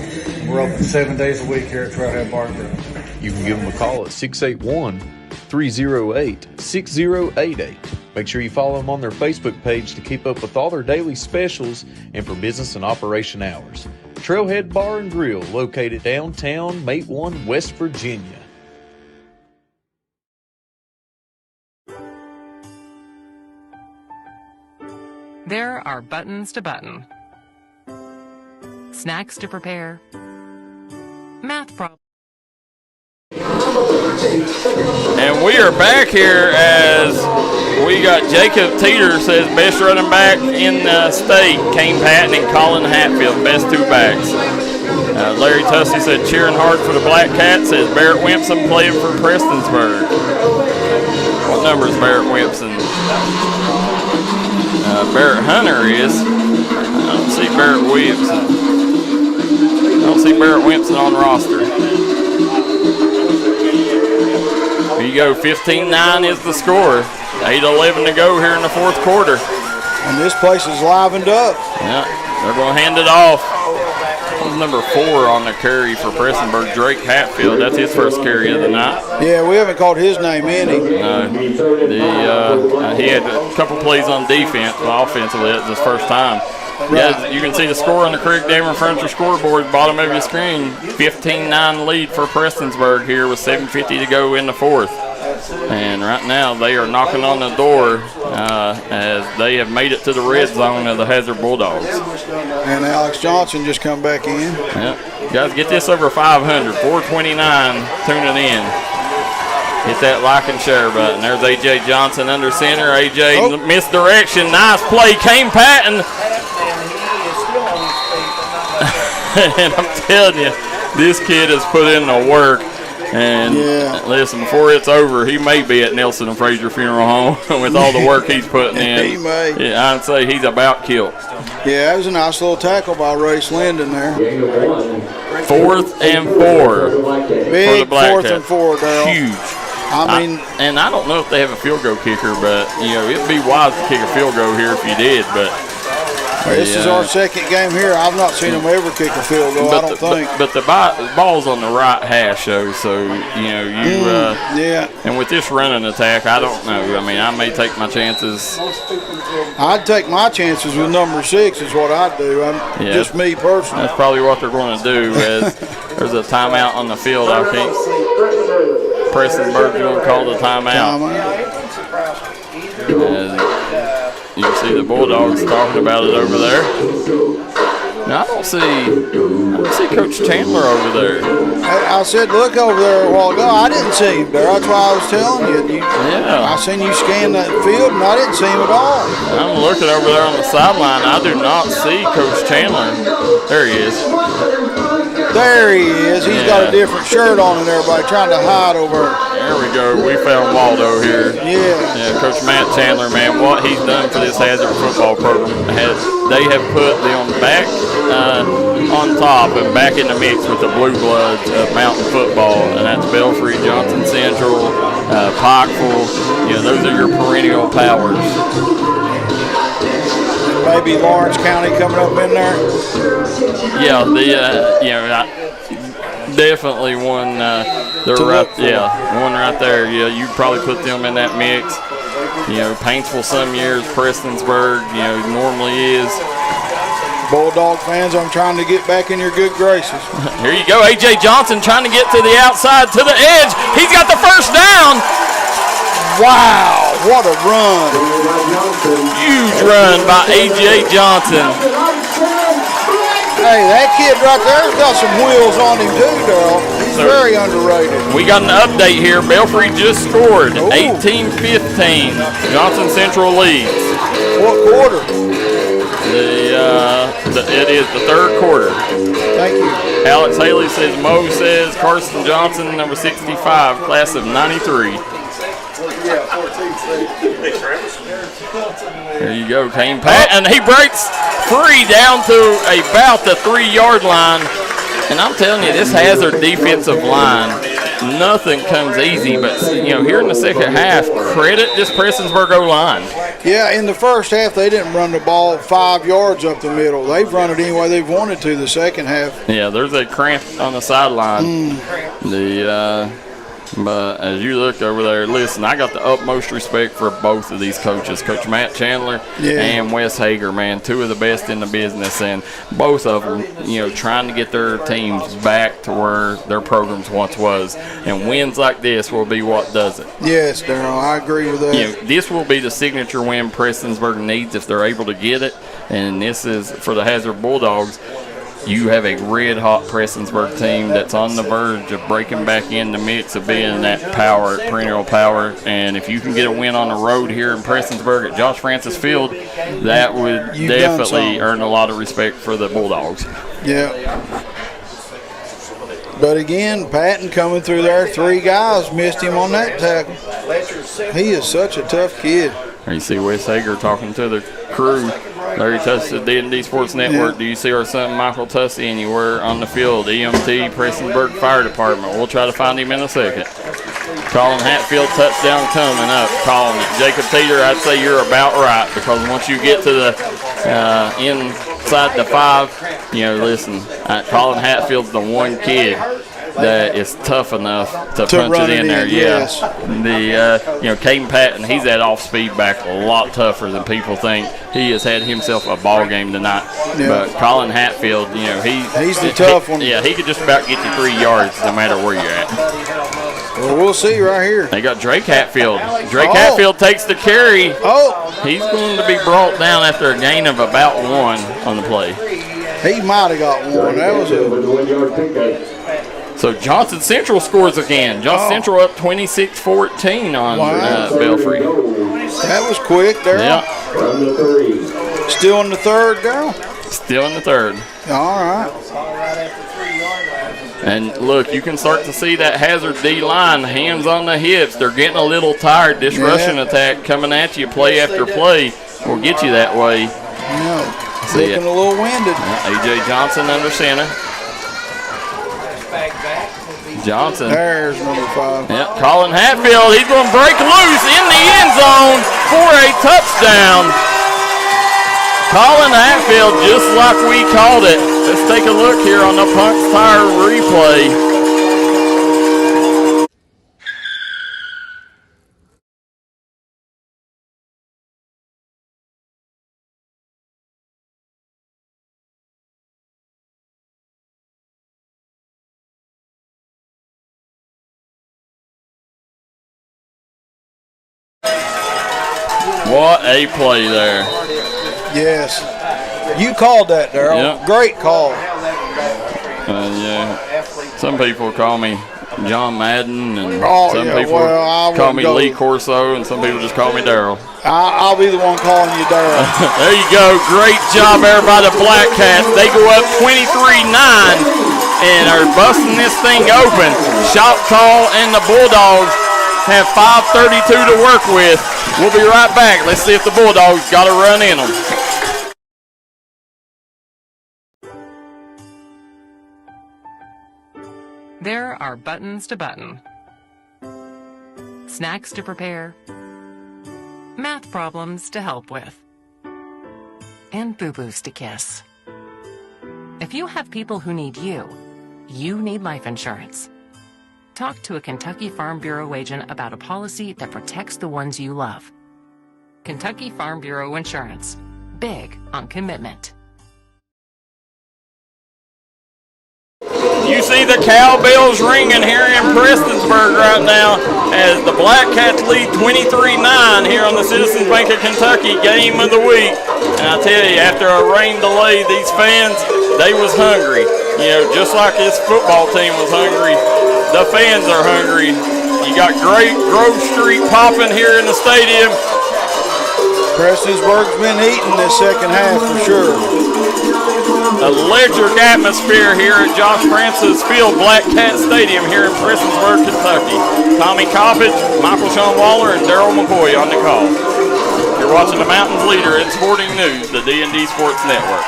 We're open 7 days a week here at Trailhead Bar and Grill. You can give them a call at 681-308-6088. Make sure you follow them on their Facebook page to keep up with all their daily specials and for business and operation hours. Trailhead Bar and Grill, located downtown, Mate 1, West Virginia. There are buttons to button, snacks to prepare, math problems. And we are back here as we got Jacob Teeter says best running back in the state, Kane Patton and Colin Hatfield, best two backs. Larry Tussey said cheering hard for the Black Cat, says Barrett Wimpson playing for Prestonsburg. What number is Barrett Wimpson? Barrett Hunter is. I don't see Barrett Wimpson. I don't see Barrett Wimpson on the roster. Here you go, 15-9 is the score. 8:11 to go here in the fourth quarter. And this place is livened up. Yeah, they're going to hand it off. Number 4 on the carry for Prestonsburg, Drake Hatfield. That's his first carry of the night. Yeah, we haven't called his name any. No. He had a couple plays on defense, but offensively that's his first time. Yeah, you can see the score on the Craig Dameron Furniture scoreboard, bottom of your screen. 15-9 lead for Prestonsburg here with 7:50 to go in the fourth. And right now they are knocking on the door as they have made it to the red zone of the Hazard Bulldogs. And Alex Johnson just come back in. Yep. Guys, get this over 500. 429 tuning in. Hit that like and share button. There's A.J. Johnson under center. A.J. misdirection. Nice play. Kane Patton. And I'm telling you, this kid has put in the work. And listen, before it's over, he may be at Nelson and Frazier Funeral Home with all the work he's putting in. He may. Yeah, I'd say he's about killed. Yeah, that was a nice little tackle by Race Linden there. 4th and 4 Big for the Black 4th Cats. and 4, Darryl. Huge. I mean, and I don't know if they have a field goal kicker, but it'd be wise to kick a field goal here if you did. But this is our second game here. I've not seen them ever kick a field goal. I don't think. But the ball's on the right hash, though. So And with this running attack, I don't know. I mean, I may take my chances. I'd take my chances with number 6 is what I'd do. Just me personally. That's probably what they're going to do. As there's a timeout on the field, I think. Prestonsburg's going to call the timeout. You can see the Bulldogs talking about it over there. Now, I don't see Coach Chandler over there. I said, look over there a while ago. I didn't see him there. That's why I was telling you. I seen you scan that field, and I didn't see him at all. I'm looking over there on the sideline. I do not see Coach Chandler. There he is. There he is. He's got a different shirt on and everybody trying to hide over. There we go. We found Waldo here. Yeah, Coach Matt Chandler, man, what he's done for this Hazard football program. They have put them back on top and back in the mix with the blue bloods of mountain football, and that's Belfry, Johnson Central, Pikeville. Those are your perennial powers. Maybe Lawrence County coming up in there. Definitely one. They're one right there. Yeah, you probably put them in that mix. Paintsville some years, Prestonsburg, normally is. Bulldog fans, I'm trying to get back in your good graces. Here you go, A.J. Johnson trying to get to the outside, to the edge. He's got the first down. Wow, what a run. Huge run by A.J. Johnson. Hey, that kid right there's got some wheels on him too, Darryl. He's very underrated. We got an update here. Belfry just scored 18-15. Johnson Central leads. What quarter? It is the third quarter. Thank you. Alex Haley says, Mo says, Carson Johnson, number 65, class of 93. There you go, Kane Patton. He breaks free down to about the 3-yard line. And I'm telling you, this Hazard defensive line, nothing comes easy. But, here in the second half, credit this Prestonsburg O-line. Yeah, in the first half, they didn't run the ball 5 yards up the middle. They've run it any way they've wanted to the second half. Yeah, there's a cramp on the sideline. But as you look over there, listen, I got the utmost respect for both of these coaches, Coach Matt Chandler and Wes Hager, man, two of the best in the business, and both of them, trying to get their teams back to where their programs once was. And wins like this will be what does it. Yes, Darryl, I agree with that. This will be the signature win Prestonsburg needs if they're able to get it, and this is for the Hazard Bulldogs. You have a red-hot Prestonsburg team that's on the verge of breaking back in the mix of being that power, perennial power. And if you can get a win on the road here in Prestonsburg at Josh Francis Field, that would definitely earn a lot of respect for the Bulldogs. Yeah. But again, Patton coming through there, 3 guys missed him on that tackle. He is such a tough kid. There you see Wes Hager talking to the crew. Larry Tussey, the D&D Sports Network. Do you see our son Michael Tussey anywhere on the field? EMT, Prestonsburg Fire Department. We'll try to find him in a second. Colin Hatfield, touchdown coming up. Calling it. Jacob Teeter, I'd say you're about right, because once you get to the inside the 5, listen, Colin Hatfield's the one kid that is tough enough to punch it in there. Yes. Caden Patton, he's that off-speed back a lot tougher than people think. He has had himself a ball game tonight. Yeah. But Colin Hatfield, he's the tough one. Yeah, he could just about get you 3 yards no matter where you're at. Well, we'll see right here. They got Drake Hatfield. Hatfield takes the carry. He's going to be brought down after a gain of about 1 on the play. He might have got 1. That was a 1-yard pickup. So Johnson Central scores again. Johnson Central up 26-14 on Belfry. That was quick there. Yeah. Still in the third, Darryl? Still in the third. All right. And look, you can start to see that Hazard D-line, hands on the hips. They're getting a little tired. This rushing attack coming at you play after play will get you that way. Yeah. Looking a little winded. A.J. Johnson under center. Johnson. There's number 5. Yep, Colin Hatfield. He's going to break loose in the end zone for a touchdown. Colin Hatfield, just like we called it. Let's take a look here on the Punch Tire replay. What a play there. Yes. You called that, Darryl. Yep. Great call. Yeah. Some people call me John Madden, and some people call me Lee Corso, and some people just call me Darryl. I'll be the one calling you Darryl. There you go. Great job there by the Black Cats. They go up 23-9 and are busting this thing open. Choctaw and the Bulldogs have 5:32 to work with. We'll be right back. Let's see if the Bulldogs got a run in them. There are buttons to button, snacks to prepare, math problems to help with, and boo-boos to kiss. If you have people who need you, you need life insurance. Talk to a Kentucky Farm Bureau agent about a policy that protects the ones you love. Kentucky Farm Bureau Insurance. Big on commitment. You see the cowbells ringing here in Prestonsburg right now as the Black Cats lead 23-9 here on the Citizens Bank of Kentucky game of the week. And I tell you, after a rain delay, these fans, they was hungry. just like this football team was hungry, the fans are hungry. You got great Grove Street popping here in the stadium. Prestonsburg's been eating this second half for sure. Electric atmosphere here at Josh Francis Field, Black Cat Stadium here in Prestonsburg, Kentucky. Tommy Coppage, Michael Shawn Waller, and Darryl McCoy on the call. You're watching the Mountains leader in sporting news, the D&D Sports Network.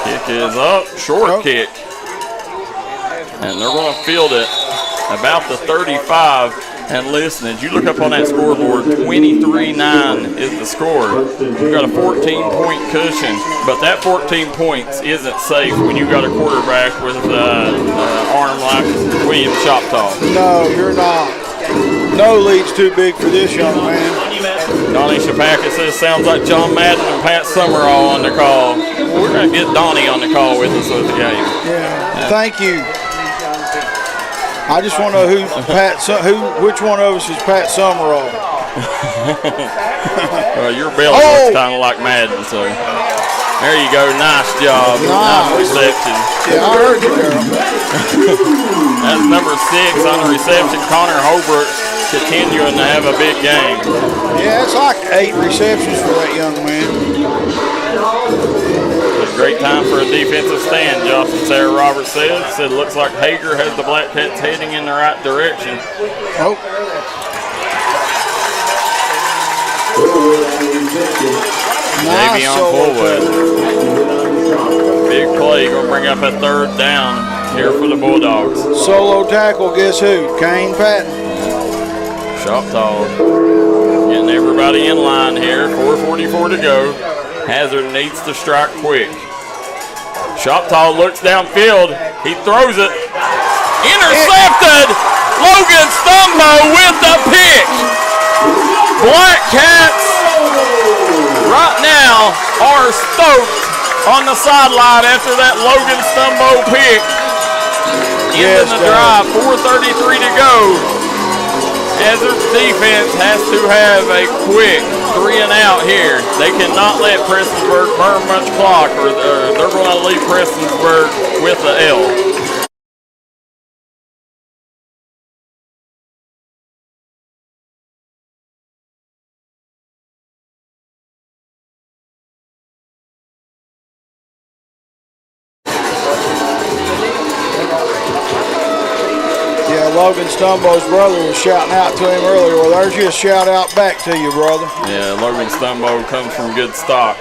Kick is up, short kick. And they're going to field it about the 35. And listen, as you look up on that scoreboard, 23-9 is the score. You've got a 14-point cushion, but that 14 points isn't safe when you've got a quarterback with an arm like William Choctaw. No, you're not. No lead's too big for this young man. Donnie Shapaka says, sounds like John Madden and Pat Summerall on the call. We're going to get Donnie on the call with us at the game. Yeah. Thank you. I just want to know which one of us is Pat Summerall. Well, your belly looks kind of like Madden, so there you go. Nice job. Nice reception. Yeah, I heard you, Darryl. That's number 6 on the reception. Connor Holbrook continuing to have a big game. Yeah, it's like 8 receptions for that young man. Great time for a defensive stand, Josh and Sarah Roberts said. Said it looks like Hager has the Black Cats heading in the right direction. Oh. Davey on Fullwood. Big play, going to bring up a 3rd down here for the Bulldogs. Solo tackle, guess who? Kane Patton. Choctaw getting everybody in line here. 4:44 to go. Hazard needs to strike quick. Choctaw looks downfield. He throws it. Intercepted! Logan Stumbo with the pick. Black Cats right now are stoked on the sideline after that Logan Stumbo pick. Ending the drive. 4:33 to go. Hazard's defense has to have a quick 3 and out here. They cannot let Prestonsburg burn much clock or they're going to leave Prestonsburg with the L. Logan Stumbo's brother was shouting out to him earlier. Well, there's your shout out back to you, brother. Yeah, Logan Stumbo comes from good stock.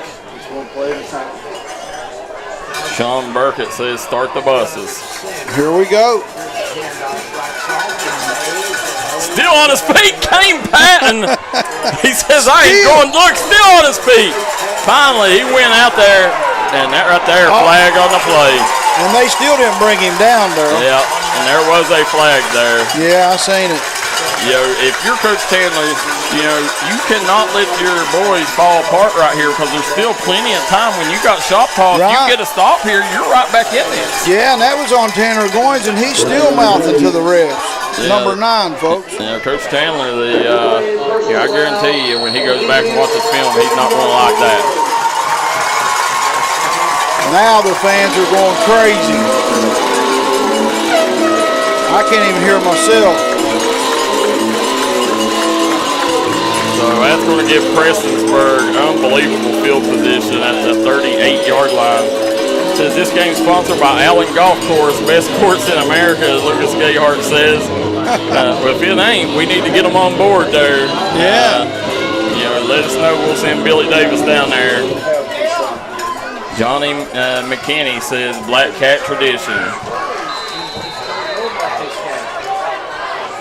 Sean Burkett says start the buses. Here we go. Still on his feet, Kane Patton. He says, I ain't going, look, still on his feet. Finally, he went out there, and that right there, flag on the play. And they still didn't bring him down, Darryl. Yeah, and there was a flag there. Yeah, I seen it. If you're Coach Chandler, you cannot let your boys fall apart right here because there's still plenty of time. When you got shot toss, you get a stop here, you're right back in this. Yeah, and that was on Tanner Goins, and he's still mouthing to the refs. Yeah. Number 9, folks. Coach Chandler, I guarantee you when he goes back and watches film, he's not going to like that. Now the fans are going crazy. I can't even hear myself. So that's going to give Prestonsburg unbelievable field position at the 38-yard line. It says this game sponsored by Allen Golf Course, best course in America, as Lucas Gayhart says. Well, if it ain't, we need to get them on board there. Yeah. Let us know. We'll send Billy Davis down there. Johnny McKinney says Black Cat tradition.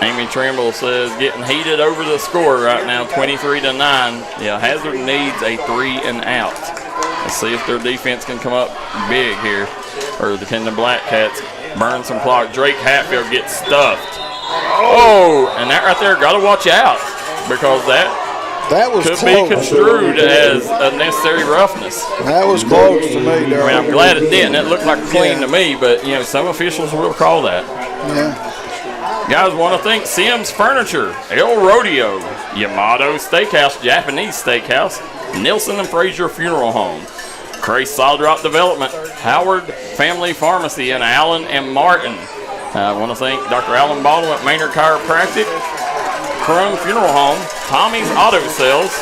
Amy Trimble says getting heated over the score right now, 23-9. Yeah, Hazard needs a 3 and out. Let's see if their defense can come up big here, or can the Black Cats burn some clock. Drake Hatfield gets stuffed. Oh, and that right there, got to watch out because that was could close. be construed as unnecessary roughness. That was close to me, Darryl. I'm glad it didn't. It looked like clean to me, but some officials will call that. Yeah. Guys, want to thank Sims Furniture, El Rodeo, Yamato Steakhouse, Japanese Steakhouse, Nelson and Fraser Funeral Home, Cray Solid Rock Development, Howard Family Pharmacy in Allen and Martin. I want to thank Dr. Alan Baldwin at Maynard Chiropractic, Crum Funeral Home, Tommy's Auto Sales,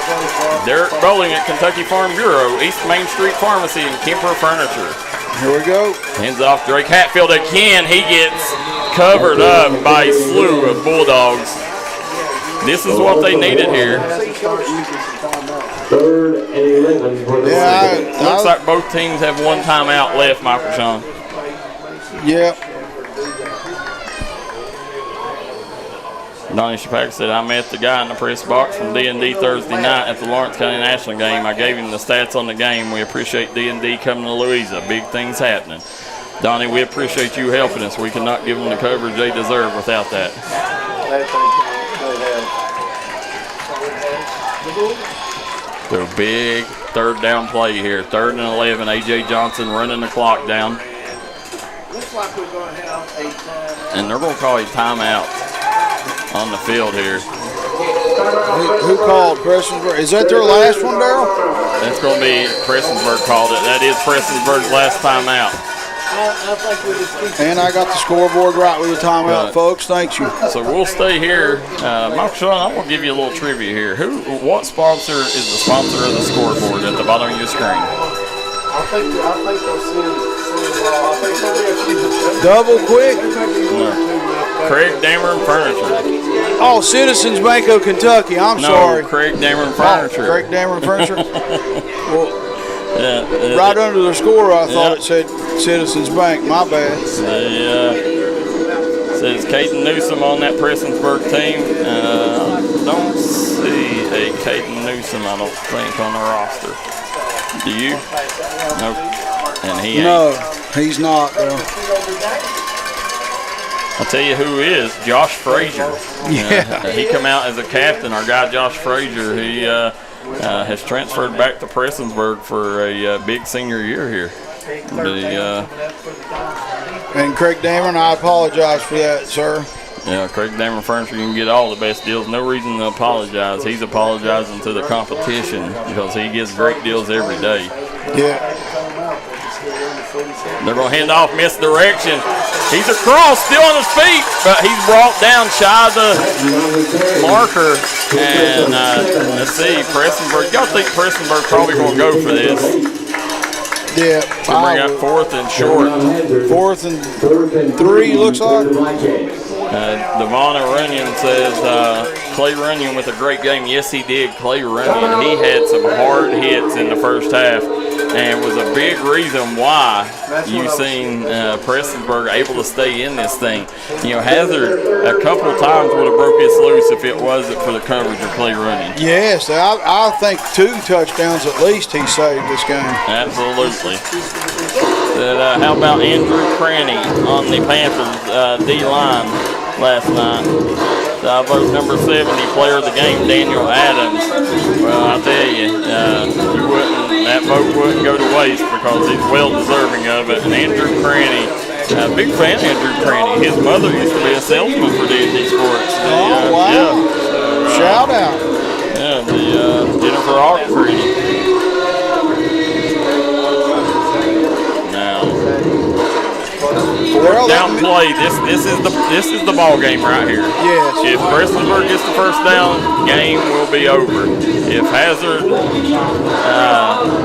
Derek Bowling at Kentucky Farm Bureau, East Main Street Pharmacy, and Kemper Furniture. Here we go. Hands off Drake Hatfield again. He gets covered up by a slew of Bulldogs. This is what they needed here. 3rd and 11 for the Looks like both teams have one timeout left, Michael Shawn. Yep. Donnie Shapack said, I met the guy in the press box from D&D Thursday night at the Lawrence County National game. I gave him the stats on the game. We appreciate D&D coming to Louisa. Big things happening. Donnie, we appreciate you helping us. We cannot give them the coverage they deserve without that. So big 3rd down play here. 3rd and 11. A.J. Johnson running the clock down. Looks like we're going to have a timeout. And they're going to call a timeout on the field here. Who called Prestonsburg? Is that their last one, Darryl? That's going to be Prestonsburg called it. That is Prestonsburg's last timeout. And I got the scoreboard right with the timeout, folks. Thank you. So we'll stay here. Michael Shawn, I'm going to give you a little trivia here. What sponsor is the sponsor of the scoreboard at the bottom of your screen? I think they'll see Double quick. Craig Dameron Furniture. Oh, Citizens Bank of Kentucky. I'm sorry. Craig Dameron Furniture. Craig Dameron Furniture. Well, yeah, right under the score, I thought it said Citizens Bank. My bad. Says Caden Newsom on that Prestonsburg team. Don't see a Caden Newsom, I don't think, on the roster. Do you? Nope. And he ain't. No, he's not, though. I'll tell you who is, Josh Frazier. Yeah. He come out as a captain, our guy Josh Frazier. He has transferred back to Prestonsburg for a big senior year here. And Craig Dameron, I apologize for that, sir. Yeah, Craig Dameron Furniture, you can get all the best deals. No reason to apologize. He's apologizing to the competition because he gets great deals every day. Yeah. They're going to hand off, misdirection. He's across, still on his feet, but he's brought down shy of the marker. And let's see, Prestonsburg. Y'all think Prestonsburg probably going to go for this? Yeah. To bring up 4th and short. 4th and 3, looks like. Devon Runyon says, Clay Runyon with a great game. Yes, he did. Clay Runyon, he had some hard hits in the first half and was a big reason why you've seen Prestonsburg able to stay in this thing. You know, Hazard a couple of times would have broke this loose if it wasn't for the coverage of Clay Runyon. Yes, I think 2 touchdowns at least he saved this game. Absolutely. How about Andrew Cranny on the Panthers D-line last night? I vote number 70 player of the game, Daniel Adams. Well, I tell you, that vote wouldn't go to waste because he's well deserving of it. And Andrew Cranny, big fan of Andrew Cranny. His mother used to be a salesman for D&D Sports. Oh, wow. Yeah. Shout out. Yeah, Jennifer Cranny. Down play. This is the ball game right here. Yes. If Prestonsburg gets the first down, game will be over. If Hazard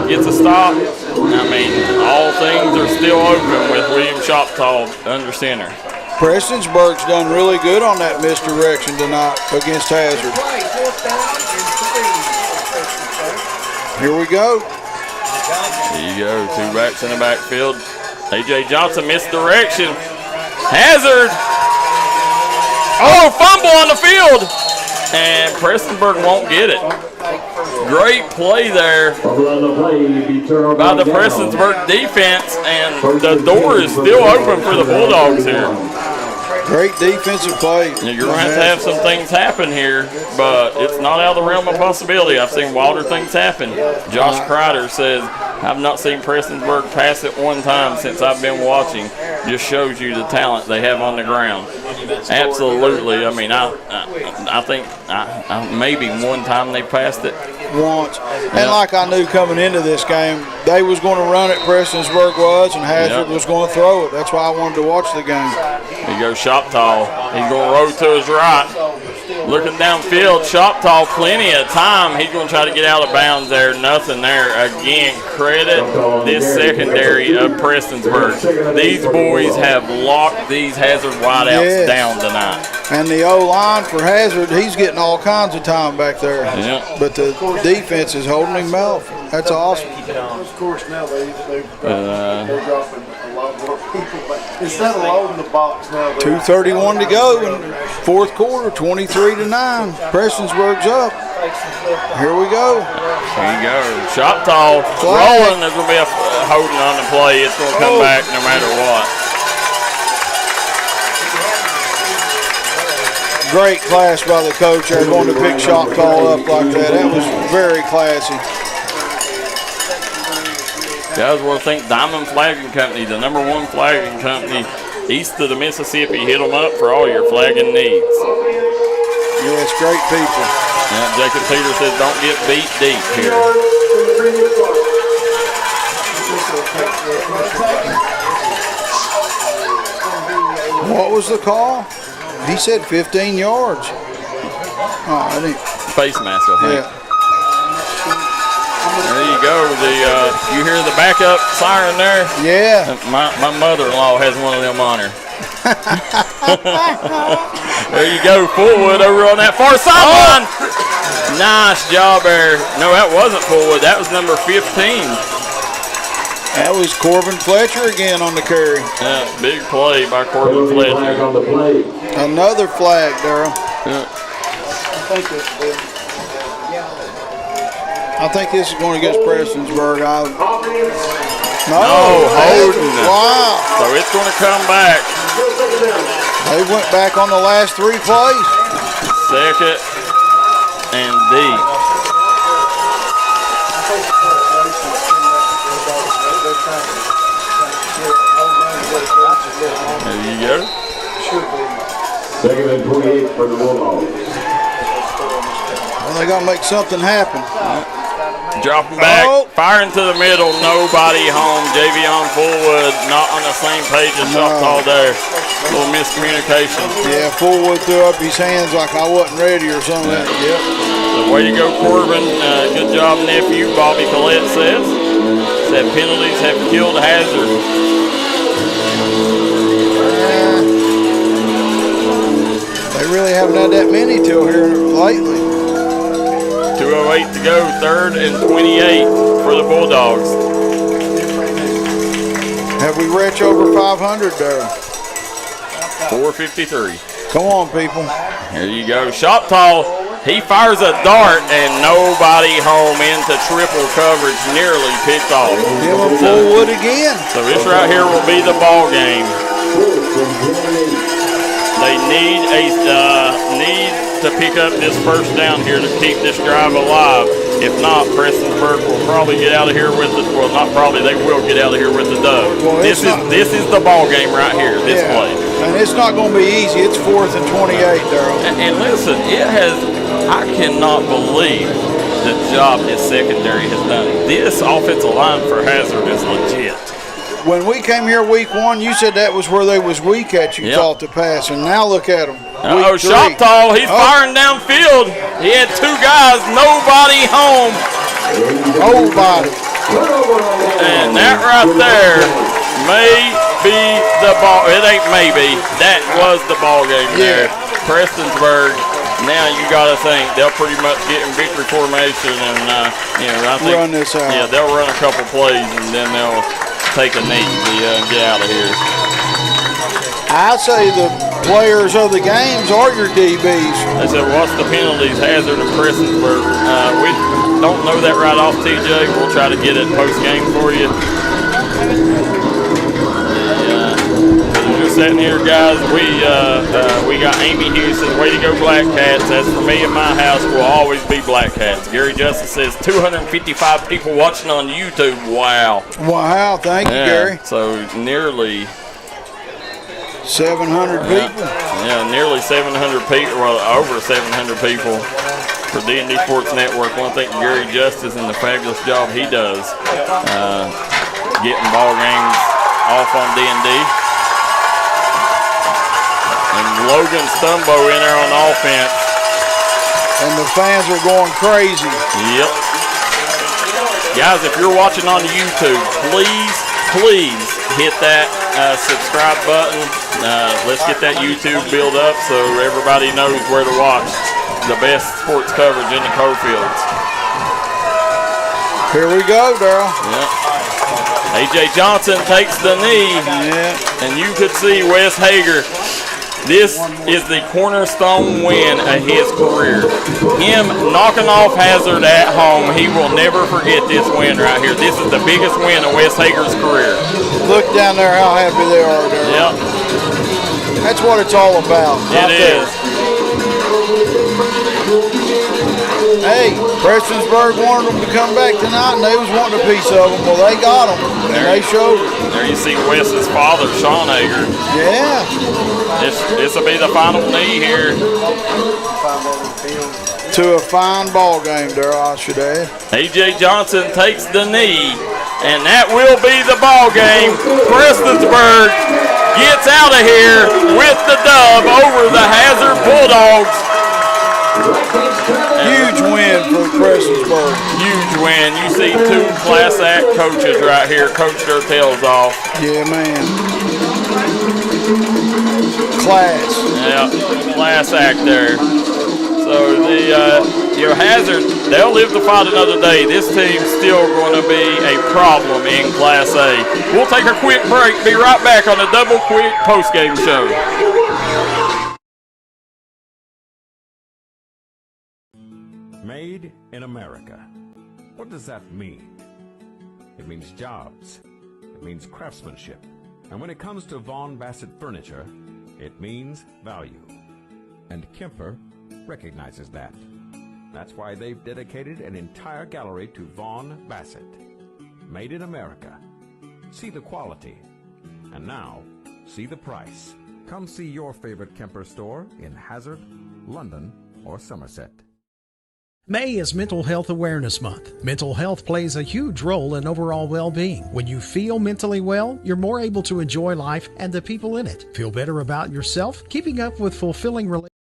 gets a stop, I mean, all things are still open with William Choctaw under center. Prestonsburg's done really good on that misdirection tonight against Hazard. Here we go. There you go. 2 backs in the backfield. A.J. Johnson misdirection. Hazard. Oh, fumble on the field. And Prestonsburg won't get it. Great play there by the Prestonsburg defense, and the door is still open for the Bulldogs here. Great defensive play. You're going to have some things happen here, but it's not out of the realm of possibility. I've seen wilder things happen. Josh Kreider says, I've not seen Prestonsburg pass it one time since I've been watching. Just shows you the talent they have on the ground. Absolutely. I mean, I think maybe one time they passed it. Once. And like I knew coming into this game, they was going to run it, Prestonsburg was, and Hazard was going to throw it. That's why I wanted to watch the game. Here you go, Shoptall. He's going to roll to his right. Looking downfield, Shoptall, plenty of time. He's going to try to get out of bounds there. Nothing there. Again, credit this secondary of Prestonsburg. These boys have locked these Hazard wideouts down tonight. And the O-line for Hazard, he's getting all kinds of time back there. Yeah. But the defense is holding him off. That's awesome. Of course, now they're dropping a lot more people. Instead of loading the box now. 2:31 to go in fourth quarter, 23-9. Prestonsburg's up. Here we go. Here you go. Shoptall rolling. There's going to be a holding on the play. It's going to come back no matter what. Great class by the coach there, going to pick Shoptall up like that. That was very classy. Guys, want to thank Diamond Flagging Company, the #1 flagging company east of the Mississippi. Hit them up for all your flagging needs. Yes, great people. Yeah, Jacob Peter says don't get beat deep here. What was the call? He said 15 yards. Oh, I didn't. Face mask, I think. Yeah. There you go. You hear the backup siren there? Yeah. My mother-in-law has one of them on her. There you go, Fullwood over on that far sideline. Nice job there. No, that wasn't Fullwood. That was number 15. That was Corbin Fletcher again on the carry. Yeah, big play by Corbin Fletcher. Another flag, Darryl. Yeah. I think this is going against Prestonsburg. No, holding. Wow. So it's going to come back. They went back on the last 3 plays. Second and deep. There you go. Second and 28 for the Bulldogs. Well, they got to make something happen. Dropping back, firing to the middle, nobody home. Javion Fullwood not on the same page as Shoptall there. A little miscommunication. Yeah, Fullwood threw up his hands like I wasn't ready or something. Yep. So way to go, Corbin. Good job, nephew. Bobby Collette says. Said penalties have killed Hazard. They really haven't had that many till here lately. 2:08 to go, 3rd and 28 for the Bulldogs. Have we reached over 500 there? 4:53. Come on, people. Here you go. Shoptall, he fires a dart and nobody home into triple coverage, nearly picked off. Give him Fullwood again. So this right here will be the ball game. They need to pick up this first down here to keep this drive alive. If not, Prestonsburg will probably get out of here with the, well, not probably, they will get out of here with the dub. Well, this is the ball game right here, this play. And it's not going to be easy. It's 4th and 28, Darryl. And listen, I cannot believe the job this secondary has done. This offensive line for Hazard is legit. When we came here week 1, you said that was where they was weak at. You thought to pass, and now look at them. Shoptall, he's firing downfield. He had 2 guys, nobody home. Nobody. And that right there may be the ball. It ain't maybe. That was the ball game there. Prestonsburg. Now you got to think they'll pretty much get in victory formation, and I think run this out. Yeah, they'll run a couple plays, and then they'll take a knee and get out of here. I say the players of the games are your DBs. They said, what's the penalties, Hazard and Prestonsburg? We don't know that right off, TJ. We'll try to get it post-game for you. Just sitting here, guys, we got Amy Hughes says, way to go, Black Cats. As for me at my house, will always be Black Cats. Gary Justice says 255 people watching on YouTube. Wow. Wow, thank you, Gary. So nearly 700 people. Yeah, nearly 700 people, well, over 700 people for D&D Sports Network. I want to thank Gary Justice and the fabulous job he does getting ball games off on D&D. And Logan Stumbo in there on offense. And the fans are going crazy. Yep. Guys, if you're watching on YouTube, please hit that subscribe button. Let's get that YouTube build up so everybody knows where to watch the best sports coverage in the Cofields. Here we go, Darryl. Yep. A.J. Johnson takes the knee. Yeah. And you could see Wes Hager. This is the cornerstone win of his career. Him knocking off Hazard at home, he will never forget this win right here. This is the biggest win of Wes Hager's career. Look down there how happy they are there. Yep. That's what it's all about. It is. Hey, Prestonsburg wanted them to come back tonight, and they was wanting a piece of them. Well, they got them, and they showed it. There you see Wes's father, Shawn Hager. Yeah. This will be the final knee here. To a fine ball game, Darryl, I should add. A.J. Johnson takes the knee, and that will be the ball game. Prestonsburg gets out of here with the dub over the Hazard Bulldogs. Huge win for Prestonsburg. Huge win. You see two class act coaches right here coach their tails off. Yeah, man. Class. Yeah, class act there. So the Hazard, they'll live to fight another day. This team's still going to be a problem in Class A. We'll take a quick break. Be right back on the Double Quick postgame show. Made in America. What does that mean? It means jobs. It means craftsmanship. And when it comes to Vaughn Bassett furniture, it means value. And Kemper recognizes that. That's why they've dedicated an entire gallery to Vaughn Bassett. Made in America. See the quality. And now, see the price. Come see your favorite Kemper store in Hazard, London, or Somerset. May is Mental Health Awareness Month. Mental health plays a huge role in overall well-being. When you feel mentally well, you're more able to enjoy life and the people in it. Feel better about yourself, keeping up with fulfilling relationships.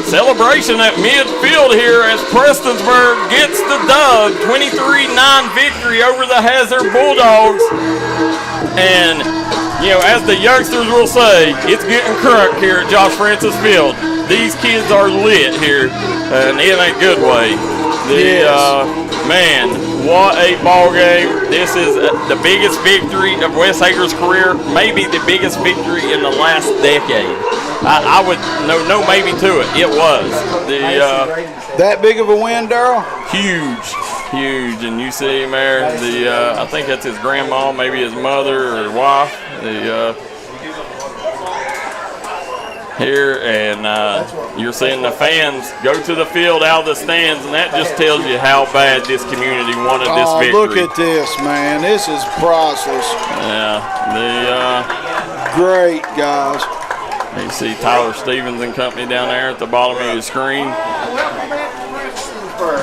Celebration at midfield here as Prestonsburg gets the dub. 23-9 victory over the Hazard Bulldogs. And, you know, as the youngsters will say, it's getting crunk here at Josh Francis Field. These kids are lit here, and in a good way. Man, what a ball game. This is the biggest victory of Wes Hager's career, maybe the biggest victory in the last decade. I would no maybe to it. It was. That big of a win, Darryl? Huge. And you see him there, I think that's his grandma, maybe his mother or wife. Here, and you're seeing the fans go to the field out of the stands, and that just tells you how bad this community wanted this victory. Look at this, man. This is priceless. Yeah, great, guys. You see Tyler Stevens and company down there at the bottom of your screen.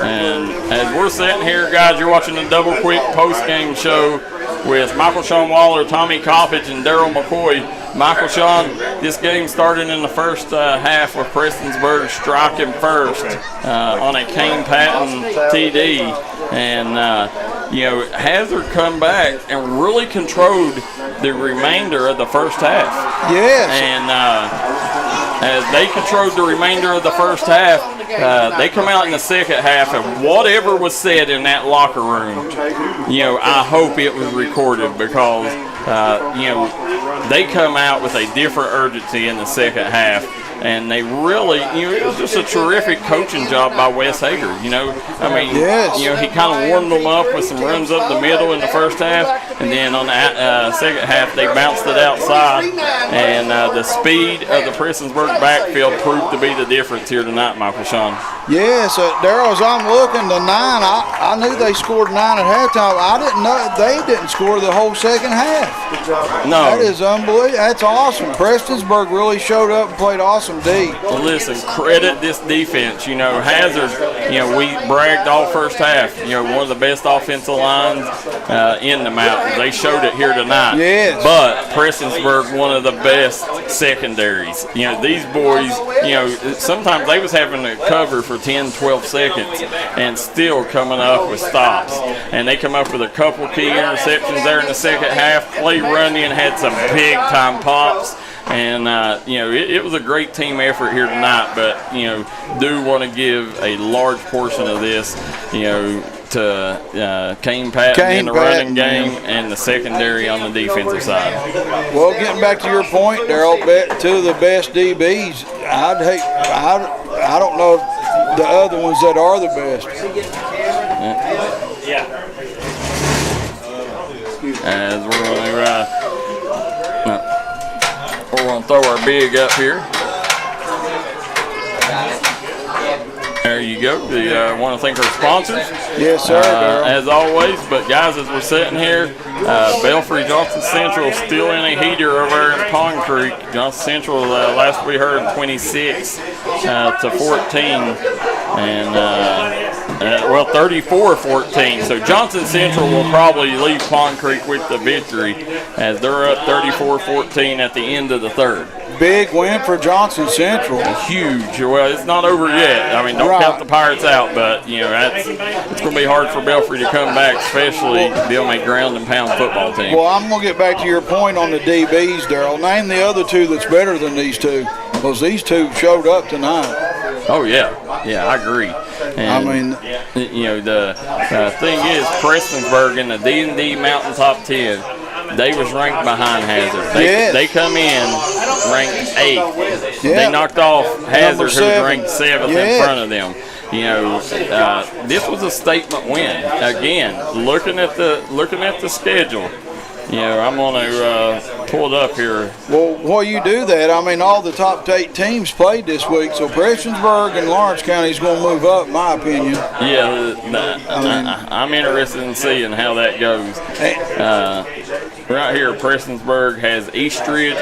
And as we're sitting here, guys, you're watching the Double Quick post-game show with Michael Shawn Waller, Tommy Coppage, and Darryl McCoy. Michael Shawn, this game started in the first half with Prestonsburg striking first on a Kane Patton TD. And, Hazard come back and really controlled the remainder of the first half. Yes. And as they controlled the remainder of the first half, they come out in the second half, and whatever was said in that locker room, I hope it was recorded because, they come out with a different urgency in the second half. and they really, it was just a terrific coaching job by Wes Hager. I mean, he kind of warmed them up with some runs up the middle in the first half, and then on the second half they bounced it outside, and the speed of the Prestonsburg backfield proved to be the difference here tonight, Michael Shawn. Yes, Darryl, as I'm looking, the 9, I knew they scored 9 at halftime. I didn't know they didn't score the whole second half. No. That is unbelievable. That's awesome. Prestonsburg really showed up and played awesome D. Well, listen, credit this defense. Hazard, we bragged all first half. One of the best offensive lines in the mountains. They showed it here tonight. Yes. But Prestonsburg, one of the best secondaries. These boys, sometimes they was having to cover for 10, 12 seconds and still coming up with stops. And they come up with a couple key interceptions there in the second half. Clay Runyon had some big-time pops. And, it was a great team effort here tonight, but, do want to give a large portion of this, to Kane Patton in the running game and the secondary on the defensive side. Well, getting back to your point, Darryl, two of the best DBs, I don't know if the other ones that are the best. As we're going to throw our big up here. There you go. I want to thank our sponsors. Yes, sir. As always, but guys, as we're sitting here, Belfry Johnson Central still in a heater over there in Pond Creek. Johnson Central, last we heard, 26 to 14, and 34-14. So Johnson Central will probably leave Pond Creek with the victory, as they're up 34-14 at the end of the third. Big win for Johnson Central. Huge. Well, it's not over yet. I mean, don't count the Pirates out, but it's going to be hard for Belfry to come back, especially to be on a ground and pound football team. Well, I'm going to get back to your point on the DBs, Darryl. Name the other two that's better than these two, because these two showed up tonight. Oh yeah, I agree. And, the thing is, Prestonsburg in the D&D Mountain Top 10. They was ranked behind Hazard. They come in ranked 8th. They knocked off Hazard, who was ranked 7th in front of them. This was a statement win. Again, looking at the schedule. I'm going to pull it up here. Well, while you do that, all the top 8 teams played this week, so Prestonsburg and Lawrence County is going to move up, in my opinion. Yeah, I'm interested in seeing how that goes. Right here, Prestonsburg has Eastridge,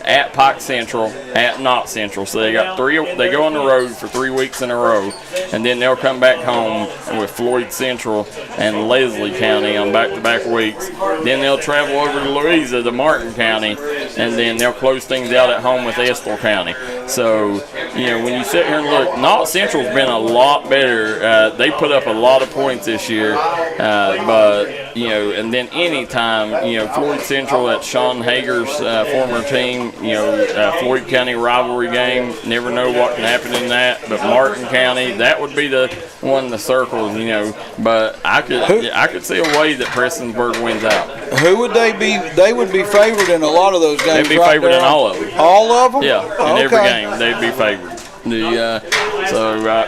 at Pike Central, at Knott Central. So they got 3. They go on the road for 3 weeks in a row, and then they'll come back home with Floyd Central and Leslie County on back-to-back weeks. Then they'll travel over to Louisa to Martin County, and then they'll close things out at home with Estill County. So, when you sit here and look, Knott Central's been a lot better. They put up a lot of points this year, but and then anytime, Floyd Central at Shawn Hager's former team, Floyd County rivalry game, never know what can happen in that, but Martin County, that would be the one the circles, but I could see a way that Prestonsburg wins out. Who would they be? They would be favored in a lot of those games. They'd be favored in all of them. All of them? Yeah, in every game they'd be favored.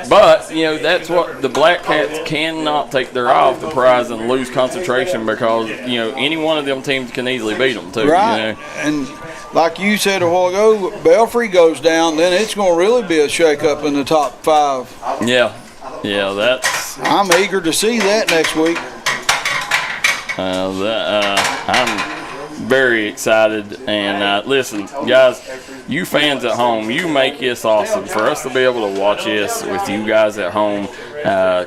But that's what the Black Cats cannot take their eye off the prize and lose concentration, because any one of them teams can easily beat them too. Right, and like you said a while ago, Belfry goes down, then it's going to really be a shake-up in the top 5. Yeah, that's. I'm eager to see that next week. I'm very excited, and listen, guys, you fans at home, you make this awesome. For us to be able to watch this with you guys at home,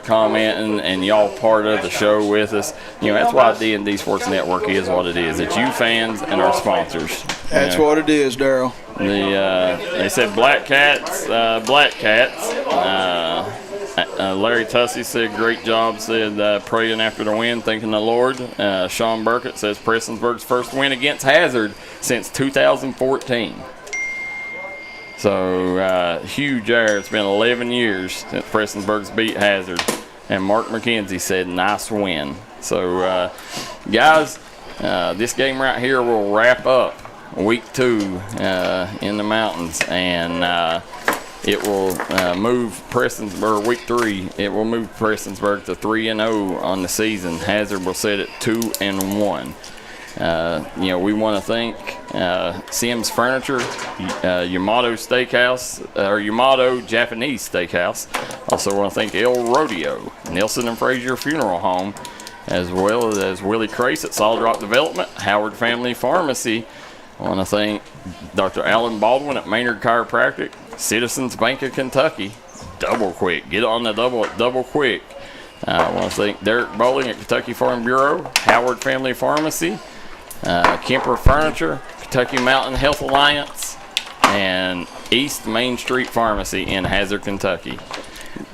commenting, and y'all part of the show with us, that's why D&D Sports Network is what it is. It's you fans and our sponsors. That's what it is, Darryl. They said Black Cats. Larry Tussey said, great job, said praying after the win, thanking the Lord. Sean Burkett says Prestonsburg's first win against Hazard since 2014. So huge there. It's been 11 years since Prestonsburg's beat Hazard. And Mark McKenzie said nice win. So guys, this game right here will wrap up week 2 in the mountains, and it will move Prestonsburg, week 3, it will move Prestonsburg to 3-0 on the season. Hazard will sit at 2-1. We want to thank Sims Furniture, Yamato Steakhouse, or Yamato Japanese Steakhouse. Also want to thank El Rodeo, Nelson and Frazier Funeral Home, as well as Willie Crace at Solid Rock Development, Howard Family Pharmacy. I want to thank Dr. Alan Baldwin at Maynard Chiropractic, Citizens Bank of Kentucky, Double Quick. Get on the double at Double Quick. I want to thank Derek Bowling at Kentucky Farm Bureau, Howard Family Pharmacy, Kemper Furniture, Kentucky Mountain Health Alliance, and East Main Street Pharmacy in Hazard, Kentucky.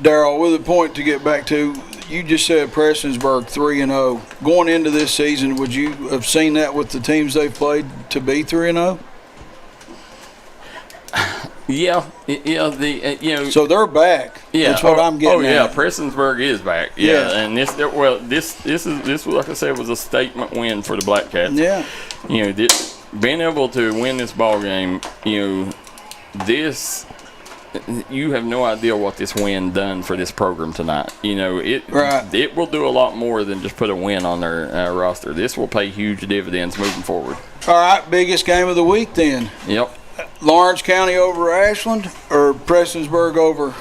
Darryl, with a point to get back to, you just said Prestonsburg 3-0. Going into this season, would you have seen that with the teams they've played to be 3-0? Yeah. So they're back. Yeah, that's what I'm getting. Yeah, at. Prestonsburg is back. Yeah, and this like I said was a statement win for the Black Cats. Yeah. Being able to win this ball game, you have no idea what this win done for this program tonight. It will do a lot more than just put a win on their roster. This will pay huge dividends moving forward. All right, biggest game of the week then. Yep. Lawrence County over Ashland or Prestonsburg over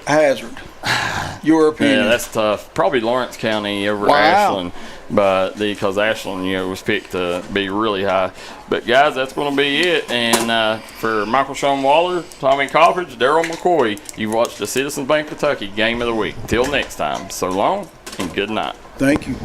Hazard? Your opinion? Yeah, that's tough. Probably Lawrence County over Ashland, but because Ashland, was picked to be really high. But guys, that's going to be it. And for Michael Shawn Waller, Tommy Coppage, Darryl McCoy, you've watched the Citizens Bank Kentucky Game of the Week. Till next time, so long and good night. Thank you.